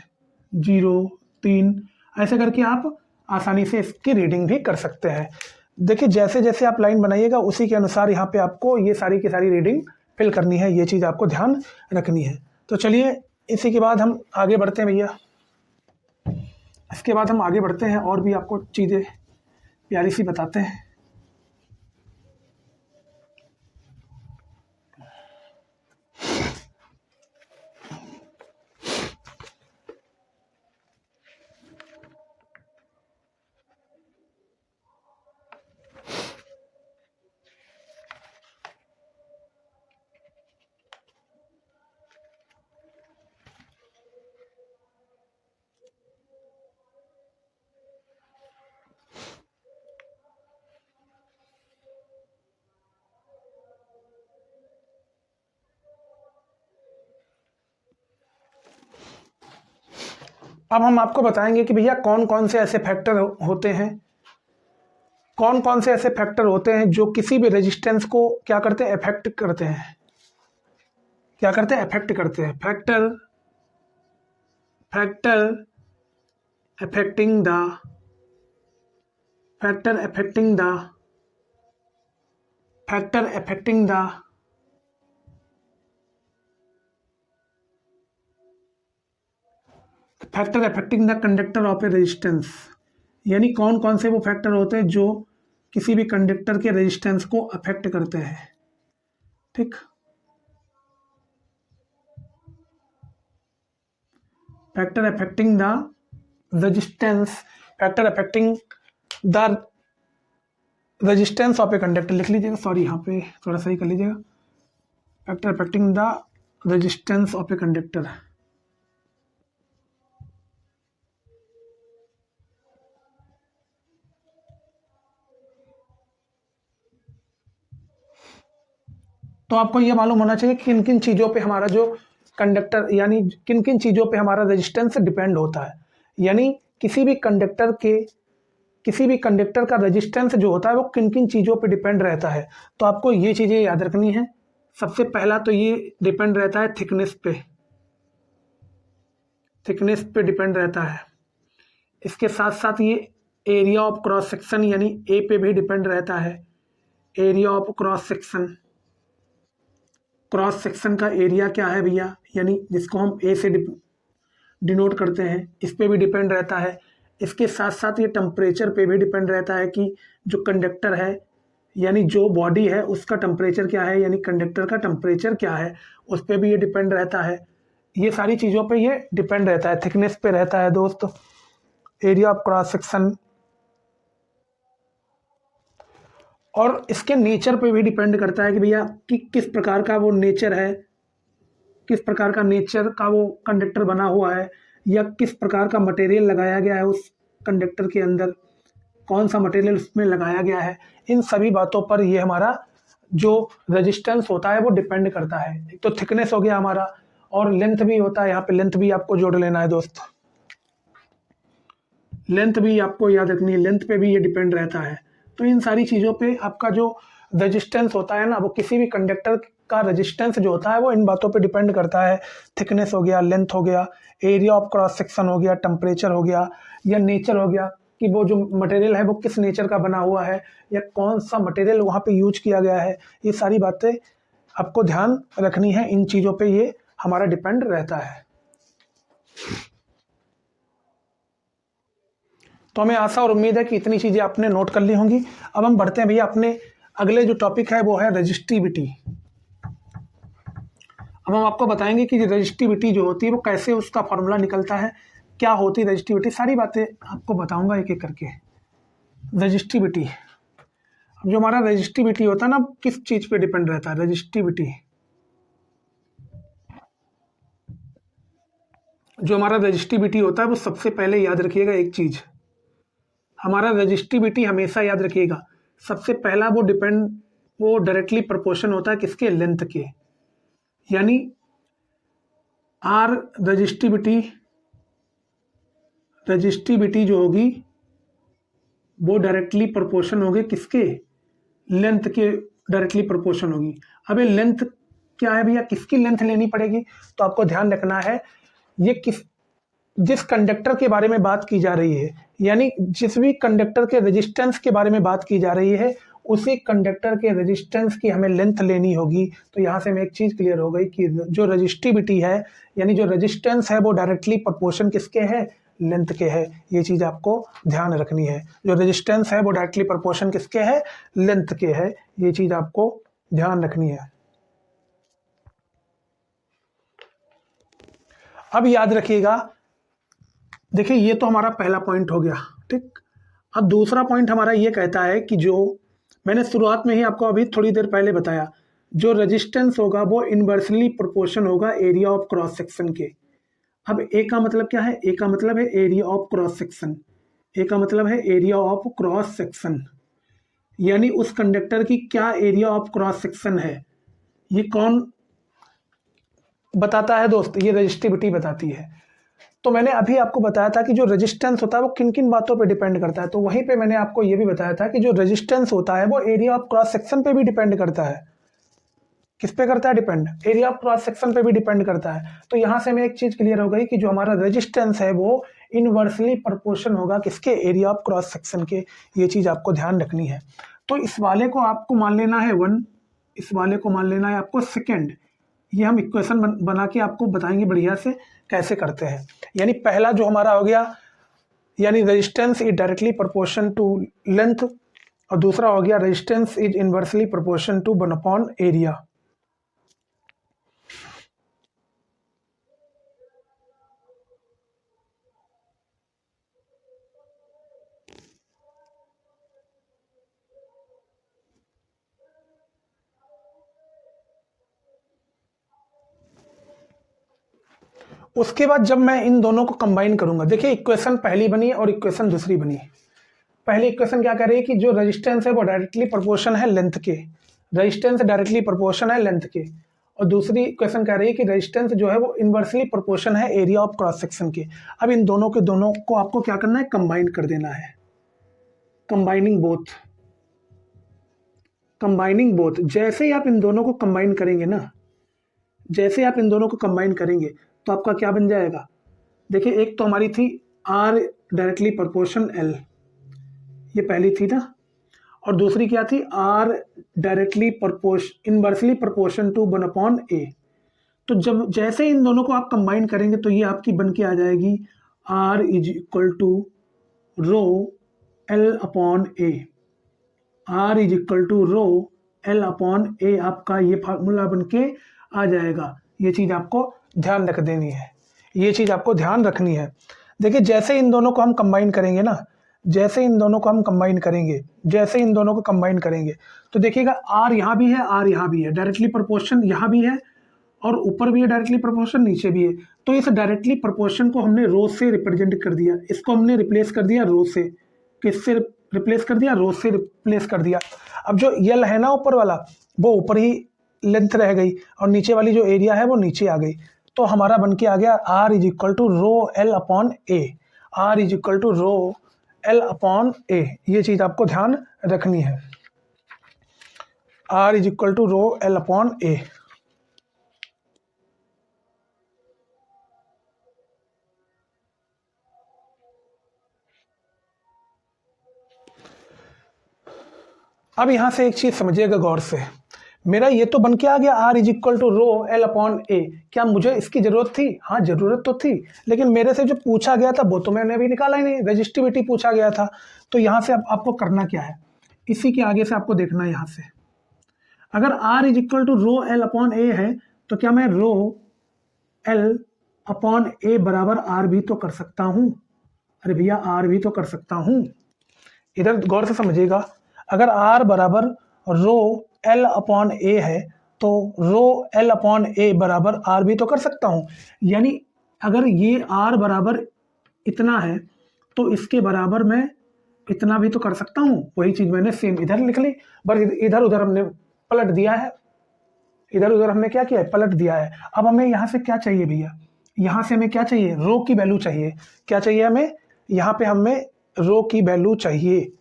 S1: 0, 3, ऐसे करके आप आसानी से इसकी रीडिंग भी कर सकते हैं। देखिए जैसे जैसे आप लाइन बनाइएगा उसी के अनुसार यहाँ पे आपको ये सारी की सारी रीडिंग फिल करनी है, ये चीज़ आपको ध्यान रखनी है। तो चलिए इसी के बाद हम आगे बढ़ते हैं भैया। इसके बाद हम आगे बढ़ते हैं और भी आपको चीज़ें प्यारी सी बताते हैं। अब हम आपको बताएंगे कि भैया कौन कौन से ऐसे फैक्टर होते हैं, कौन कौन से ऐसे फैक्टर होते हैं जो किसी भी रेजिस्टेंस को क्या करते हैं? अफेक्ट करते हैं। क्या करते हैं? अफेक्ट करते हैं। Factor affecting the factor affecting the conductor of A resistance. यानी कौन कौन से वो फैक्टर होते हैं जो किसी भी कंडक्टर के रेजिस्टेंस को अफेक्ट करते हैं, ठीक। Factor affecting the resistance of a conductor लिख लीजिएगा, सॉरी यहाँ पे थोड़ा सही कर लीजिएगा। Factor affecting the resistance of a conductor. तो आपको ये मालूम होना चाहिए कि किन किन चीज़ों पे हमारा जो कंडक्टर, यानी किन किन चीज़ों पे हमारा रेजिस्टेंस डिपेंड होता है। यानी किसी भी कंडक्टर का रेजिस्टेंस जो होता है वो किन किन चीज़ों पे डिपेंड रहता है। तो आपको ये चीज़ें याद रखनी है। सबसे पहला तो ये डिपेंड रहता है थिकनेस पे डिपेंड रहता है। इसके साथ साथ ये एरिया ऑफ क्रॉस सेक्शन यानी ए पे भी डिपेंड रहता है। Area of cross section, cross section का एरिया क्या है भैया, यानी जिसको हम ए से डिनोट करते हैं, इस पे भी डिपेंड रहता है। इसके साथ साथ ये टेम्परेचर पे भी डिपेंड रहता है कि जो कंडक्टर है यानी जो बॉडी है उसका टेम्परेचर क्या है, यानी कंडक्टर का टेम्परेचर क्या है, उस पर भी ये डिपेंड रहता है। ये सारी चीज़ों पे ये डिपेंड रहता है, थिकनेस पे रहता है दोस्त, एरिया ऑफ क्रॉस सेक्शन। और इसके नेचर पे भी डिपेंड करता है कि भैया कि किस प्रकार का वो नेचर है, किस प्रकार का नेचर का वो कंडक्टर बना हुआ है, या किस प्रकार का मटेरियल लगाया गया है उस कंडक्टर के अंदर, कौन सा मटेरियल उसमें लगाया गया है। इन सभी बातों पर ये हमारा जो रेजिस्टेंस होता है वो डिपेंड करता है। एक तो थिकनेस हो गया हमारा, और लेंथ भी होता है, यहाँ पे लेंथ भी आपको जोड़ लेना है दोस्त, लेंथ भी आपको याद रखनी है, लेंथ पे भी ये डिपेंड रहता है। तो इन सारी चीज़ों पे आपका जो रेजिस्टेंस होता है ना, वो किसी भी कंडक्टर का रेजिस्टेंस जो होता है वो इन बातों पे डिपेंड करता है। थिकनेस हो गया, लेंथ हो गया, एरिया ऑफ क्रॉस सेक्शन हो गया, टेम्परेचर हो गया, या नेचर हो गया कि वो जो मटेरियल है वो किस नेचर का बना हुआ है, या कौन सा मटेरियल वहाँ पे यूज किया गया है। ये सारी बातें आपको ध्यान रखनी है, इन चीज़ों पे ये हमारा डिपेंड रहता है। तो हमें आशा और उम्मीद है कि इतनी चीज़ें आपने नोट कर ली होंगी। अब हम बढ़ते हैं भैया अपने अगले जो टॉपिक है वो है रजिस्टिविटी। अब हम आपको बताएंगे कि रजिस्टिविटी जो होती है वो कैसे उसका फॉर्मूला निकलता है, क्या होती है रजिस्टिविटी, सारी बातें आपको बताऊंगा एक एक करके। रजिस्टिविटी, अब जो हमारा रजिस्टिविटी होता है ना, किस चीज़ पे डिपेंड रहता है रजिस्टिविटी, जो हमारा रजिस्टिविटी होता है वो सबसे पहले याद रखिएगा एक चीज़, हमारा रजिस्टिविटी हमेशा याद रखिएगा सबसे पहला वो डायरेक्टली प्रोपोर्शन होता है किसके, लेंथ के। यानी आर रजिस्टिविटी जो होगी वो डायरेक्टली प्रोपोर्शन होगी किसके, लेंथ के डायरेक्टली प्रोपोर्शन होगी। अब ये लेंथ क्या है भैया, किसकी लेंथ लेनी पड़ेगी, तो आपको ध्यान रखना है ये जिस कंडक्टर के बारे में बात की जा रही है, यानी जिस भी कंडक्टर के रेजिस्टेंस के बारे में बात की जा रही है, उसी कंडक्टर के रेजिस्टेंस की हमें लेंथ लेनी होगी। तो यहाँ से हमें एक चीज़ क्लियर हो गई कि जो रजिस्टिविटी है यानी जो रेजिस्टेंस है वो डायरेक्टली प्रोपोर्शन किसके है, लेंथ के है। ये चीज़ आपको ध्यान रखनी है, जो रेजिस्टेंस है वो डायरेक्टली प्रोपोर्शन किसके है, लेंथ के है। ये चीज़ आपको ध्यान रखनी है। अब याद रखिएगा, देखिए ये तो हमारा पहला पॉइंट हो गया, ठीक। अब दूसरा पॉइंट हमारा ये कहता है कि जो मैंने शुरुआत में ही आपको अभी थोड़ी देर पहले बताया, जो रेजिस्टेंस होगा वो इन्वर्सली प्रोपोर्शन होगा एरिया ऑफ क्रॉस सेक्शन के। अब ए का मतलब क्या है, ए का मतलब है एरिया ऑफ क्रॉस सेक्शन, ए का मतलब है एरिया ऑफ क्रॉस सेक्शन, यानी उस कंडक्टर की क्या एरिया ऑफ क्रॉस सेक्शन है। ये कौन बताता है दोस्त, ये रजिस्टिविटी बताती है। तो मैंने अभी आपको बताया था कि जो रेजिस्टेंस होता है वो किन किन बातों पे डिपेंड करता है, तो वहीं पे मैंने आपको ये भी बताया था कि जो रेजिस्टेंस होता है वो एरिया ऑफ क्रॉस सेक्शन पे भी डिपेंड करता है। किस पे करता है depend, area of cross section पे भी डिपेंड करता है। तो यहाँ से हमें एक चीज़ क्लियर हो गई कि जो हमारा रेजिस्टेंस है वो इनवर्सली प्रोपोर्शन होगा किसके, एरिया ऑफ क्रॉस सेक्शन के। ये चीज़ आपको ध्यान रखनी है। तो इस वाले को आपको मान लेना है 1, इस वाले को मान लेना है आपको सेकेंड। ये हम इक्वेशन बना के आपको बताएंगे बढ़िया से कैसे करते हैं। यानी पहला जो हमारा हो गया, यानी resistance is directly proportion to length, और दूसरा हो गया resistance is inversely proportion to 1 area. उसके बाद जब मैं इन दोनों को कंबाइन करूंगा, देखिए इक्वेशन पहली बनी और इक्वेशन दूसरी बनी। पहली इक्वेशन क्या कह रही है कि जो रेजिस्टेंस है वो डायरेक्टली प्रोपोर्शन है लेंथ के, रेजिस्टेंस डायरेक्टली प्रोपोर्शन है लेंथ के। और दूसरी इक्वेशन कह रही है कि रेजिस्टेंस जो है वो इनवर्सली प्रोपोर्शन है एरिया ऑफ क्रॉस सेक्शन के। अब इन दोनों के दोनों को आपको क्या करना है, कंबाइन कर देना है। कंबाइनिंग बोथ, जैसे ही आप इन दोनों को कंबाइन करेंगे ना, जैसे आप इन दोनों को कंबाइन करेंगे तो आपका क्या बन जाएगा, देखिए एक तो हमारी थी आर डायरेक्टली प्रोपोर्शन एल, ये पहली थी ना, और दूसरी क्या थी, R directly inversely proportion to 1/a। तो जब जैसे इन दोनों को आप कंबाइन करेंगे तो ये आपकी बन के आ जाएगी R is equal to rho L upon A. R is equal to rho L upon A, आपका ये फार्मूला बन के आ जाएगा। ये चीज़ आपको ध्यान रख देनी है, ये चीज़ आपको ध्यान रखनी है। देखिए जैसे इन दोनों को हम कंबाइन करेंगे ना, जैसे इन दोनों को हम कंबाइन करेंगे, जैसे इन दोनों को कंबाइन करेंगे तो देखिएगा आर यहाँ भी है, आर यहाँ भी है, डायरेक्टली प्रोपोर्शन यहाँ भी है और ऊपर भी है डायरेक्टली प्रोपोर्शन, नीचे भी है। तो इस डायरेक्टली प्रोपोर्शन को हमने रो से रिप्रेजेंट कर दिया, इसको हमने रिप्लेस कर दिया रो से। किससे रिप्लेस कर दिया? रो से रिप्लेस कर दिया। अब जो यल है ना ऊपर वाला, वो ऊपर ही लेंथ रह गई और नीचे वाली जो एरिया है वो नीचे आ गई। तो हमारा बन के आ गया R is equal to rho L upon A. R is equal to rho L upon A, ये चीज़ आपको ध्यान रखनी है। R is equal to rho L upon A. अब यहां से एक चीज समझिएगा गौर से, मेरा ये तो बन के आ गया R is equal to rho L upon A. क्या मुझे इसकी जरूरत थी? हाँ जरूरत तो थी, लेकिन मेरे से जो पूछा गया था वो तो मैंने अभी निकाला ही नहीं, रजिस्टिविटी पूछा गया था। तो यहाँ से आपको करना क्या है, इसी के आगे से आपको देखना है। यहाँ से अगर R is equal to rho L upon A है तो क्या मैं रो एल अपॉन ए बराबर आर भी तो कर सकता हूँ? अरे भैया आर भी तो कर सकता हूँ। इधर गौर से समझिएगा, अगर r बराबर रो एल अपॉन ए है तो रो एल अपॉन ए बराबर r भी तो कर सकता हूँ। यानी अगर ये r बराबर इतना है तो इसके बराबर मैं इतना भी तो कर सकता हूँ। वही चीज़ मैंने सेम इधर लिख ली, बस इधर उधर हमने पलट दिया है, इधर उधर हमने क्या किया है, पलट दिया है। अब हमें यहाँ से क्या चाहिए भैया, यहाँ से हमें क्या चाहिए, रो की वैल्यू चाहिए। क्या चाहिए हमें? यहाँ पे हमें रो की वैल्यू चाहिए।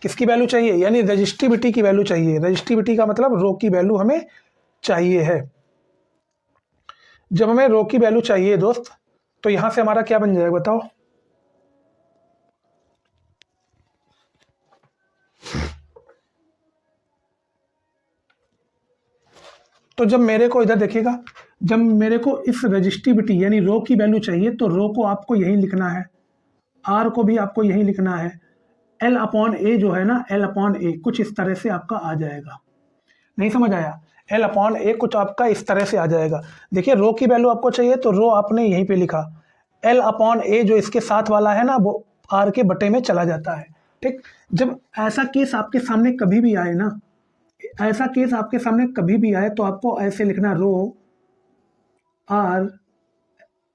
S1: किसकी वैल्यू चाहिए? यानी रजिस्टिविटी की वैल्यू चाहिए। रजिस्टिविटी का मतलब रो की वैल्यू हमें चाहिए है। जब हमें रो की वैल्यू चाहिए दोस्त, तो यहां से हमारा क्या बन जाएगा बताओ? तो जब मेरे को इधर देखिएगा, जब मेरे को इस रजिस्टिविटी यानी रो की वैल्यू चाहिए तो रो को आपको यही लिखना है, आर को भी आपको यही लिखना है। एल अपॉन ए जो है ना, एल अपॉन ए कुछ इस तरह से आपका आ जाएगा। नहीं समझ आया? एल अपॉन ए कुछ आपका इस तरह से आ जाएगा। देखिए रो की वैल्यू आपको चाहिए तो रो आपने यहीं पे लिखा, एल अपॉन ए जो इसके साथ वाला है ना वो आर के बटे में चला जाता है। ठीक, जब ऐसा केस आपके सामने कभी भी आए ना, ऐसा केस आपके सामने कभी भी आए तो आपको ऐसे लिखना, रो आर,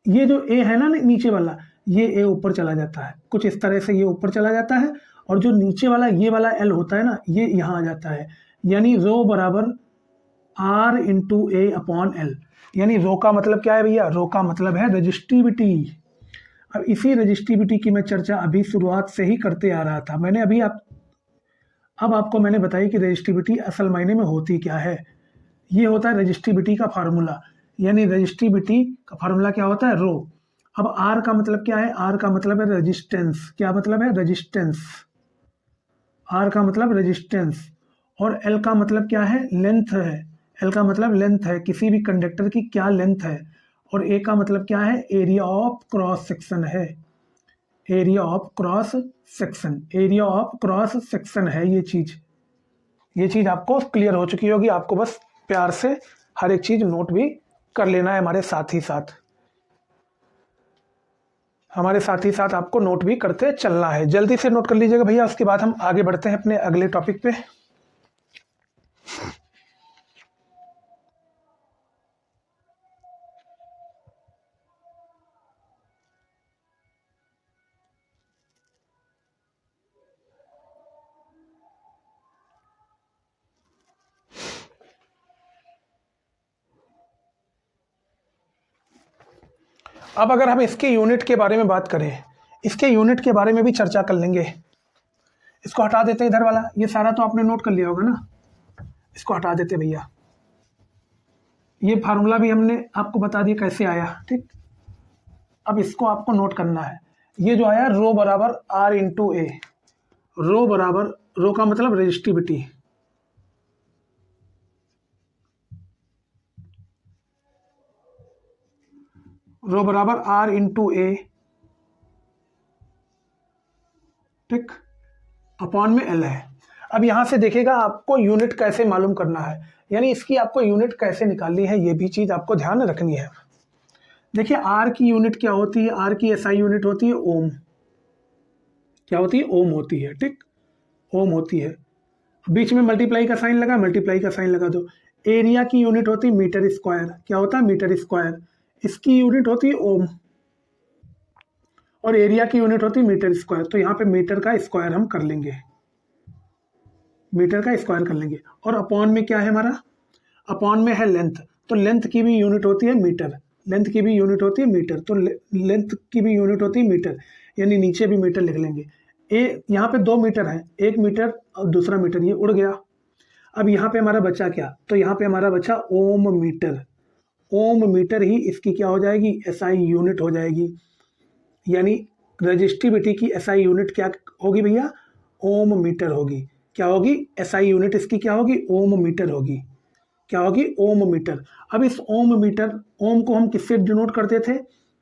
S1: ये जो ए है ना नीचे वाला, ये ए ऊपर चला जाता है, कुछ इस तरह से ये ऊपर चला जाता है, और जो नीचे वाला ये वाला एल होता है ना, ये यहाँ आ जाता है। यानी रो बराबर R into A upon L. यानी रो का मतलब क्या है भैया? रो का मतलब है रजिस्टिविटी। अब इसी रजिस्टिविटी की मैं चर्चा अभी शुरुआत से ही करते आ रहा था। मैंने अभी अब आपको मैंने बताई कि रजिस्टिविटी असल मायने में होती क्या है। ये होता है रजिस्टिविटी का फार्मूला। यानी रजिस्टिविटी का फार्मूला क्या होता है? रो। अब आर का मतलब क्या है? आर का मतलब है रेजिस्टेंस। क्या मतलब है? रेजिस्टेंस। आर का मतलब रेजिस्टेंस। और एल का मतलब क्या है? लेंथ है। एल का मतलब लेंथ है, किसी भी कंडक्टर की क्या लेंथ है। और ए का मतलब क्या है? एरिया ऑफ क्रॉस सेक्शन है। Area of cross section, area of cross section है ये चीज़ आपको क्लियर हो चुकी होगी। आपको बस प्यार से हर एक चीज़ नोट भी कर लेना है, हमारे साथ ही साथ आपको नोट भी करते चलना है। जल्दी से नोट कर लीजिएगा भैया, उसके बाद हम आगे बढ़ते हैं अपने अगले टॉपिक पे। अब अगर हम इसके यूनिट के बारे में बात करें, इसके यूनिट के बारे में भी चर्चा कर लेंगे। इसको हटा देते इधर वाला, ये सारा तो आपने नोट कर लिया होगा ना, इसको हटा देते भैया। ये फार्मूला भी हमने आपको बता दिया कैसे आया। ठीक, अब इसको आपको नोट करना है। ये जो आया रो बराबर आर इंटू ए, रो बराबर, रो का मतलब रेजिस्टिविटी, रो बराबर आर इंटू ए, ठीक, अपॉन में एल है। अब यहां से देखिएगा आपको यूनिट कैसे मालूम करना है, यानी इसकी आपको यूनिट कैसे निकालनी है, ये भी चीज आपको ध्यान रखनी है। देखिए आर की यूनिट क्या होती है, आर की एसआई यूनिट होती है ओम, क्या होती है, ओम होती है, ठीक, ओम होती है। बीच में मल्टीप्लाई का साइन लगा, मल्टीप्लाई का साइन लगा दो। एरिया की यूनिट होती है मीटर स्क्वायर, क्या होता है, मीटर स्क्वायर, इसकी यूनिट होती है ओम, और एरिया की यूनिट होती है मीटर स्क्वायर, तो यहाँ पे मीटर का स्क्वायर हम कर लेंगे, मीटर का स्क्वायर कर लेंगे। और अपॉन में क्या है हमारा, अपॉन में है लेंथ, तो लेंथ की भी यूनिट होती है मीटर, लेंथ की भी यूनिट होती है मीटर, तो लेंथ की भी यूनिट होती है मीटर, यानी नीचे भी मीटर लिख लेंगे। यहाँ पे 2 मीटर है, 1 मीटर और दूसरा मीटर, ये उड़ गया। अब यहाँ पे हमारा बचा क्या, तो यहाँ पे हमारा बचा ओम मीटर, ओम मीटर ही इसकी क्या हो जाएगी, एसआई यूनिट हो जाएगी, यानी रजिस्टिविटी की एसआई यूनिट क्या होगी भैया, ओम मीटर होगी। क्या होगी, एसआई यूनिट इसकी क्या होगी, ओम मीटर होगी, क्या होगी, ओम मीटर। अब इस ओम मीटर, ओम को हम किससे डिनोट करते थे,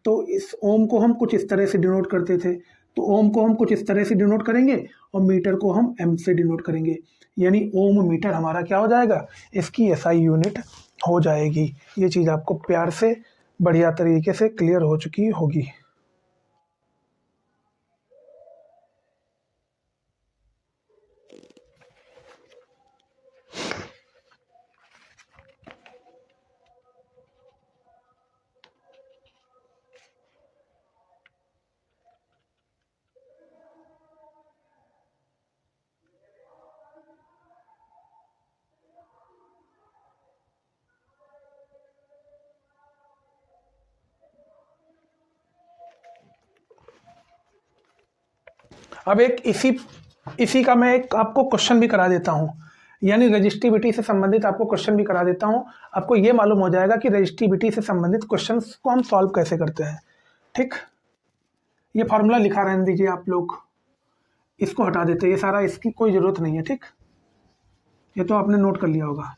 S1: तो इस ओम को हम कुछ इस तरह से डिनोट करते थे, तो ओम को हम कुछ इस तरह से डिनोट करेंगे और मीटर को हम एम से डिनोट करेंगे, यानी ओम मीटर हमारा क्या हो जाएगा, इसकी एसआई यूनिट हो जाएगी। ये चीज़ आपको प्यार से बढ़िया तरीके से क्लियर हो चुकी होगी। अब एक इसी का मैं एक आपको क्वेश्चन भी करा देता हूँ, यानी रजिस्टिविटी से संबंधित आपको क्वेश्चन भी करा देता हूँ। आपको ये मालूम हो जाएगा कि रजिस्टिविटी से संबंधित क्वेश्चंस को हम सॉल्व कैसे करते हैं, ठीक। ये फार्मूला लिखा रहने दीजिए आप लोग, इसको हटा देते हैं, ये सारा इसकी कोई ज़रूरत नहीं है, ठीक, ये तो आपने नोट कर लिया होगा।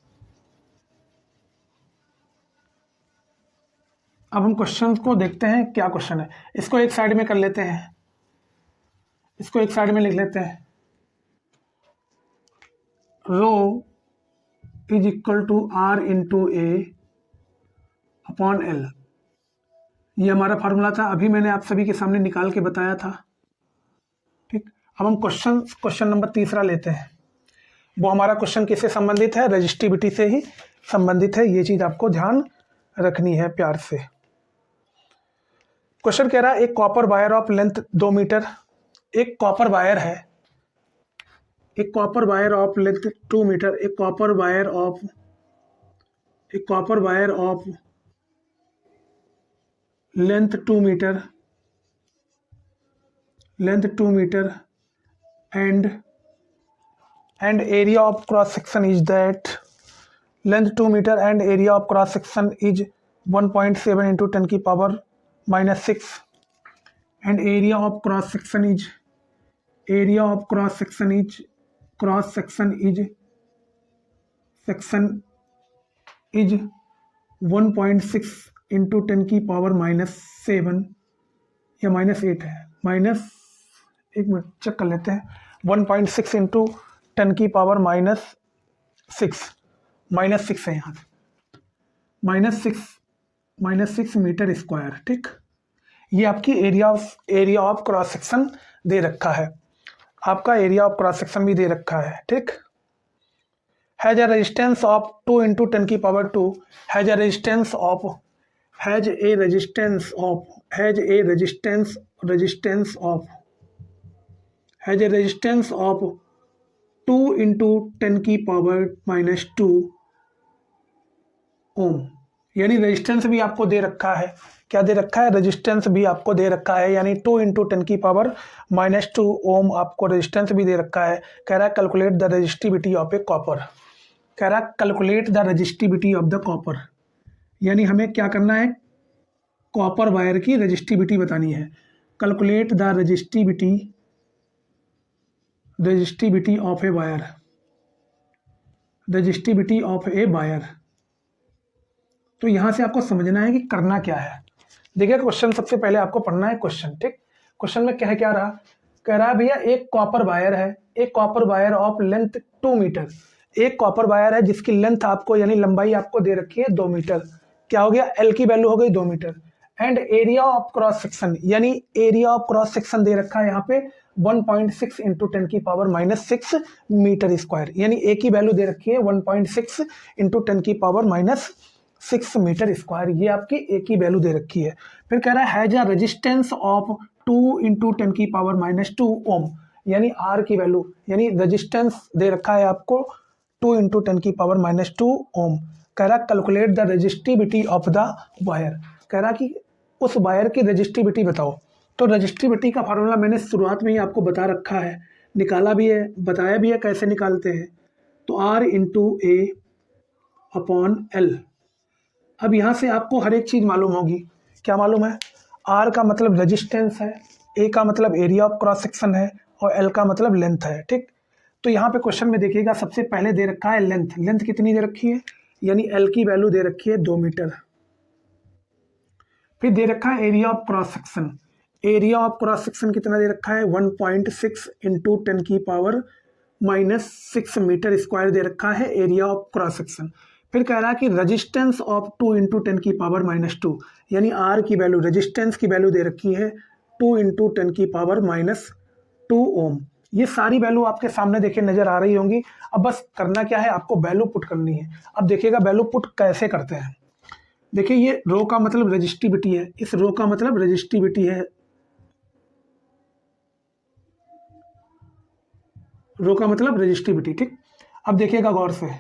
S1: अब हम क्वेश्चन को देखते हैं क्या क्वेश्चन है, इसको एक साइड में कर लेते हैं, इसको एक साइड में लिख लेते हैं, rho is equal to R into A upon L, ये हमारा फार्मूला था, अभी मैंने आप सभी के सामने निकाल के बताया था, ठीक। अब हम क्वेश्चन नंबर तीसरा लेते हैं, वो हमारा क्वेश्चन किससे संबंधित है, रजिस्टिविटी से ही संबंधित है, ये चीज आपको ध्यान रखनी है प्यार से। क्वेश्चन कह रहा है एक copper wire of length 2 metre, एक कॉपर वायर है, एक copper wire of length 2 metre, एक copper wire of length 2 metre, length 2 metre and area of cross section is that length 2 meter and area of cross section is 1.7 into 10 की power minus 6 and area of cross section is 1.6 into 10 की पावर -7 या -8 है, एक मिनट चेक कर लेते हैं, 1.6 इंटू 10 की पावर -6 है, यहाँ से -6 मीटर स्क्वायर, ठीक। ये आपकी एरिया ऑफ क्रॉस सेक्शन दे रखा है, आपका एरिया ऑफ क्रॉस सेक्शन भी दे रखा है, ठीक। Has a resistance of 2 into 10 की power 2, has a resistance of 2 into 10 की पावर -2 ओम, यानी रेजिस्टेंस भी आपको दे रखा है, क्या दे रखा है, रेजिस्टेंस भी आपको दे रखा है, यानी 2 इंटू 10 की पावर -2 ओम आपको रेजिस्टेंस भी दे रखा है। कह रहा है calculate the resistivity of A copper, कह रहा है calculate the resistivity of the copper, यानी हमें क्या करना है, कॉपर वायर की रेजिस्टिविटी बतानी है। Calculate the resistivity of a wire, resistivity of a wire. तो यहां से आपको समझना है कि करना क्या है। देखिए क्वेश्चन सबसे पहले आपको पढ़ना है क्वेश्चन, ठीक। क्वेश्चन में क्या रहा, कह रहा है भैया एक कॉपर वायर है, एक copper wire of length 2 metre, एक कॉपर वायर है जिसकी लेंथ आपको यानी लंबाई आपको दे रखी है 2 मीटर, क्या हो गया, एल की वैल्यू हो गई 2 metre. And area of cross section, यानी एरिया ऑफ क्रॉस सेक्शन दे रखा है यहाँ पे 1.6 इंटू 10⁻⁻6 मीटर स्क्वायर, यानी ए की वैल्यू दे रखी है 1.6 इंटू 10⁻⁻6 मीटर स्क्वायर, ये आपकी ए की वैल्यू दे रखी है। फिर कह रहा है has a resistance of 2 into 10⁻⁻2 ओम, यानी आर की वैल्यू, यानी रेजिस्टेंस दे रखा है आपको 2 इंटू 10⁻⁻2 ओम। कह रहा calculate the resistivity of the wire, कह रहा कि उस वायर की रेजिस्टिविटी बताओ। तो रेजिस्टिविटी का फार्मूला मैंने शुरुआत में ही आपको बता रखा है, निकाला भी है, बताया भी है कैसे निकालते हैं। तो R into A upon L. अब यहाँ से आपको हर एक चीज़ मालूम होगी, क्या मालूम है, R का मतलब रेजिस्टेंस है, ए का मतलब एरिया ऑफ क्रॉस सेक्शन है और एल का मतलब लेंथ है, ठीक। तो यहाँ पे क्वेश्चन में देखिएगा सबसे पहले दे रखा है लेंथ, लेंथ कितनी दे रखी है, यानी एल की वैल्यू दे रखी है 2 मीटर। फिर दे रखा है area of cross section, area of cross section कितना दे रखा है 1.6 इंटू 10⁻⁻6 मीटर स्क्वायर दे रखा है एरिया ऑफ क्रॉस सेक्शन। फिर कह रहा है कि रेजिस्टेंस ऑफ 2 इंटू 10⁻⁻2, यानी आर की वैल्यू, रेजिस्टेंस की वैल्यू दे रखी है 2 इंटू 10⁻⁻2 ओम। ये सारी वैल्यू आपके सामने देखिए नजर आ रही होंगी। अब बस करना क्या है, आपको वैल्यू पुट करनी है। अब देखिएगा वैल्यू पुट कैसे करते हैं। देखिए ये रो का मतलब रेजिस्टिविटी है, इस रो का मतलब रेजिस्टिविटी है, रो का मतलब रेजिस्टिविटी, ठीक। अब देखिएगा गौर से,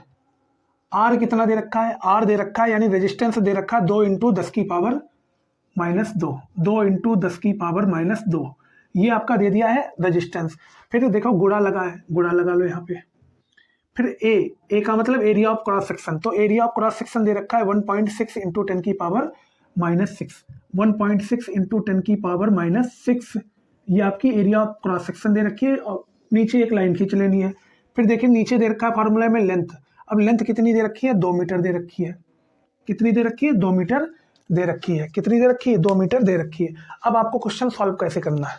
S1: आर कितना दे रखा है, आर दे रखा है यानी रेजिस्टेंस दे रखा है 2 इंटू 10⁻⁻2, 2 इंटू 10⁻⁻2, ये आपका दे दिया है रेजिस्टेंस। फिर देखो गुणा लगा है, गुणा लगा लो यहाँ पे। फिर ए का मतलब एरिया ऑफ क्रॉस सेक्शन, तो एरिया ऑफ क्रॉस सेक्शन दे रखा है 1.6 इंटू 10⁻⁻6, 1.6 इंटू 10⁻⁻6, ये आपकी एरिया ऑफ क्रॉस सेक्शन दे रखी है और नीचे एक लाइन खींच लेनी है। फिर देखिए नीचे दे रखा है फार्मूला में लेंथ, अब लेंथ कितनी दे रखी है 2 मीटर दे रखी है, कितनी दे रखी है 2 मीटर दे रखी है, कितनी दे रखी है 2 मीटर दे रखी है। अब आपको क्वेश्चन सॉल्व कैसे करना है,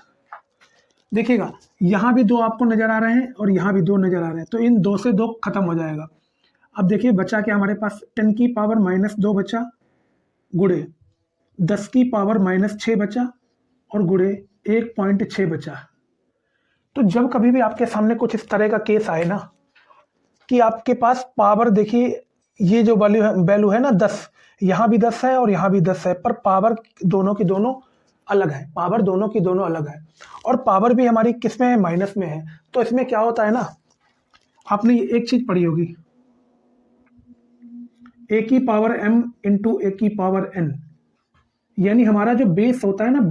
S1: देखिएगा यहाँ भी 2 आपको नजर आ रहे हैं और यहाँ भी 2 नजर आ रहे हैं, तो इन 2 से 2 खत्म हो जाएगा। अब देखिए बचा क्या हमारे पास, 10⁻⁻2 बचा, गुड़े 10⁻⁻6 बचा और गुड़े 1.6 बचा। तो जब कभी भी आपके सामने कुछ इस तरह का केस आए ना कि आपके पास पावर, देखिए ये जो वैल्यू है ना 10, यहाँ भी 10 है और यहाँ भी 10 है, पर पावर दोनों की दोनों अलग है, पावर दोनों की दोनों अलग है, और पावर भी हमारी किस में है, माइनस में है। तो इसमें क्या होता है ना, आपने एक चीज पढ़ी होगी, ए की पावर m इंटू ए की पावर n, यानी हमारा जो बेस होता है ना,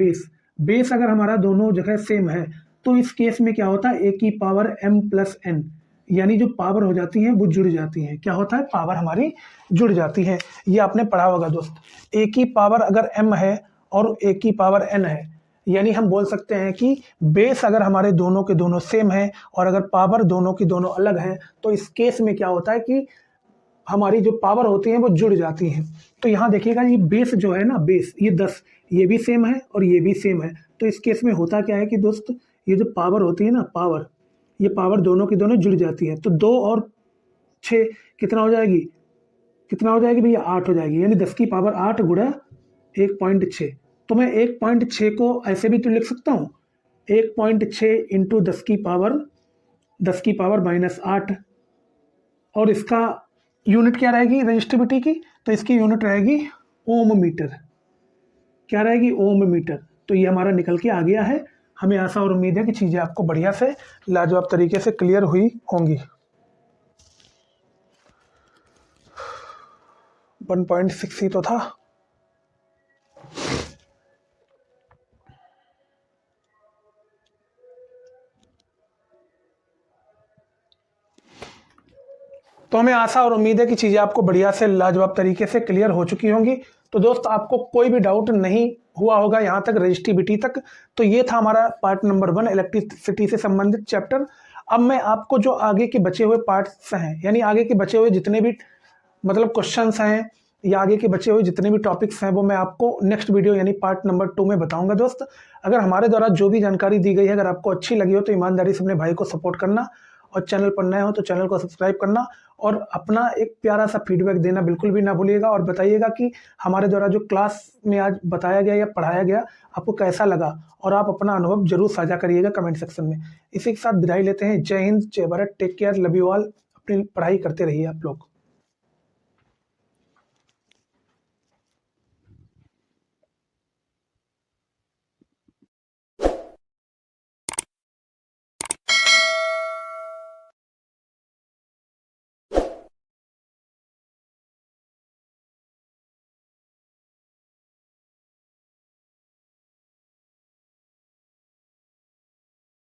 S1: बेस अगर हमारा दोनों जगह सेम है तो इस केस में क्या होता है, ए की पावर m प्लस n, यानी जो पावर हो जाती है वो जुड़ जाती है, क्या होता है, पावर हमारी जुड़ जाती है। ये आपने पढ़ा होगा दोस्त, ए की पावर अगर m है और ए की पावर n है, यानी हम बोल सकते हैं कि बेस अगर हमारे दोनों के दोनों सेम है और अगर पावर दोनों की दोनों अलग है, तो इस केस में क्या होता है कि हमारी जो पावर होती है वो जुड़ जाती हैं। तो यहाँ देखिएगा ये बेस जो है ना, बेस ये 10, ये भी सेम है और ये भी सेम है। तो इस केस में होता क्या है कि दोस्त, ये जो पावर होती है ना, पावर, ये पावर दोनों की दोनों जुड़ जाती है। तो 2 और 6 कितना हो जाएगी, कितना हो जाएगी भैया, 8 हो जाएगी, यानी 10 की पावर 8 गुणा 1.6। तो मैं 1.6 को ऐसे भी तो लिख सकता हूँ, 1.6 इंटू 10 की पावर माइनस 8, और इसका यूनिट क्या रहेगी रेजिस्टिविटी की, तो इसकी यूनिट रहेगी ओम मीटर, क्या रहेगी, ओम मीटर। तो ये हमारा निकल के आ गया है। हमें आशा और उम्मीद है कि चीज़ें आपको बढ़िया से लाजवाब तरीके से क्लियर हुई होंगी। 1.6 ही तो था। तो हमें आशा और उम्मीद है कि चीज़ें आपको बढ़िया से लाजवाब तरीके से क्लियर हो चुकी होंगी। तो दोस्त आपको कोई भी डाउट नहीं हुआ होगा यहाँ तक रजिस्ट्रीबिलिटी तक। तो ये था हमारा पार्ट नंबर 1 इलेक्ट्रिसिटी से संबंधित चैप्टर। अब मैं आपको जो आगे के बचे हुए पार्ट्स हैं, यानी आगे के बचे हुए जितने भी मतलब क्वेश्चंस हैं या आगे के बचे हुए जितने भी टॉपिक्स हैं, वो मैं आपको नेक्स्ट वीडियो यानी पार्ट नंबर 2 में बताऊंगा। दोस्त अगर हमारे द्वारा जो भी जानकारी दी गई है अगर आपको अच्छी लगी हो तो ईमानदारी से अपने भाई को सपोर्ट करना, और चैनल पर नए हो तो चैनल को सब्सक्राइब करना, और अपना एक प्यारा सा फीडबैक देना बिल्कुल भी ना भूलिएगा। और बताइएगा कि हमारे द्वारा जो क्लास में आज बताया गया या पढ़ाया गया आपको कैसा लगा, और आप अपना अनुभव जरूर साझा करिएगा कमेंट सेक्शन में। इसी के साथ विदाई लेते हैं। जय हिंद, जय Bharat, take care, love you all. अपनी पढ़ाई करते रहिए आप लोग।